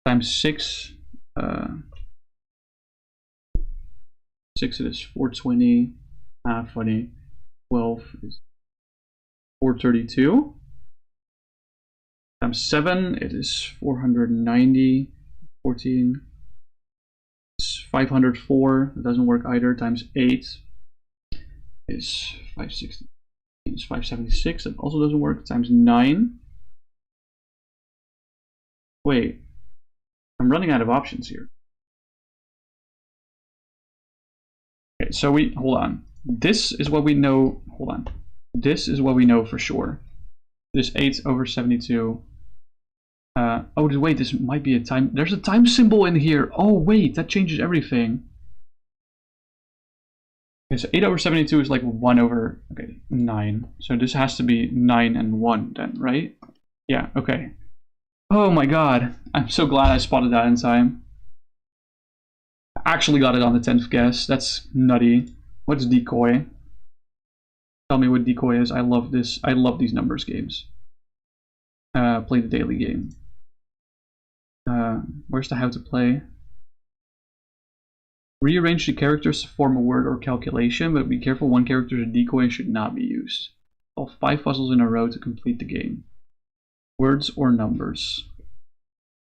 Times 6 6 it is 420. Funny. 12 is 432. Times 7 it is 490. 14 is 504. It doesn't work either. Times 8 is 560. It's 576. That also doesn't work. Times 9. Wait, I'm running out of options here. Okay, so hold on. This is what we know. Hold on. This is what we know for sure. This 8 over 72. Oh wait, this might be a time. There's a time symbol in here. Oh wait, that changes everything. Okay, so 8 over 72 is like 1 over 9. So this has to be 9 and 1 then, right? Yeah, okay. Oh my god, I'm so glad I spotted that in time. I actually got it on the 10th guess. That's nutty. What's decoy? Tell me what decoy is. I love this. I love these numbers games. Play the daily game. Where's the how to play? Rearrange the characters to form a word or calculation, but be careful, one character is a decoy and should not be used. Solve 5 puzzles in a row to complete the game. Words or numbers.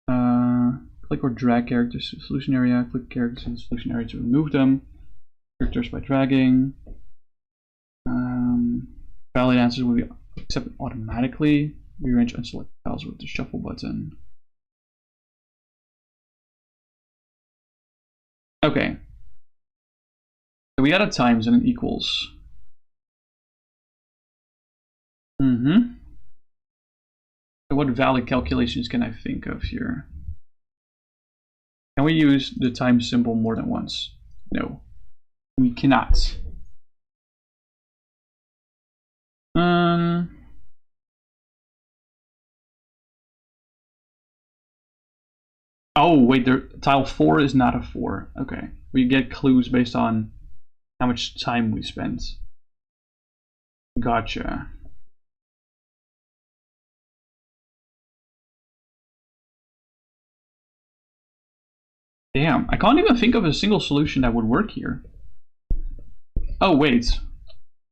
Click or drag characters to the solution area. Click characters in the solution area to remove them. Characters by dragging. Valid answers will be accepted automatically. Rearrange unselected tiles with the shuffle button. Okay. So we added times and it equals. Mm-hmm. So what valid calculations can I think of here? Can we use the times symbol more than once? No, we cannot. Oh wait, tile 4 is not a 4. Okay, we get clues based on how much time we spent. Gotcha. Damn, I can't even think of a single solution that would work here. Oh wait,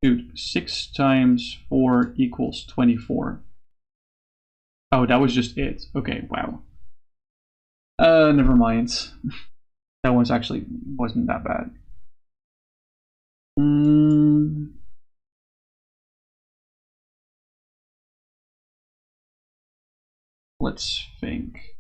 dude, 6 times 4 equals 24. Oh, that was just it. Okay, wow. Never mind. That one's actually wasn't that bad. Let's think.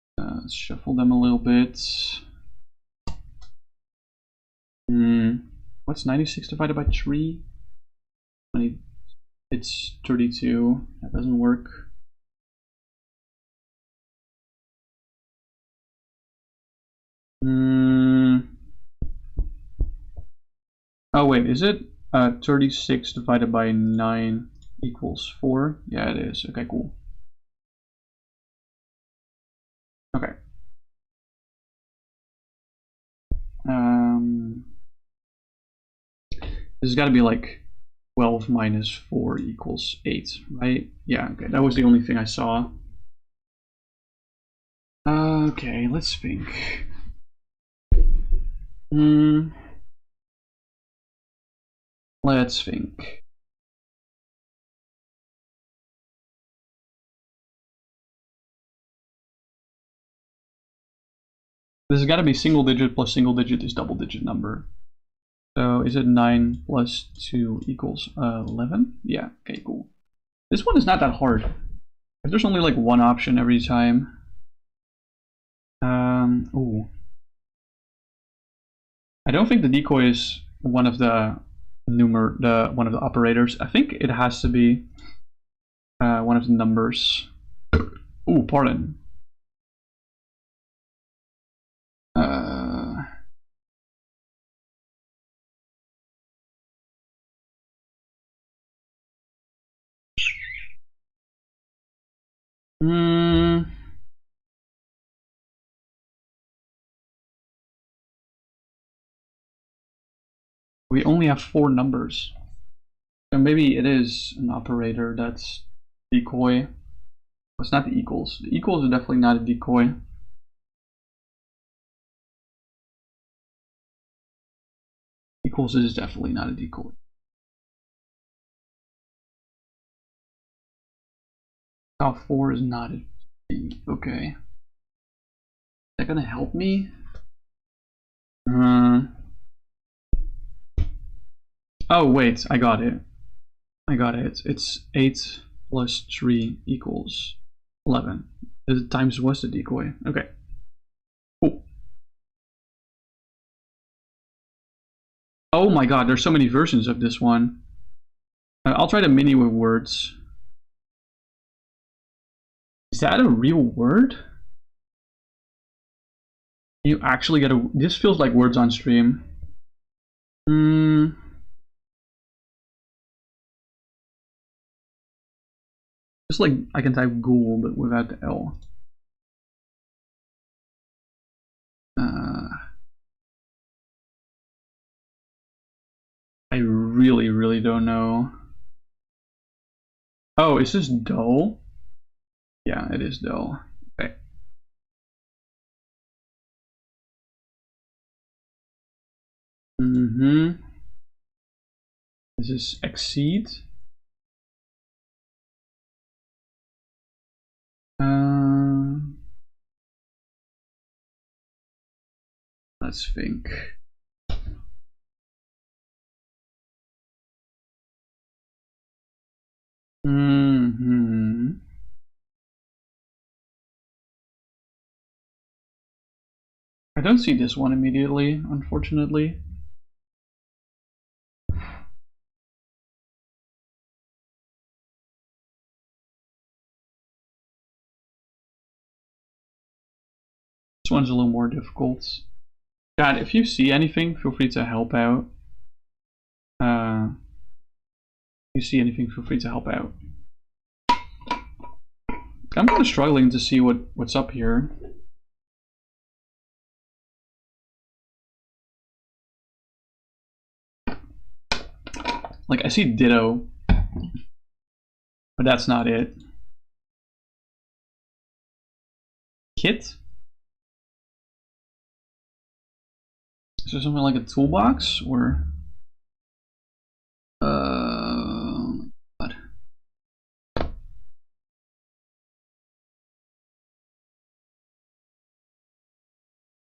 Let's shuffle them a little bit. What's 96 divided by 3? It's 32. That doesn't work. Oh wait, is it 36 divided by 9 equals 4? Yeah, it is. Okay, cool. Okay. This has got to be like 12 minus 4 equals 8, right? Yeah, okay, that was the only thing I saw. Okay, let's think. Let's think. This has got to be single digit plus single digit is double digit number. So is it 9 plus 2 equals 11? Yeah, okay, cool. This one is not that hard. If there's only like one option every time. Ooh. I don't think the decoy is one of the one of the operators. I think it has to be one of the numbers. Ooh, pardon. We only have 4 numbers. So maybe it is an operator that's decoy. It's not the equals. The equals are definitely not a decoy. Equals is definitely not a decoy. Top 4 is not a okay. Is that gonna help me? Oh wait, I got it. I got it. It's 8 plus 3 equals 11. The times was the decoy. Okay. Cool. Oh my god, there's so many versions of this one. I'll try the mini with words. Is that a real word? You actually get a... This feels like words on stream. Just like I can type Google, but without the L. I really don't know. Oh, is this dull? Yeah, it is dull. Okay. This is exceed. Let's think. Mm-hmm. I don't see this one immediately, unfortunately. This one's a little more difficult. God, if you see anything, feel free to help out. If you see anything, feel free to help out. I'm kind of struggling to see what's up here. Like, I see ditto, but that's not it. Kit? Is there something like a toolbox, or? What? This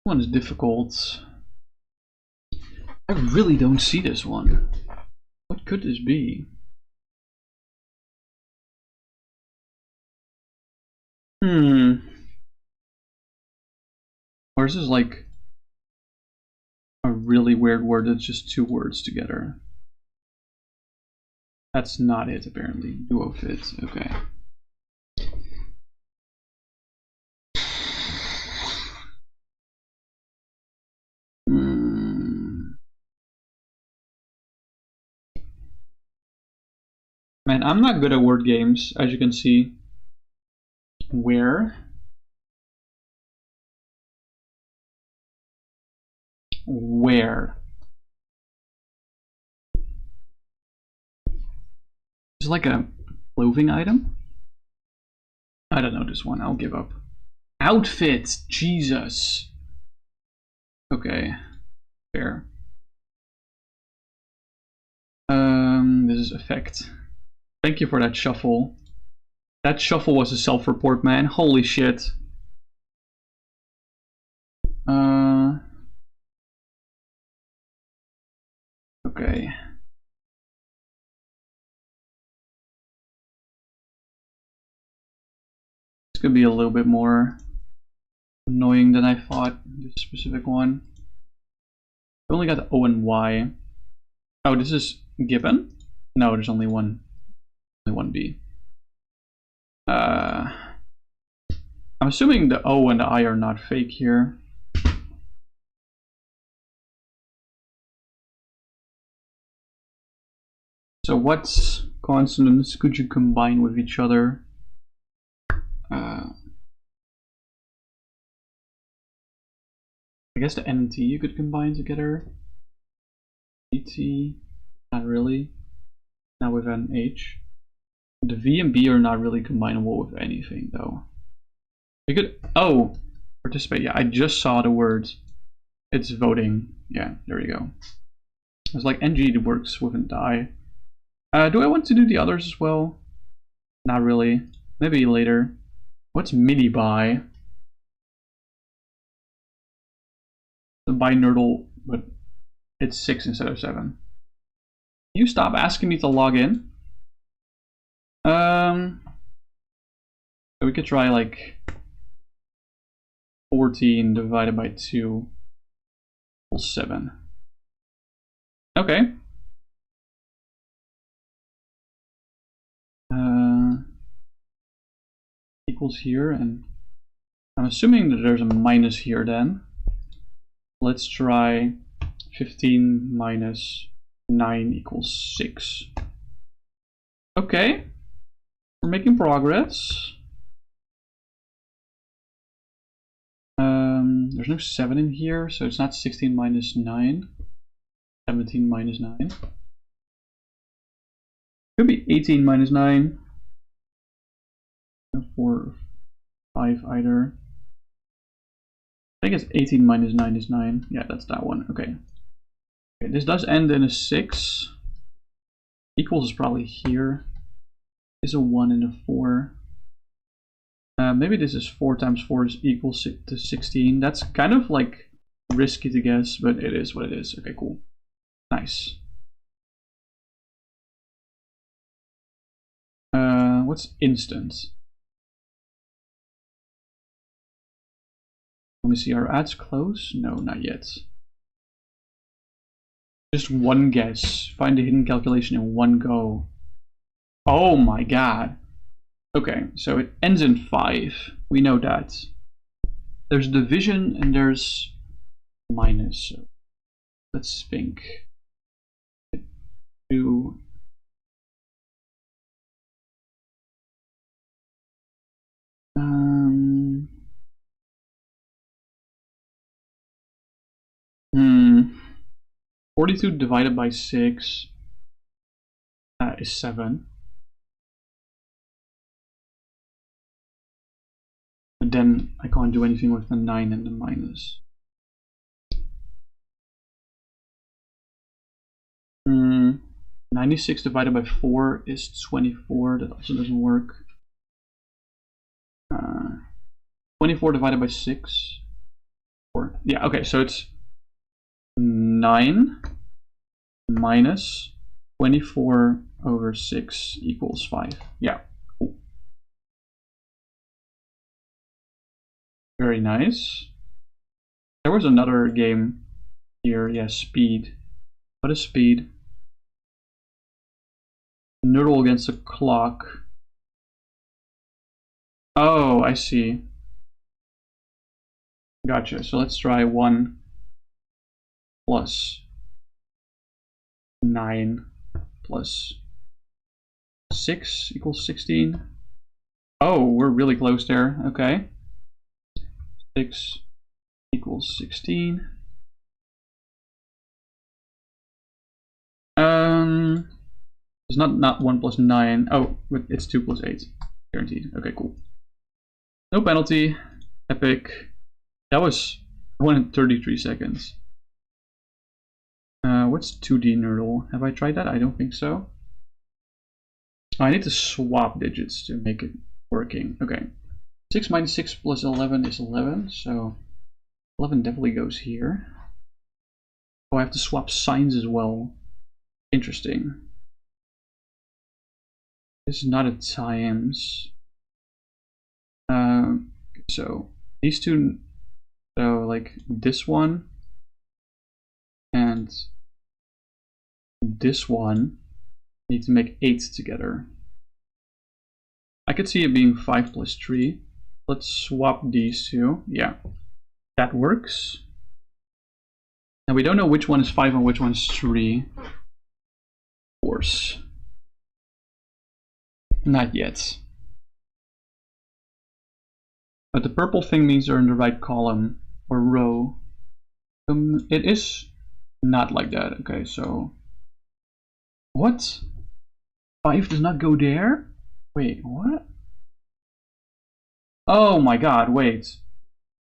one is difficult. I really don't see this one. What could this be? Or is this like a really weird word that's just two words together? That's not it, apparently. Duo fit, okay. Man, I'm not good at word games, as you can see. Where? Where? It's like a clothing item? I don't know this one, I'll give up. Outfit! Jesus! Okay, fair. This is effect. Thank you for that shuffle. That shuffle was a self-report, man. Holy shit. Okay. This could be a little bit more annoying than I thought, this specific one. I only got the O and Y. Oh, this is given? No, there's only one B. I'm assuming the O and the I are not fake here. So what consonants could you combine with each other? I guess the N and T you could combine together. ET, not really. Not with an H. The V and B are not really combinable with anything though. You could, oh, participate, yeah, I just saw the words. It's voting, yeah, there you go. It's like NG works with an I. Do I want to do the others as well? Not really, maybe later. What's mini buy? The binaural, but it's 6 instead of 7. Can you stop asking me to log in? So we could try like 14 divided by 2 equals 7. Okay. Equals here, and I'm assuming that there's a minus here then. Let's try 15 minus 9 equals 6. Okay, we're making progress. There's no 7 in here, so it's not 16 minus 9. 17 minus 9. Could be 18 minus 9. 4 or 5 either. I think it's 18 minus 9 is 9. Yeah, that's that one. Okay. Okay, this does end in a 6. Equals is probably here. Is a 1 and a 4. Maybe this is 4 times 4 is equals to 16. That's kind of like risky to guess, but it is what it is. Okay, cool. Nice. What's instant? Let me see, are ads close? No, not yet. Just one guess. Find the hidden calculation in one go. Oh my god. Okay, so it ends in 5. We know that. There's division and there's minus. So let's think. 2. Hmm. 42 divided by 6 is 7. But then I can't do anything with the 9 and the minus. 96 divided by 4 is 24. That also doesn't work. 24 divided by 6. 4. Yeah, okay, so it's 9 minus 24 over 6 equals 5. Yeah, cool. Very nice. There was another game here. Yeah, speed. What is speed? Noodle against the clock. Oh, I see. Gotcha. So let's try 1 plus 9 plus 6 equals 16. Oh, we're really close there. Okay. 6 equals 16. It's not 1 plus 9. Oh, but it's 2 plus 8. Guaranteed. Okay, cool. No penalty. Epic. That was 133 seconds. What's 2D Nerdle? Have I tried that? I don't think so. Oh, I need to swap digits to make it working. Okay. 6 minus 6 plus 11 is 11, so 11 definitely goes here. Oh, I have to swap signs as well. Interesting. This is not a times. So these two, so like this one and this one need to make 8 together. I could see it being 5 plus 3. Let's swap these two. Yeah, that works. And we don't know which one is 5 and which one is 3. Of course. Not yet. But the purple thing means they're in the right column or row. It is not like that. Okay, so what? 5 does not go there? Wait, what? Oh my god, wait.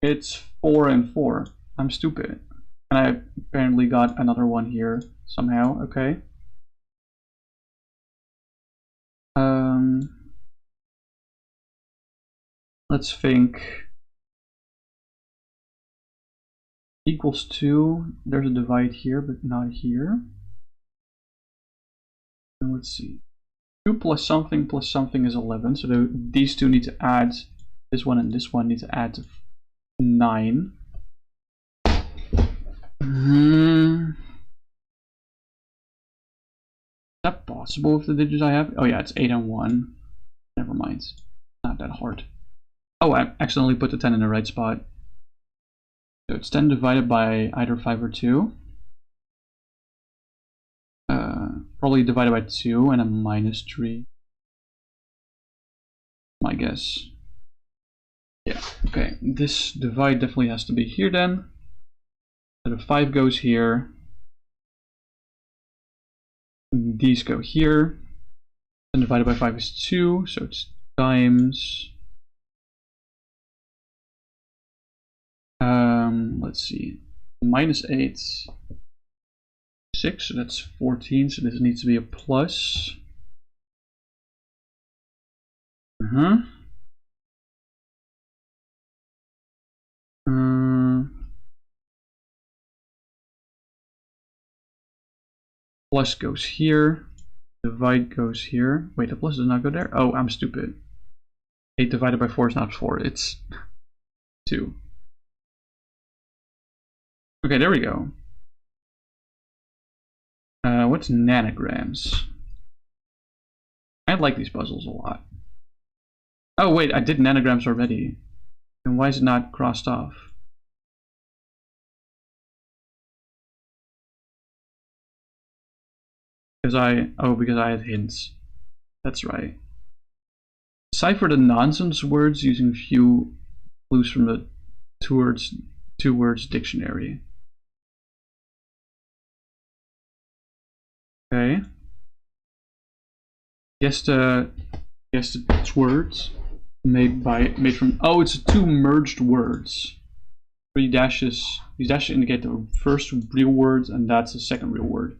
It's 4 and 4. I'm stupid. And I apparently got another one here somehow. Okay. Let's think. Equals 2. There's a divide here, but not here. And let's see. 2 plus something is 11. So these two need to add. This one and this one need to add to 9. Is that possible with the digits I have? Oh yeah, it's 8 and 1. Never mind. Not that hard. Oh, I accidentally put the 10 in the right spot. So it's 10 divided by either 5 or 2. Probably divided by 2 and a minus 3. My guess. Yeah, okay. This divide definitely has to be here then. So the 5 goes here. These go here. And divided by 5 is 2, so it's times. Let's see. Minus 8. 6, so that's 14, so this needs to be a plus. Plus goes here. Divide goes here. Wait, the plus does not go there? Oh, I'm stupid. 8 divided by 4 is not 4, it's 2. Okay, there we go. What's nanograms? I like these puzzles a lot. Oh wait, I did nanograms already. And why is it not crossed off? Because I had hints. That's right. Decipher the nonsense words using few clues from the two words dictionary. Okay. Guess the words made from. Oh, it's 2 merged words. 3 dashes. These dashes indicate the first real words, and that's the second real word.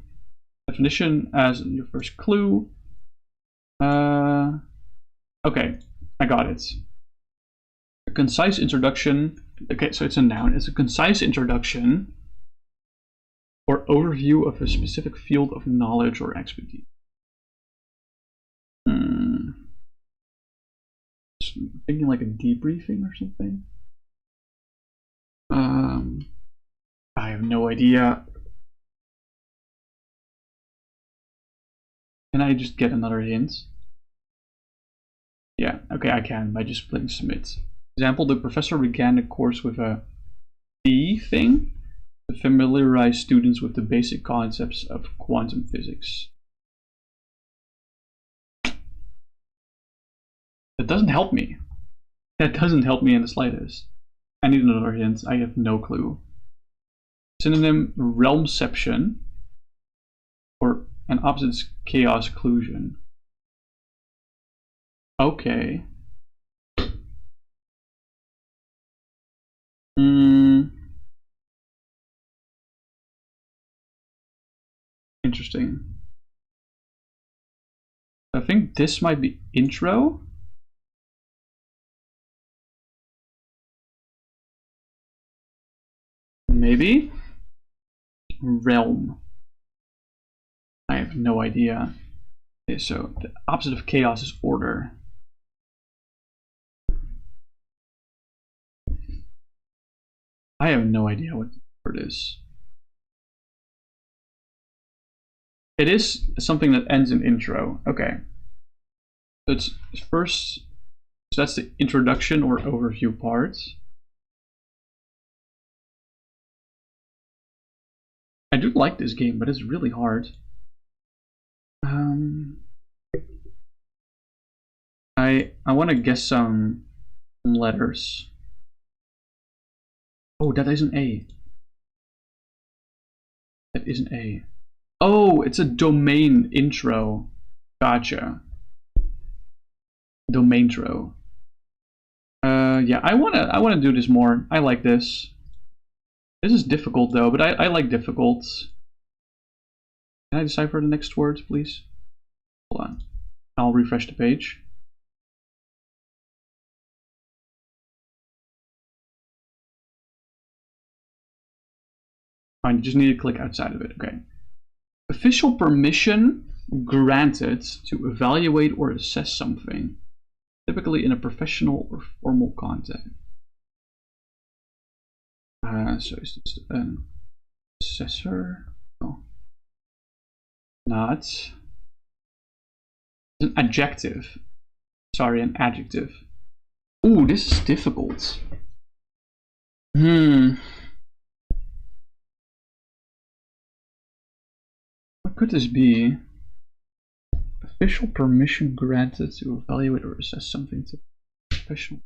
Definition as your first clue. Okay, I got it. A concise introduction. Okay, so it's a noun. It's a concise introduction or overview of a specific field of knowledge or expertise. Thinking like a debriefing or something. I have no idea. Can I just get another hint? Yeah, okay, I can by just clicking submit. Example, the professor began the course with a D thing to familiarize students with the basic concepts of quantum physics. That doesn't help me. That doesn't help me in the slightest. I need another hint. I have no clue. Synonym, realmception, or an opposite is chaos occlusion. Okay. Interesting. I think this might be intro. Maybe? Realm. I have no idea. Okay, so the opposite of chaos is order. I have no idea what the word is. It is something that ends in intro. Okay. So it's first, so that's the introduction or overview part. I do like this game, but it's really hard. I want to guess some letters. Oh, that is an A. That is an A. Oh, it's a domain intro. Gotcha. Domaintro. Yeah, I wanna do this more. I like this. This is difficult though, but I like difficult. Can I decipher the next words, please? Hold on. I'll refresh the page. Fine, you just need to click outside of it. Okay. Official permission granted to evaluate or assess something, typically in a professional or formal context. So is this an assessor? No. Not. It's an adjective. Sorry, an adjective. Ooh, this is difficult. What could this be? Official permission granted to evaluate or assess something to professional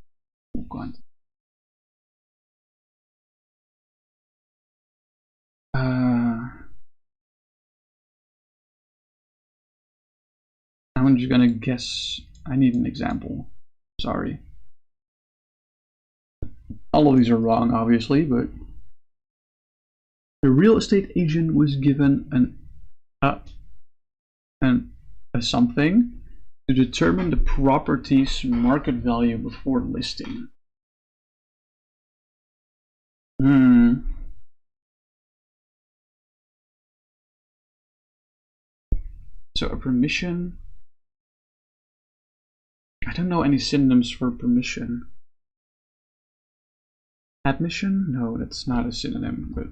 context. I'm just gonna guess. I need an example. Sorry. All of these are wrong, obviously, but the real estate agent was given a something to determine the property's market value before listing. So a permission. I don't know any synonyms for permission. Admission? No, that's not a synonym, but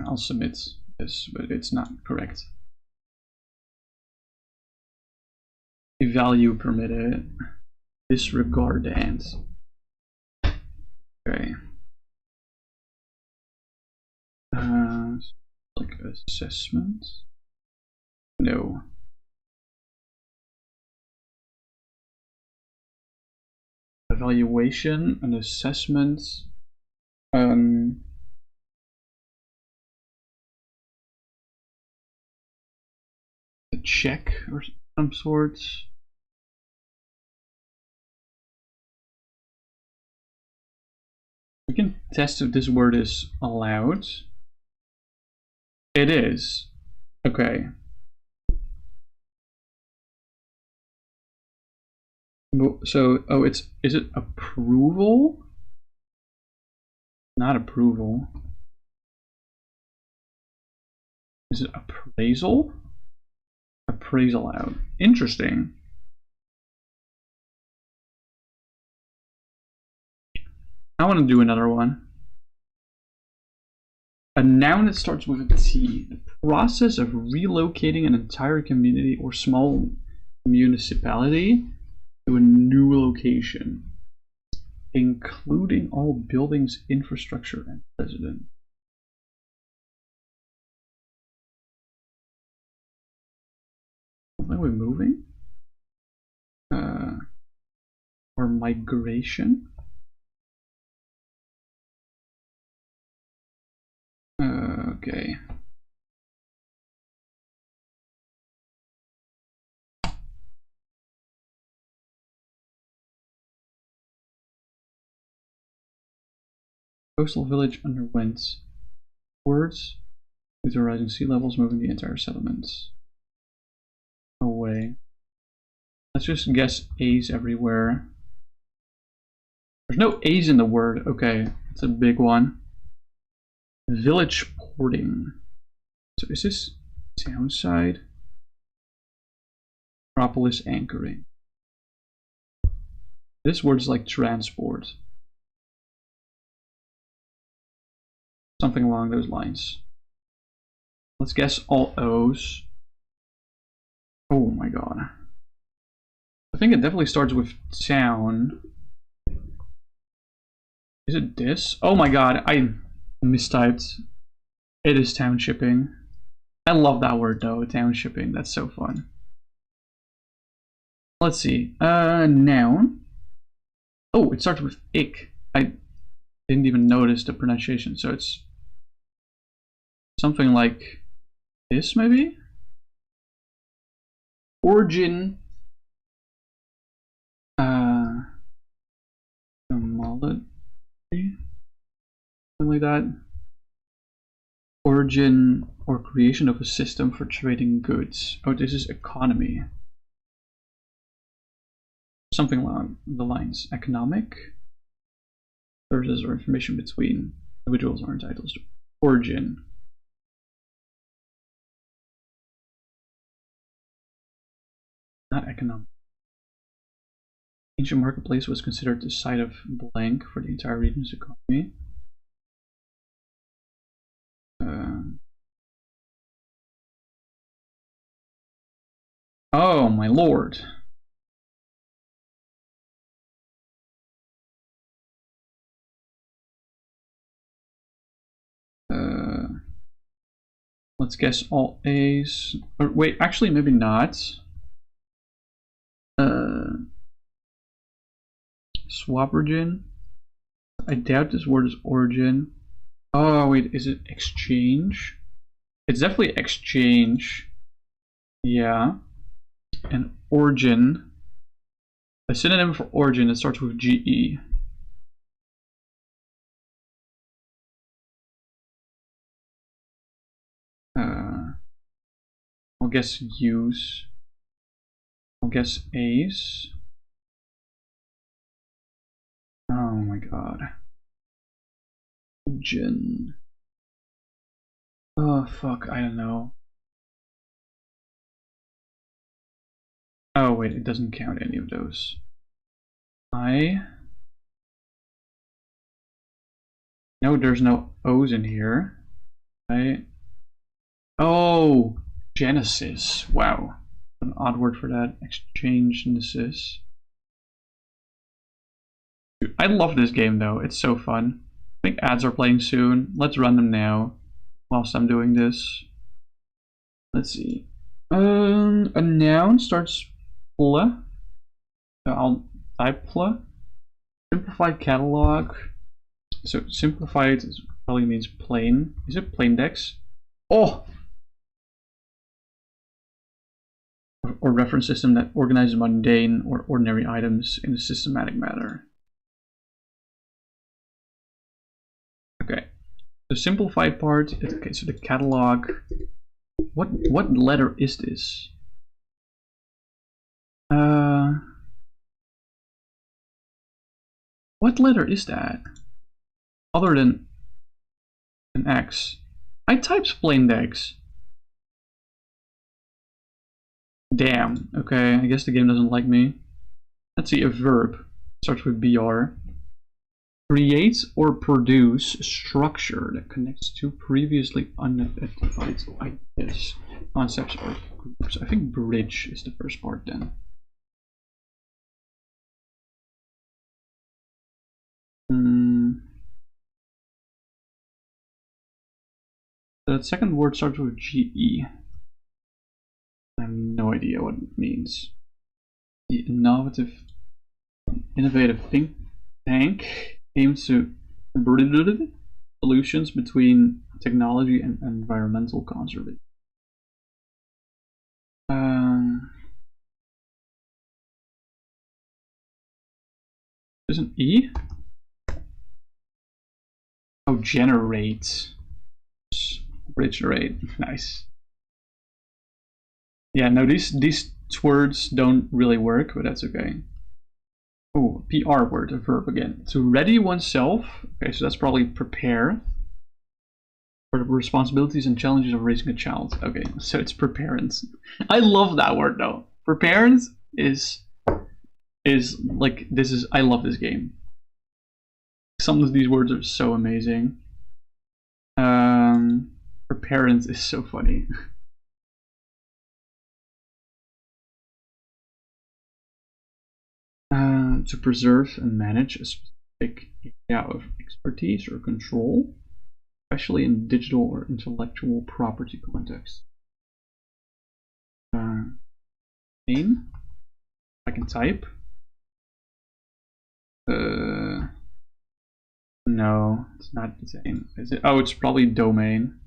I'll submit this, but it's not correct. A value permitted. Disregard and. Okay. Like assessment? No. Evaluation, an assessment. A check or some sort. We can test if this word is allowed. It is. Okay. So, oh, is it approval? Not approval. Is it appraisal? Appraisal out. Interesting. I want to do another one. A noun that starts with a T. The process of relocating an entire community or small municipality to a new location, including all buildings, infrastructure, and residents. Are we moving? Or migration? Okay. Coastal village underwent words due to rising sea levels, moving the entire settlements away. Let's just guess A's everywhere. There's no A's in the word. Okay, it's a big one. Village porting. So is this town side? Metropolis anchoring. This word's like transport. Something along those lines. Let's guess all O's. Oh my god. I think it definitely starts with town. Is it this? Oh my god, I mistyped. It is townshipping. I love that word though, townshipping. That's so fun. Let's see. Noun. Oh, it starts with ick. I didn't even notice the pronunciation, so it's something like this, maybe? Origin. Something like that. Origin or creation of a system for trading goods. Oh, this is economy. Something along the lines. Economic. Services or information between individuals or entitled to. Origin. Not economic. Ancient marketplace was considered the site of blank for the entire region's economy. Oh my lord. Let's guess all A's. Or wait, actually maybe not. Swap origin. I doubt this word is origin. Oh wait, is it exchange? It's definitely exchange. Yeah. And origin. A synonym for origin that starts with GE. I'll guess use. I'll guess A's. Oh my god. Gen. Oh fuck, I don't know. Oh wait, it doesn't count any of those. No, there's no O's in here. Oh, Genesis. Wow, an odd word for that. Exchange-nesis. I love this game though. It's so fun. I think ads are playing soon. Let's run them now whilst I'm doing this. Let's see. A noun starts pl. I'll type pl. Simplified catalog. So simplified probably means plain. Is it plain dex? Oh! Or reference system that organizes mundane or ordinary items in a systematic manner. Okay. The simplified part. Okay, so the catalog. What letter is this? What letter is that? Other than an X. I typed plain dex. Damn. Okay, I guess the game doesn't like me. Let's see, a verb. Starts with BR. Create or produce structure that connects two previously unidentified ideas, concepts, or groups. I think bridge is the first part then. The second word starts with GE. I have no idea what it means. The innovative think tank aims to bridge solutions between technology and environmental conservation. There's an E? Oh, generate. Bridge rate. Nice. Yeah, no, these words don't really work, but that's okay. Oh, PR word, a verb again. To ready oneself. Okay, so that's probably prepare for the responsibilities and challenges of raising a child. Okay, so it's preparance. I love that word though. Preparance is like, this is, I love this game. Some of these words are so amazing. Preparance is so funny. To preserve and manage a specific area of expertise or control, especially in digital or intellectual property context. Name. I can type. No, it's not the same. Is it? Oh, it's probably domain.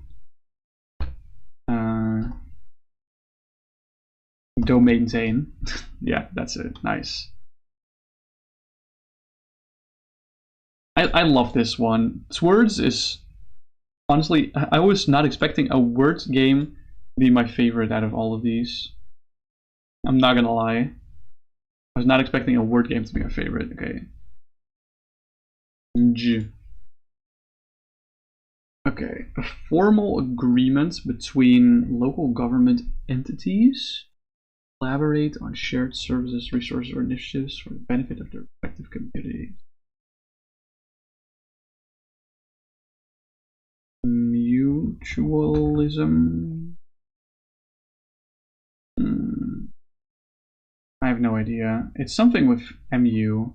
Domain zane. Yeah, that's it. Nice. I love this one. Swords is honestly, I was not expecting a words game to be my favorite out of all of these. I'm not gonna lie. I was not expecting a word game to be my favorite. Okay. G. Okay, a formal agreement between local government entities collaborate on shared services, resources, or initiatives for the benefit of their respective community. Mutualism. I have no idea. It's something with MU.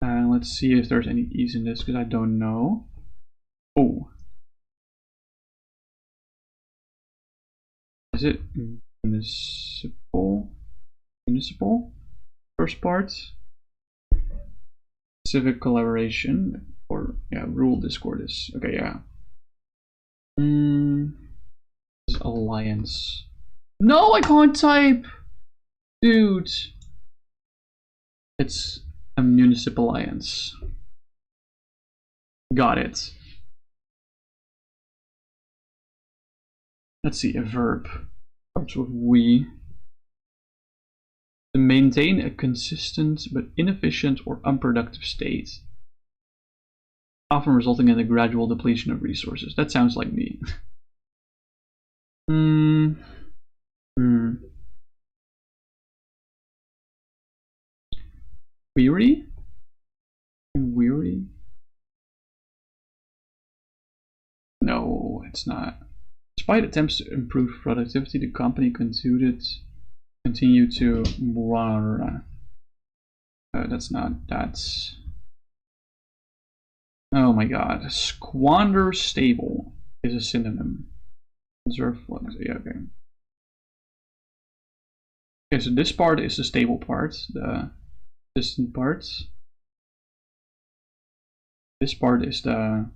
Let's see if there's any E's in this, because I don't know. Oh. Is it municipal? Municipal? First part? Civic collaboration, or yeah, rule discord is okay. Yeah. Alliance. No, I can't type, dude. It's a municipal alliance. Got it. Let's see, a verb starts with we. To maintain a consistent but inefficient or unproductive state, often resulting in the gradual depletion of resources. That sounds like me. Weary? Weary? No, it's not. Despite attempts to improve productivity, the company continued to that's oh my god. Squander stable is a synonym. Conserve flux. Yeah, okay. Okay, so this part is the stable part, the distant part. This part is the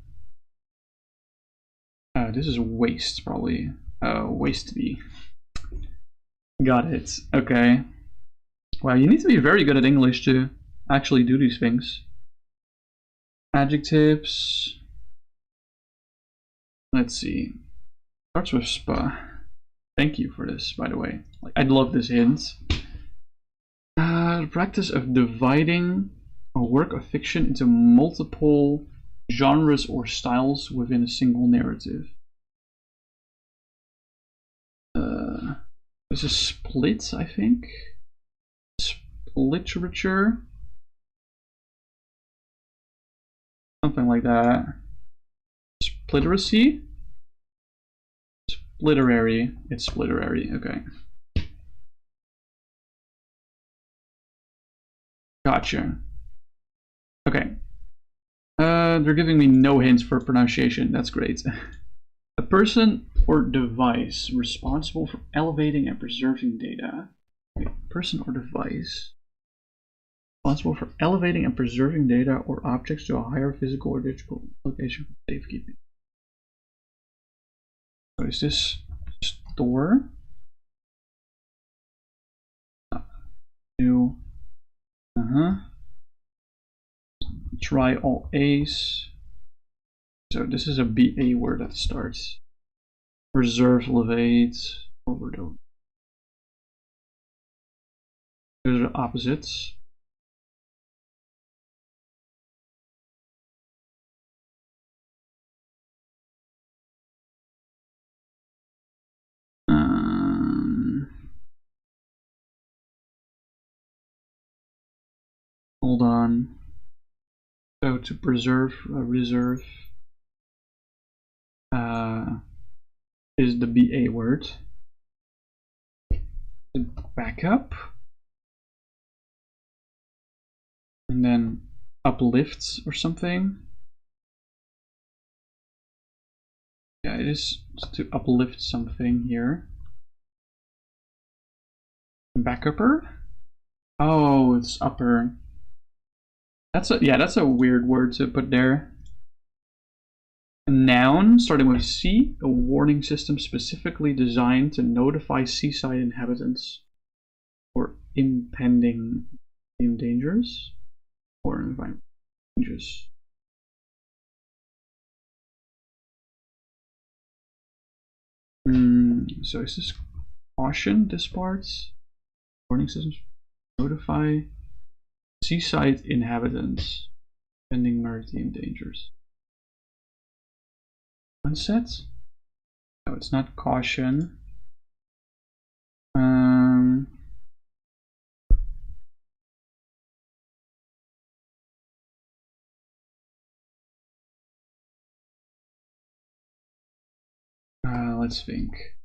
this is waste, probably. Wasteby. Got it. Okay. Wow, you need to be very good at English to actually do these things. Adjectives. Let's see. Starts with spa. Thank you for this, by the way. Like, I'd love this hint. The practice of dividing a work of fiction into multiple genres or styles within a single narrative. This is split, I think. Literature. Something like that. Spliteracy? Splitterary. It's splitterary, okay. Gotcha. Okay. They're giving me no hints for pronunciation. That's great. A person or device responsible for elevating and preserving data. Okay. Person or device responsible for elevating and preserving data or objects to a higher physical or digital location for safekeeping. So is this store? New. Try all A's. So this is a BA word that starts. Reserve, elevate, overdose. Those are the opposites. Hold on. So to preserve, reserve is the BA word. Backup. And then uplifts or something. Yeah, it is to uplift something here. Backupper? Oh, it's upper. That's a weird word to put there. A noun starting with C, a warning system specifically designed to notify seaside inhabitants or impending dangers or environmental changes. So is this caution, this part? Warning systems notify seaside inhabitants pending maritime dangers. Onset? No, it's not caution. Let's think.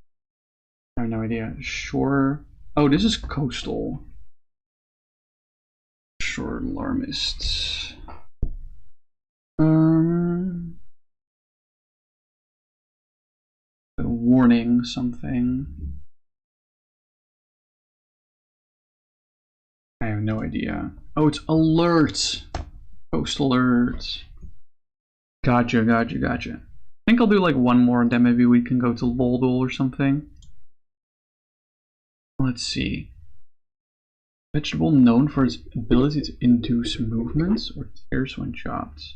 I have no idea. Shore. Oh, this is coastal. Shore alarmist. Warning something. I have no idea. Oh, it's alert. Post alert. Gotcha. I think I'll do like one more and then maybe we can go to Loldol or something. Let's see. Vegetable known for its ability to induce movements or tears when chopped.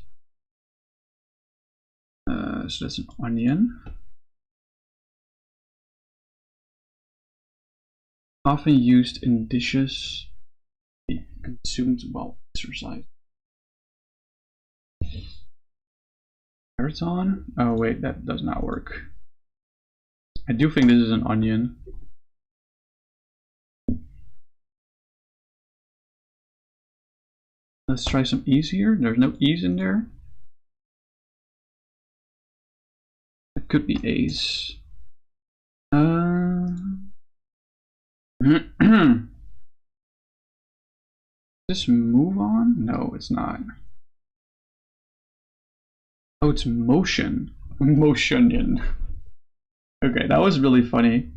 So that's an onion. Often used in dishes consumed, well, exercise. Marathon? Oh wait, that does not work. I do think this is an onion. Let's try some ease here. There's no ease in there. It could be A's. This move on? No, it's not. Oh, it's motion. Motionion. Okay, that was really funny.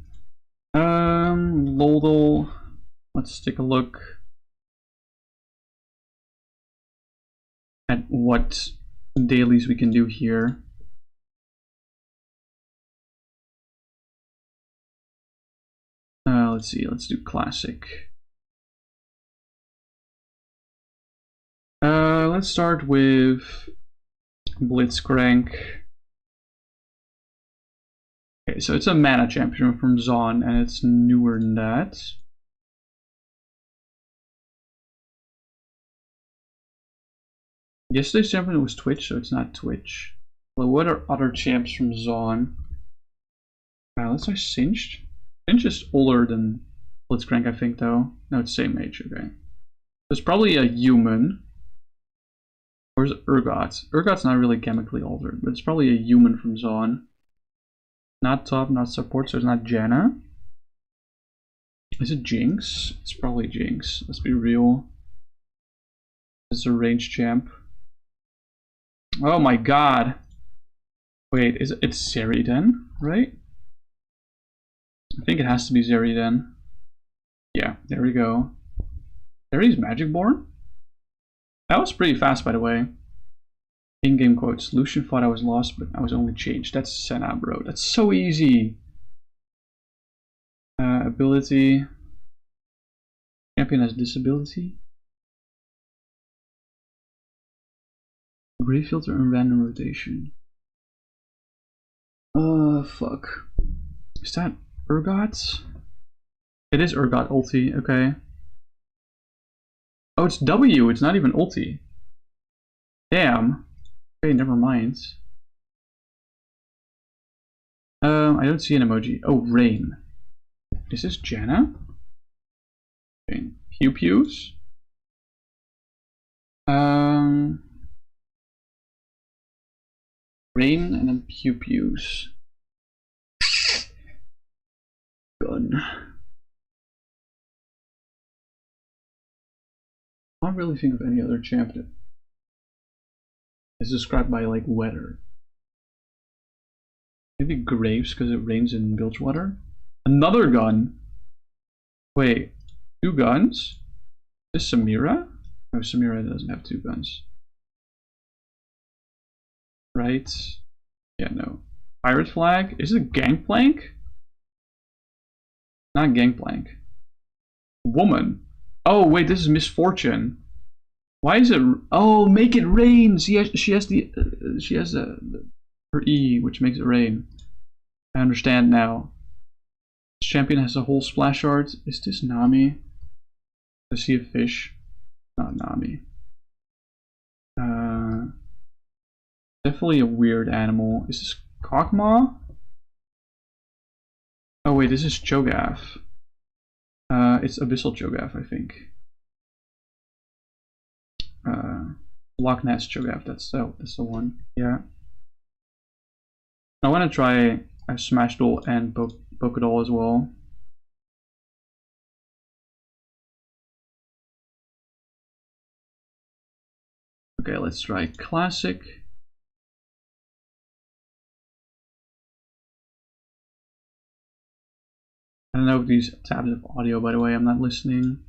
Lodel. Let's take a look at what dailies we can do here. Let's see, let's do classic. Let's start with Blitzcrank. Okay, so it's a mana champion from Zon, and it's newer than that. Yesterday's champion was Twitch, so it's not Twitch. Well, what are other champs from Zon? Let's try Singed. Singed is older than Blitzcrank, I think, though. No, it's same age, okay. It's probably a human. Or is it Urgot? Urgot's not really chemically altered, but it's probably a human from Zon. Not top, not support, so it's not Janna. Is it Jinx? It's probably Jinx. Let's be real. It's a range champ. Oh my god. Wait, it's Zeri then, right? I think it has to be Zeri then. Yeah, there we go. Zeri's Magicborn? That was pretty fast, by the way. In-game quotes. Lucian thought I was lost, but I was only changed. That's Senna, bro. That's so easy. Ability. Champion has disability. Gray filter and random rotation. Fuck. Is that Urgot? It is Urgot ulti, okay. Oh, it's W, it's not even ulti. Damn. Okay, never mind. I don't see an emoji. Oh, Rain. Is this Janna? Okay. Pew Pews? Rain and then Pew Pews. Gun. I can't really think of any other champ that is described by like weather. Maybe Graves because it rains in Bilgewater. Another gun. Wait, 2 guns? Is this Samira? No, Samira doesn't have 2 guns. Right? Yeah, no. Pirate flag? Is it Gangplank? Not Gangplank. Woman. Oh wait, this is Misfortune. Why is it? Oh, make it rain. She has her E, which makes it rain. I understand now. This champion has a whole splash art. Is this Nami? I see a fish. Not Nami. Definitely a weird animal. Is this Kog'Maw? Oh wait, this is Cho'Gath. It's Abyssal Cho'Gath, I think. Loch Ness Cho'Gath, that's the one. Yeah. I want to try a Smash Doll and Pokédoll as well. Okay, let's try Classic. I don't know if these tabs of audio, by the way, I'm not listening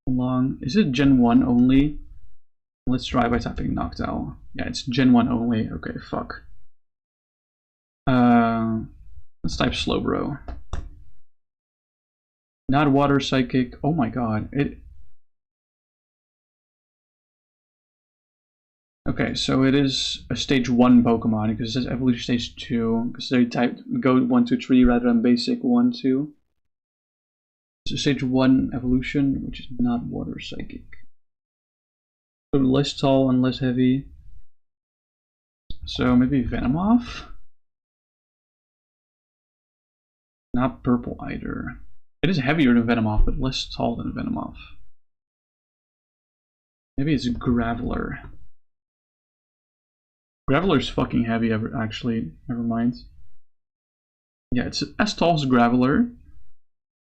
along. Is it Gen 1 only? Let's try by typing Noctowl. Yeah, it's Gen 1 only. Okay, fuck. Let's type Slowbro. Not Water Psychic. Oh my god. Okay, so it is a stage 1 Pokemon because it says evolution stage 2 because they typed go 1, 2, 3 rather than basic 1, 2. So stage 1 evolution, which is not Water Psychic. So less tall and less heavy. So maybe Venomoth? Not purple either. It is heavier than Venomoth, but less tall than Venomoth. Maybe it's Graveler. Graveler's fucking heavy, actually. Never mind. Yeah, it's as tall as Graveler.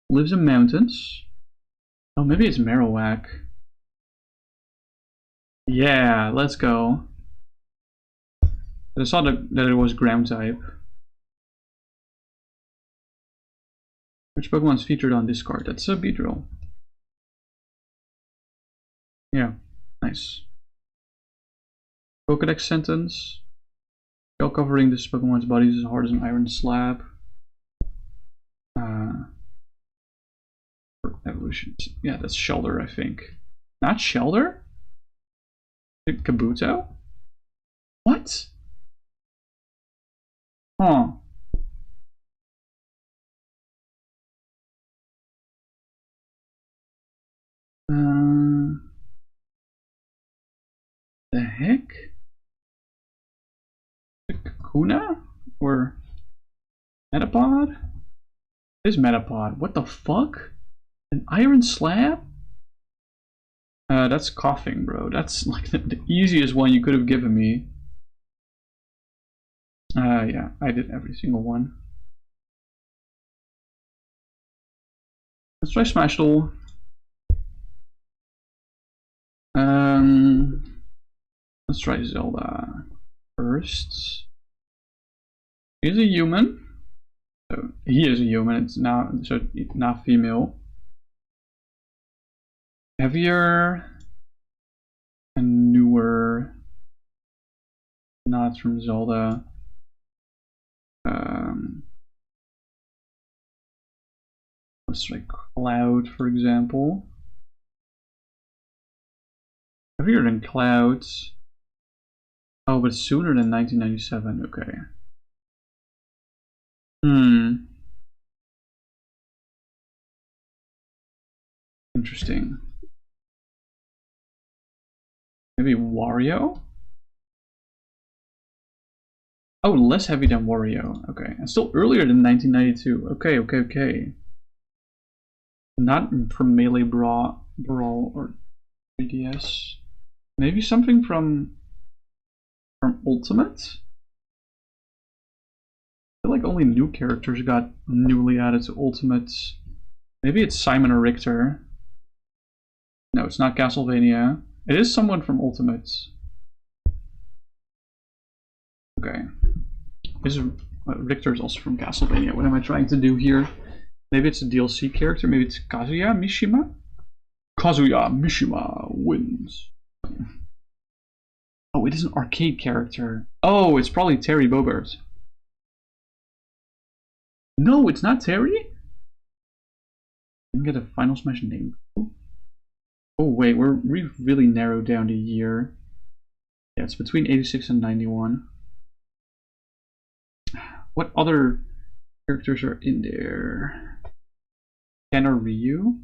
Lives in mountains. Oh, maybe it's Marowak. Yeah, let's go. I saw that it was ground type. Which Pokemon's featured on this card? That's a Beedrill. Yeah, nice. Pokedex sentence. Shell covering this Pokemon's body is as hard as an iron slab. Evolutions. Yeah, that's Shelter, I think. Not Shelter? Kabuto? What? Huh. The heck? Kakuna? Or Metapod? It is Metapod. What the fuck? An iron slab? That's coughing, bro. That's like the easiest one you could have given me. Yeah, I did every single one. Let's try Smashdle. Let's try Zelda first. He's a human. So he is a human. It's not female. Heavier and newer. Not from Zelda. Let's try Cloud, for example. Heavier than Clouds. Oh, but sooner than 1997. Okay. Interesting. Maybe Wario? Oh, less heavy than Wario. Okay. And still earlier than 1992. Okay. Not from Melee Brawl or 3DS. Maybe something from Ultimate? I feel like only new characters got newly added to Ultimate. Maybe it's Simon or Richter. No, it's not Castlevania. It is someone from Ultimate. Okay. This is Richter's also from Castlevania. What am I trying to do here? Maybe it's a DLC character. Maybe it's Kazuya Mishima? Kazuya Mishima wins. Oh, it is an arcade character. Oh, it's probably Terry Bogard. No, it's not Terry? Didn't get a Final Smash name. Oh wait, we've really narrowed down the year. Yeah, it's between 86 and 91. What other characters are in there? Ken or Ryu?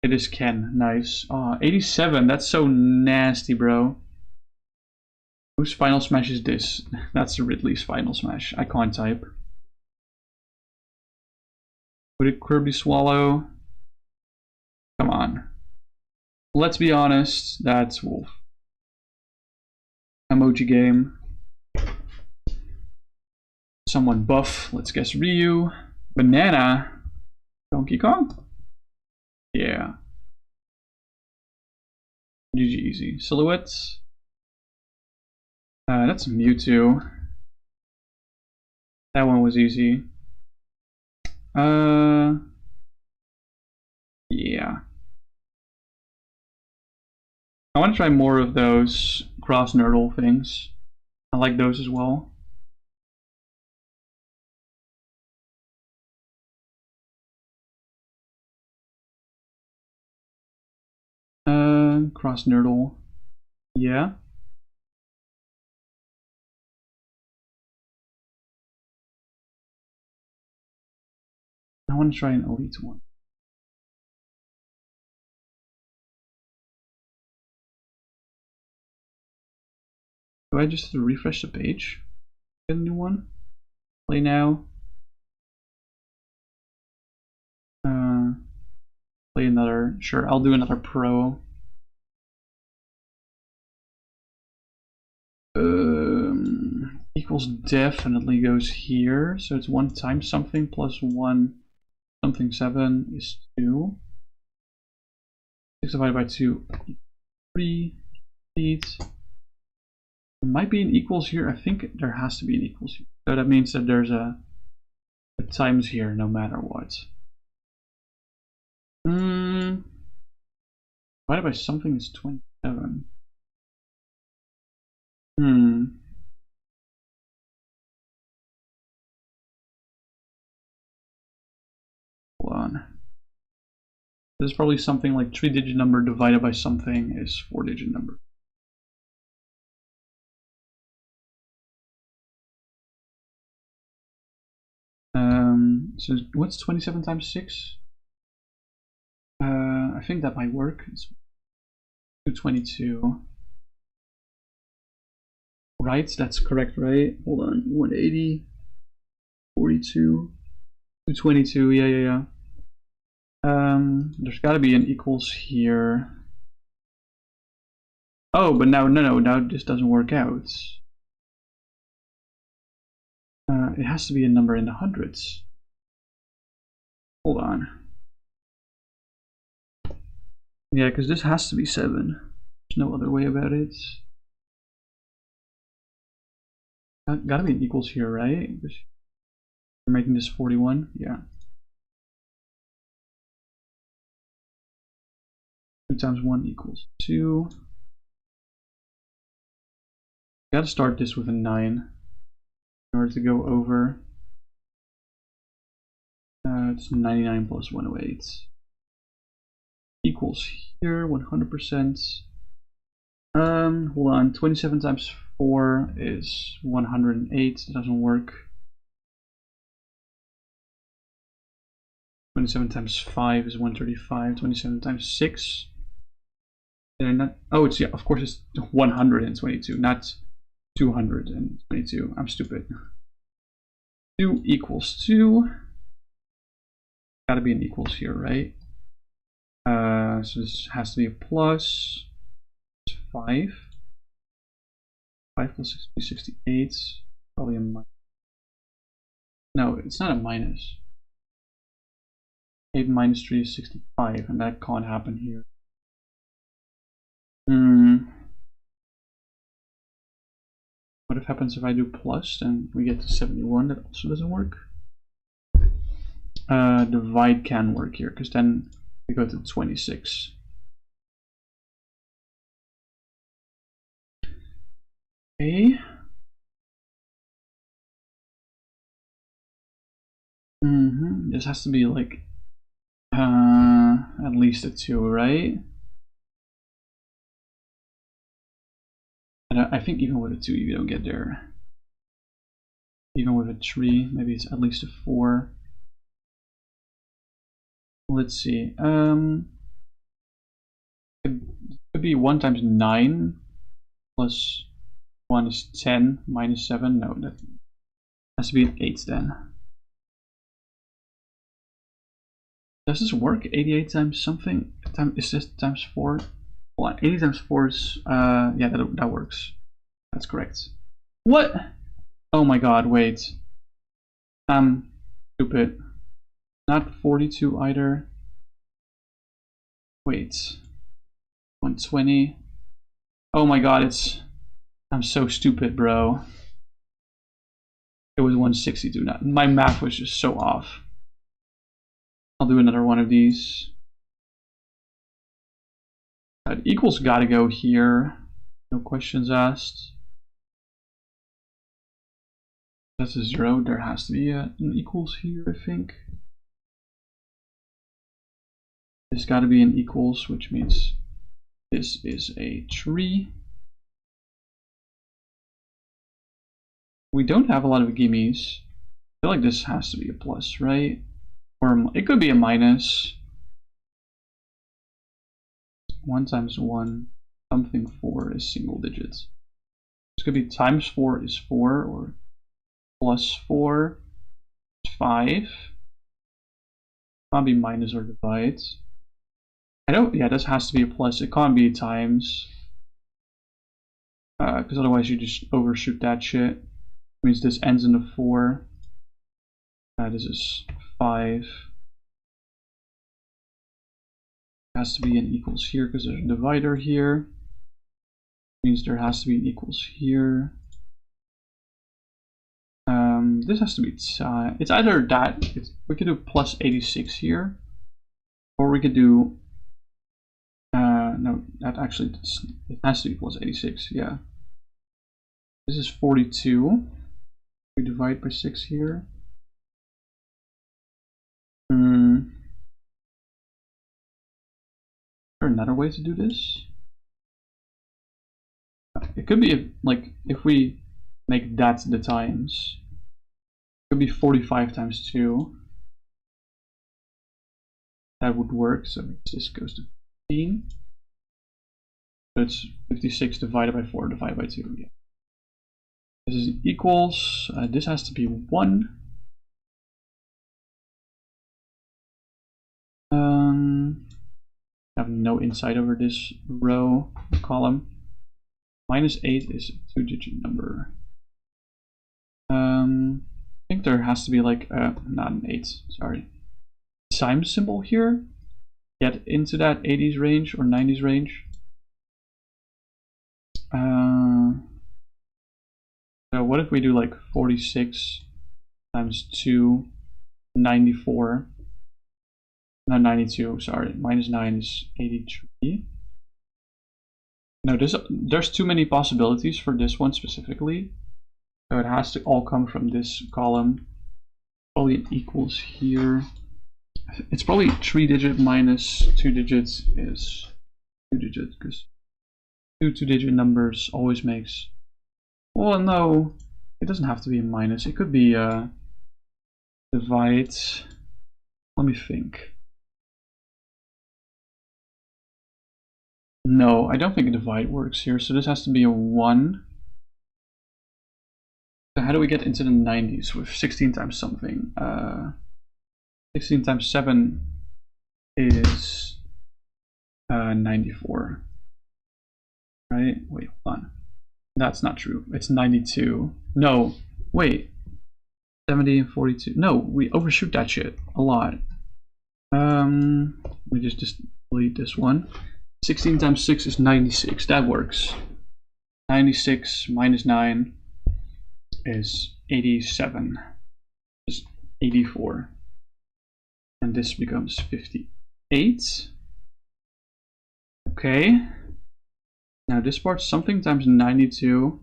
It is Ken, nice. 87, that's so nasty, bro. Whose Final Smash is this? That's Ridley's Final Smash. I can't type. Would it Kirby Swallow? Come on. Let's be honest, that's Wolf. Emoji game. Someone buff. Let's guess Ryu. Banana. Donkey Kong? Yeah. GG easy. Silhouettes. That's Mewtwo. That one was easy. Yeah. I want to try more of those cross nerdle things. I like those as well. Cross nerdle. Yeah. I want to try an elite one. Do I just have to refresh the page? Get a new one? Play now. Play another. Sure, I'll do another pro. Equals definitely goes here. So it's 1 times something plus 1 something 7 is 2. 6 divided by 2, 3 feet. There might be an equals here. I think there has to be an equals here. So that means that there's a times here no matter what. Divided by something is 27. Hold on. This is probably something like 3-digit number divided by something is 4-digit number. So what's 27 times 6? I think that might work. It's 222. Right, that's correct, right? Hold on, 180, 42, 222, yeah. There's gotta be an equals here. Oh, but now this doesn't work out. It has to be a number in the hundreds. Hold on. Yeah, because this has to be 7. There's no other way about it. Gotta be an equals here, right? We're making this 41, yeah. 2 times 1 equals 2. Gotta start this with a 9 in order to go over. It's 99 plus 108. Equals here, 100%. Hold on, 27 times 4 is 108. It doesn't work. 27 times 5 is 135. 27 times 6. Did I not? Oh, it's, yeah, of course it's 122, not 222. I'm stupid. 2 equals 2. Gotta be an equals here, right? So this has to be a plus. It's 5. 5 plus 6 is 68. Probably a minus. No, it's not a minus. 8 minus 3 is 65, and that can't happen here. What happens if I do plus? Then we get to 71. That also doesn't work. Divide can work here, because then we go to 26. Okay. This has to be like at least a 2, right? And I think even with a 2 you don't get there. Even with a 3, maybe it's at least a 4. Let's see. It could be 1 times 9 plus 1 is 10 minus 7. No, that has to be an 8 then. Does this work? 88 times something? Is this times 4? Well, 80 times 4 is, yeah, that works. That's correct. What? Oh my god, wait. I'm stupid. Not 42 either. Wait. 120. Oh my god, I'm so stupid, bro. It was 162. My math was just so off. I'll do another one of these. Equals gotta go here. No questions asked. That's a 0. There has to be an equals here, I think. There's gotta be an equals, which means this is a 3. We don't have a lot of gimmies. I feel like this has to be a plus, right? Or it could be a minus. 1 times 1 something 4 is single digits. This could be times 4 is 4, or plus 4 is 5. Can't be minus or divide. Yeah, this has to be a plus. It can't be times. Because otherwise you just overshoot that shit. It means this ends in a 4. This is 5. It has to be an equals here because there's a divider here. It means there has to be an equals here. This has to be it's either that we could do plus 86 here, or we could do no, that actually it has to be plus 86. Yeah, this is 42. We divide by 6 here. Is there another way to do this? It could be like if we make that the times. It could be 45 times 2. That would work. So this goes to 15. So it's 56 divided by 4 divided by 2. Yeah. This is equals. This has to be 1. I have no insight over this row column. Minus 8 is a 2-digit number. I think there has to be like not an 8, sorry. Times symbol here. Get into that 80s range or 90s range. So what if we do like 46 times 2, 94. No, 92, sorry. Minus 9 is 83. No, there's too many possibilities for this one specifically. So it has to all come from this column. Probably an equals here. It's probably 3-digit minus 2 digits is 2 digits, because 2-digit numbers always makes. Well, no, it doesn't have to be a minus. It could be a divide. Let me think. No, I don't think a divide works here. So this has to be a 1. So how do we get into the 90s with 16 times something? 16 times 7 is 94. Right? Wait, hold on. That's not true. It's 92. No, wait. 70 and 42. No, we overshoot that shit a lot. We just delete this one. 16 times 6 is 96. That works. 96 minus 9 is 87. Is 84. And this becomes 58. Okay. Now this part, something times 92.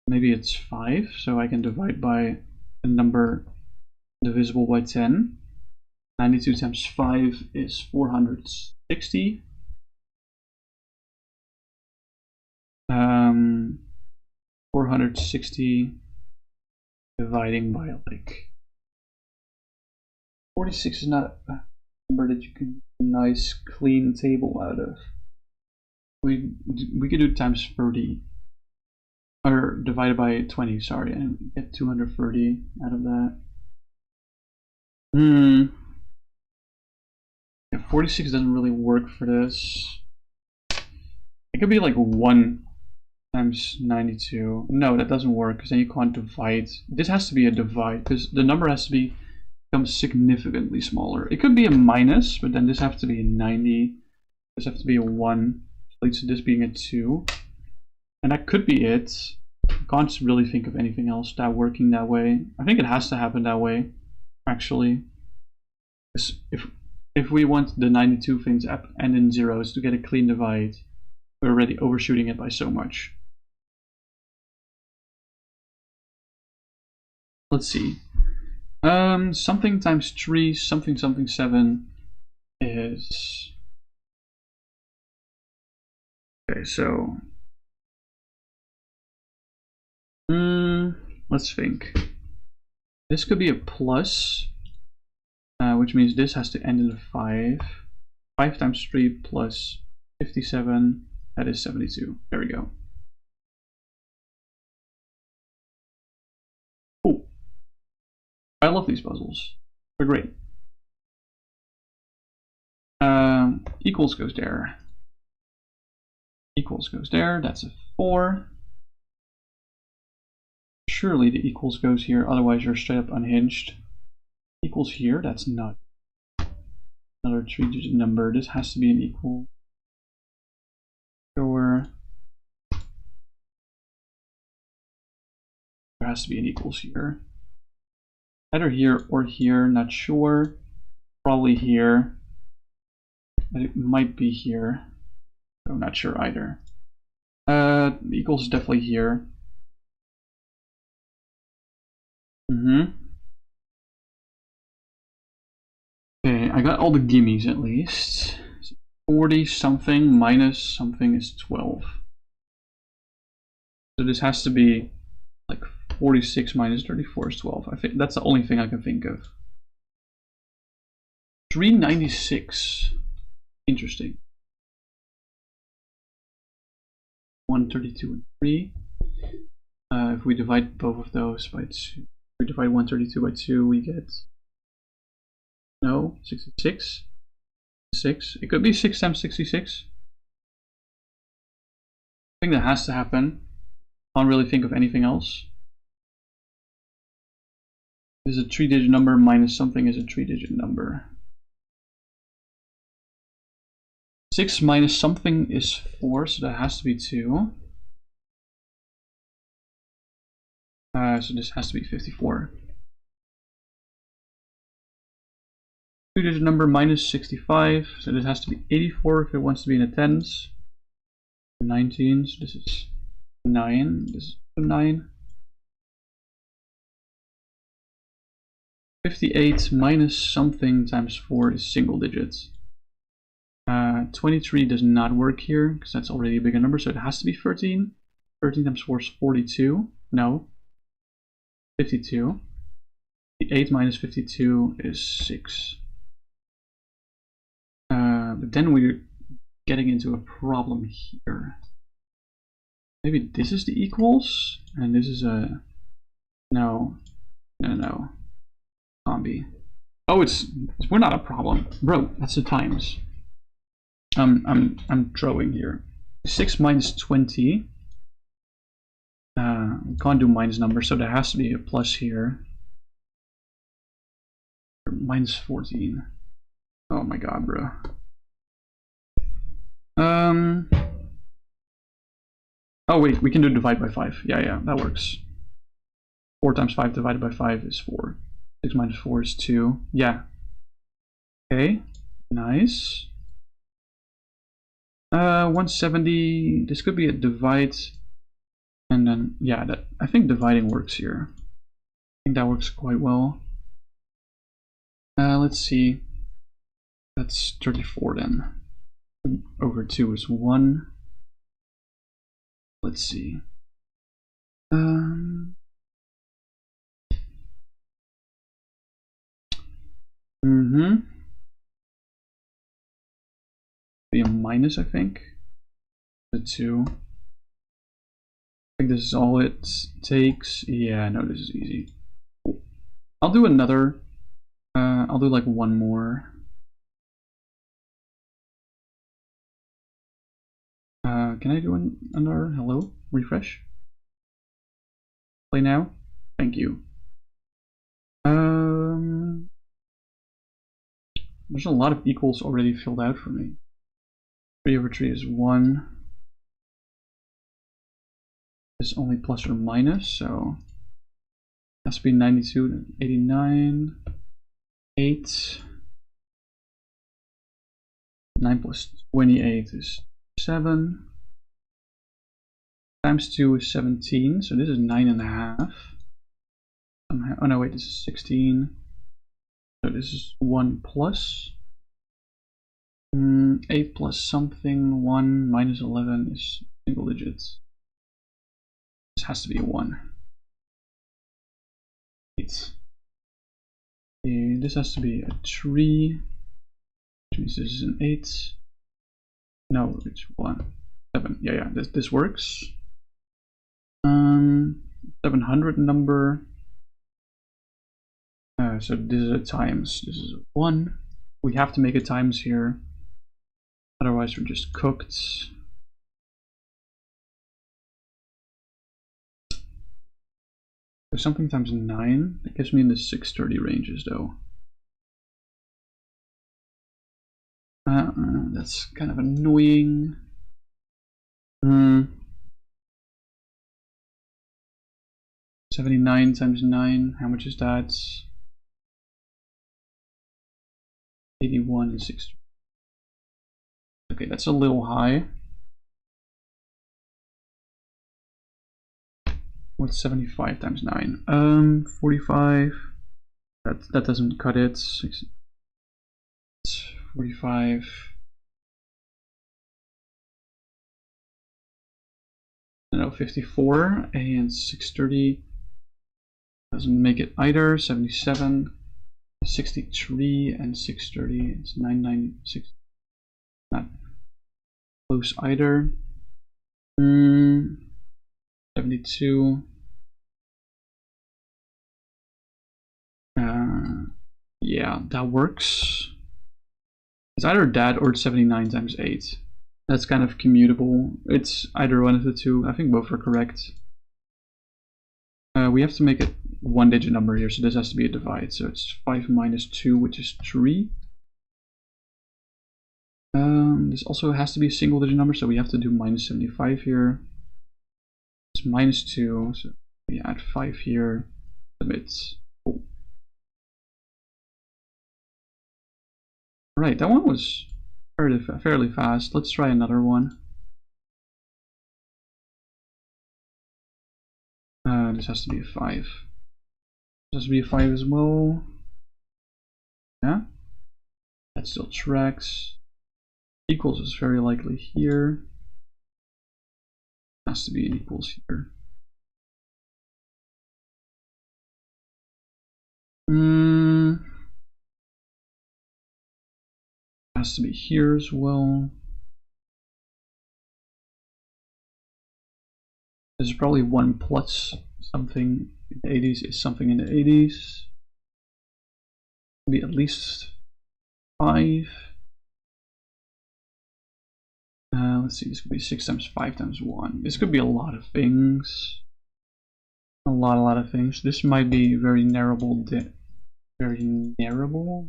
Maybe it's 5, so I can divide by a number divisible by 10. 92 times 5 is 460. 460 dividing by like 46 is not a number that you can do a nice clean table out of. We could do times 30. Or divided by 20, sorry, and get 230 out of that. Yeah, 46 doesn't really work for this. It could be like 1 times 92. No, that doesn't work because then you can't divide. This has to be a divide because the number has to become significantly smaller. It could be a minus, but then this has to be a 90. This has to be a 1. So leads to this being a 2. And that could be it. I can't really think of anything else that working that way. I think it has to happen that way, actually. If we want the 92 things to end in zeros to get a clean divide, we're already overshooting it by so much. Let's see. Something times 3, something 7 is... Okay, so... let's think. This could be a plus, which means this has to end in a 5. 5 times 3 plus 57, that is 72. There we go. Cool. I love these puzzles. They're great. Equals goes there. Equals goes there. That's a 4. Surely the equals goes here, otherwise you're straight up unhinged. Equals here, that's not. Another 3-digit number. This has to be an equal. Sure. There has to be an equals here. Either here or here, not sure. Probably here. But it might be here. I'm not sure either. The equals is definitely here. Okay, I got all the gimmies at least. 40 something minus something is 12. So this has to be like 46 minus 34 is 12. I think that's the only thing I can think of. 396. Interesting. 132 and 3. If we divide both of those by 2, if we divide 132 by 2, we get 66. 6. It could be 6 times 66. I think that has to happen. Can't really think of anything else. This is a 3-digit number minus something is a 3-digit number. 6 minus something is 4, so that has to be 2. So this has to be 54. 2-digit number minus 65, so this has to be 84 if it wants to be in the tens. 19, so this is 9, this is 9. 58 minus something times 4 is single digits. 23 does not work here because that's already a bigger number, so it has to be 13. 13 times 4 is 42. No. 52. 8 minus 52 is 6. But then we're getting into a problem here. Maybe this is the equals, and this is a no. Zombie. Oh, we're not a problem, bro. That's the times. I'm throwing here. 6 minus 20. We can't do minus numbers, so there has to be a plus here. Minus 14. Oh my god, bro. Oh wait, we can do divide by 5. Yeah, that works. 4 times 5 divided by 5 is 4. 6 minus 4 is 2. Yeah. Okay, nice. 170. This could be a divide. And then, yeah, I think dividing works here. I think that works quite well. Let's see. That's 34 then. Over 2 is 1. Let's see. Be a minus, I think. The 2. I think this is all it takes. Yeah, no, this is easy. I'll do another. I'll do like one more. Can I do another? Hello? Refresh? Play now? Thank you. There's a lot of equals already filled out for me. 3 over 3 is 1. It's only plus or minus, so it has to be 92, 89, 8. 9 plus 28 is 7. Times 2 is 17, so this is 9.5. Oh no, wait, this is 16. So this is 1 plus. 8 plus something, 1 minus 11 is single digits. This has to be a 1. 8. Okay, this has to be a 3, which means this is an 8. No, it's 1, 7. Yeah, this works. 700 number. So this is a times. This is a 1. We have to make a times here. Otherwise, we're just cooked. There's something times 9. That gives me in the 630 ranges, though. That's kind of annoying. 79 times 9. How much is that? 81 and 6. Okay, that's a little high. What's 75 times 9? 45. That doesn't cut it. 45. No, 54 and 630 doesn't make it either. 77, 63 and 630. It's 996. Not close either. 72. Yeah, that works. It's either that or 79 times 8. That's kind of commutable. It's either one of the two. I think both are correct. We have to make it one digit number here, so this has to be a divide. So it's 5 minus 2, which is 3. This also has to be a single digit number, so we have to do minus 75 here. It's minus 2, so we add 5 here. Submit. Oh. Right, that one was fairly fast. Let's try another one. This has to be a 5. This has to be a 5 as well. Yeah, that still tracks. Equals is very likely here. Has to be an equals here. Has to be here as well. This is probably 1 plus something in the 80s is something in the 80s. Maybe at least 5. Let's see, this could be 6 times 5 times 1. This could be a lot of things. A lot of things. This might be very narrowable. Very narrowable?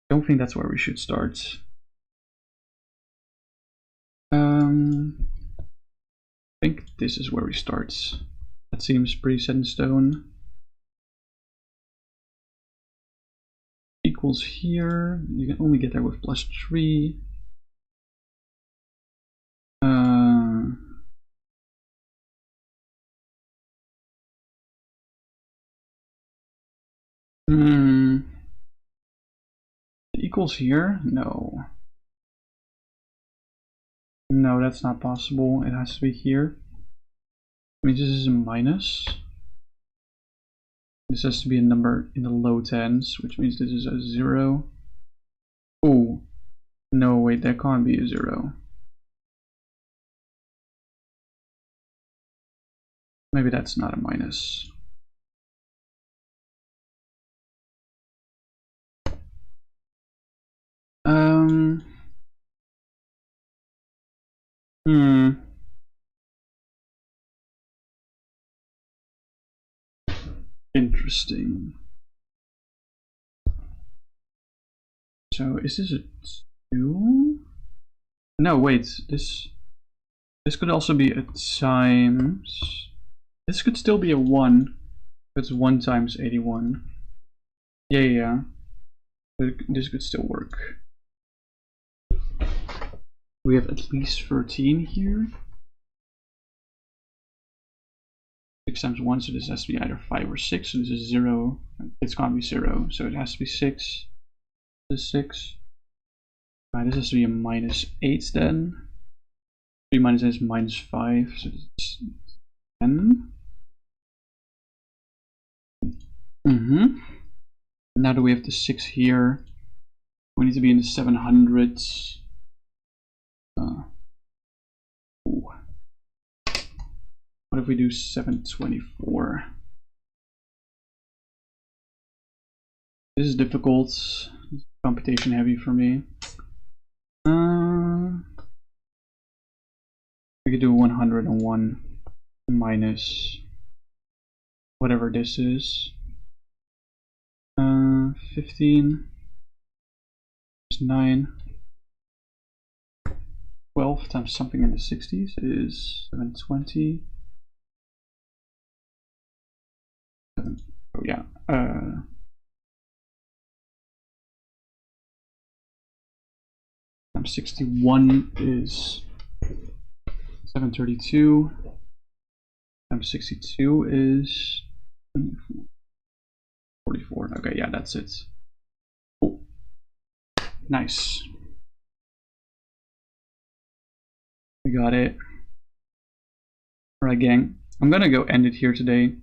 I don't think that's where we should start. I think this is where we start. That seems pretty set in stone. Equals here. You can only get there with plus 3. Equals here? No. No, that's not possible. It has to be here. I mean, this is a minus. This has to be a number in the low tens, which means this is a 0. Oh, no, wait, that can't be a 0. Maybe that's not a minus. Interesting. So is this a 2? No, wait, this could also be a times. This could still be a 1. It's 1 times 81. Yeah. This could still work. We have at least 13 here. 6 times 1, so this has to be either 5 or 6. So this is 0. It's can't be 0, so it has to be 6. This is 6. Right, this has to be a minus 8 then. 3 minus 8 is minus 5, so this is 10. Now that we have the 6 here, we need to be in the 700s. What if we do 724? This is difficult. This is computation heavy for me. We could do 101 minus whatever this is. 15 is 9. 12 times something in the 60s is 720. Oh yeah. Times 61 is 732. Times 62 is 44. Okay, yeah, that's it. Cool. Nice. We got it. Alright, gang. I'm gonna go end it here today.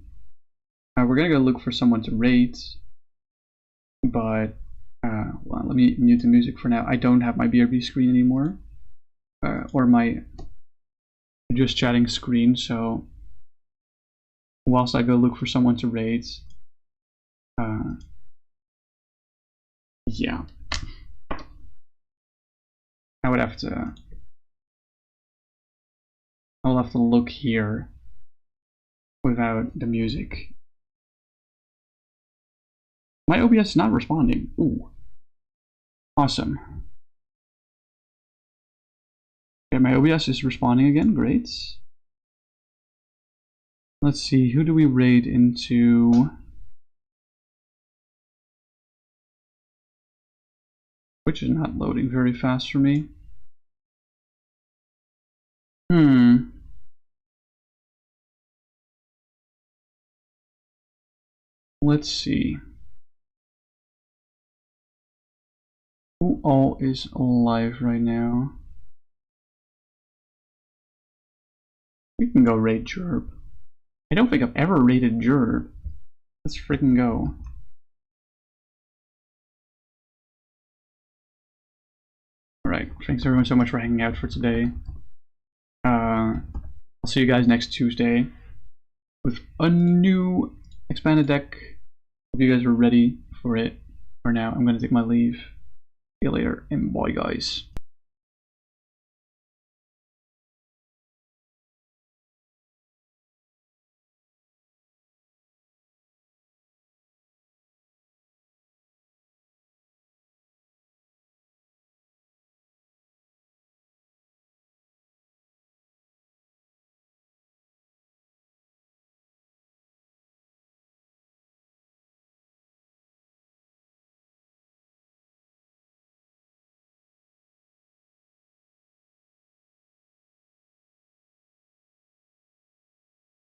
We're gonna go look for someone to raid. But, well, let me mute the music for now. I don't have my BRB screen anymore. Or my just chatting screen, so whilst I go look for someone to raid, yeah, I would have to. I'll have to look here without the music. My OBS is not responding. Ooh, awesome. Okay, my OBS is responding again. Great. Let's see, who do we raid into? Which is not loading very fast for me. Let's see. Who all is alive right now? We can go raid Jerb. I don't think I've ever raided Jerb. Let's freaking go. Alright, thanks everyone so much for hanging out for today. I'll see you guys next Tuesday with a new expanded deck. Hope you guys are ready for it. For now, I'm gonna take my leave. See you later, and bye guys.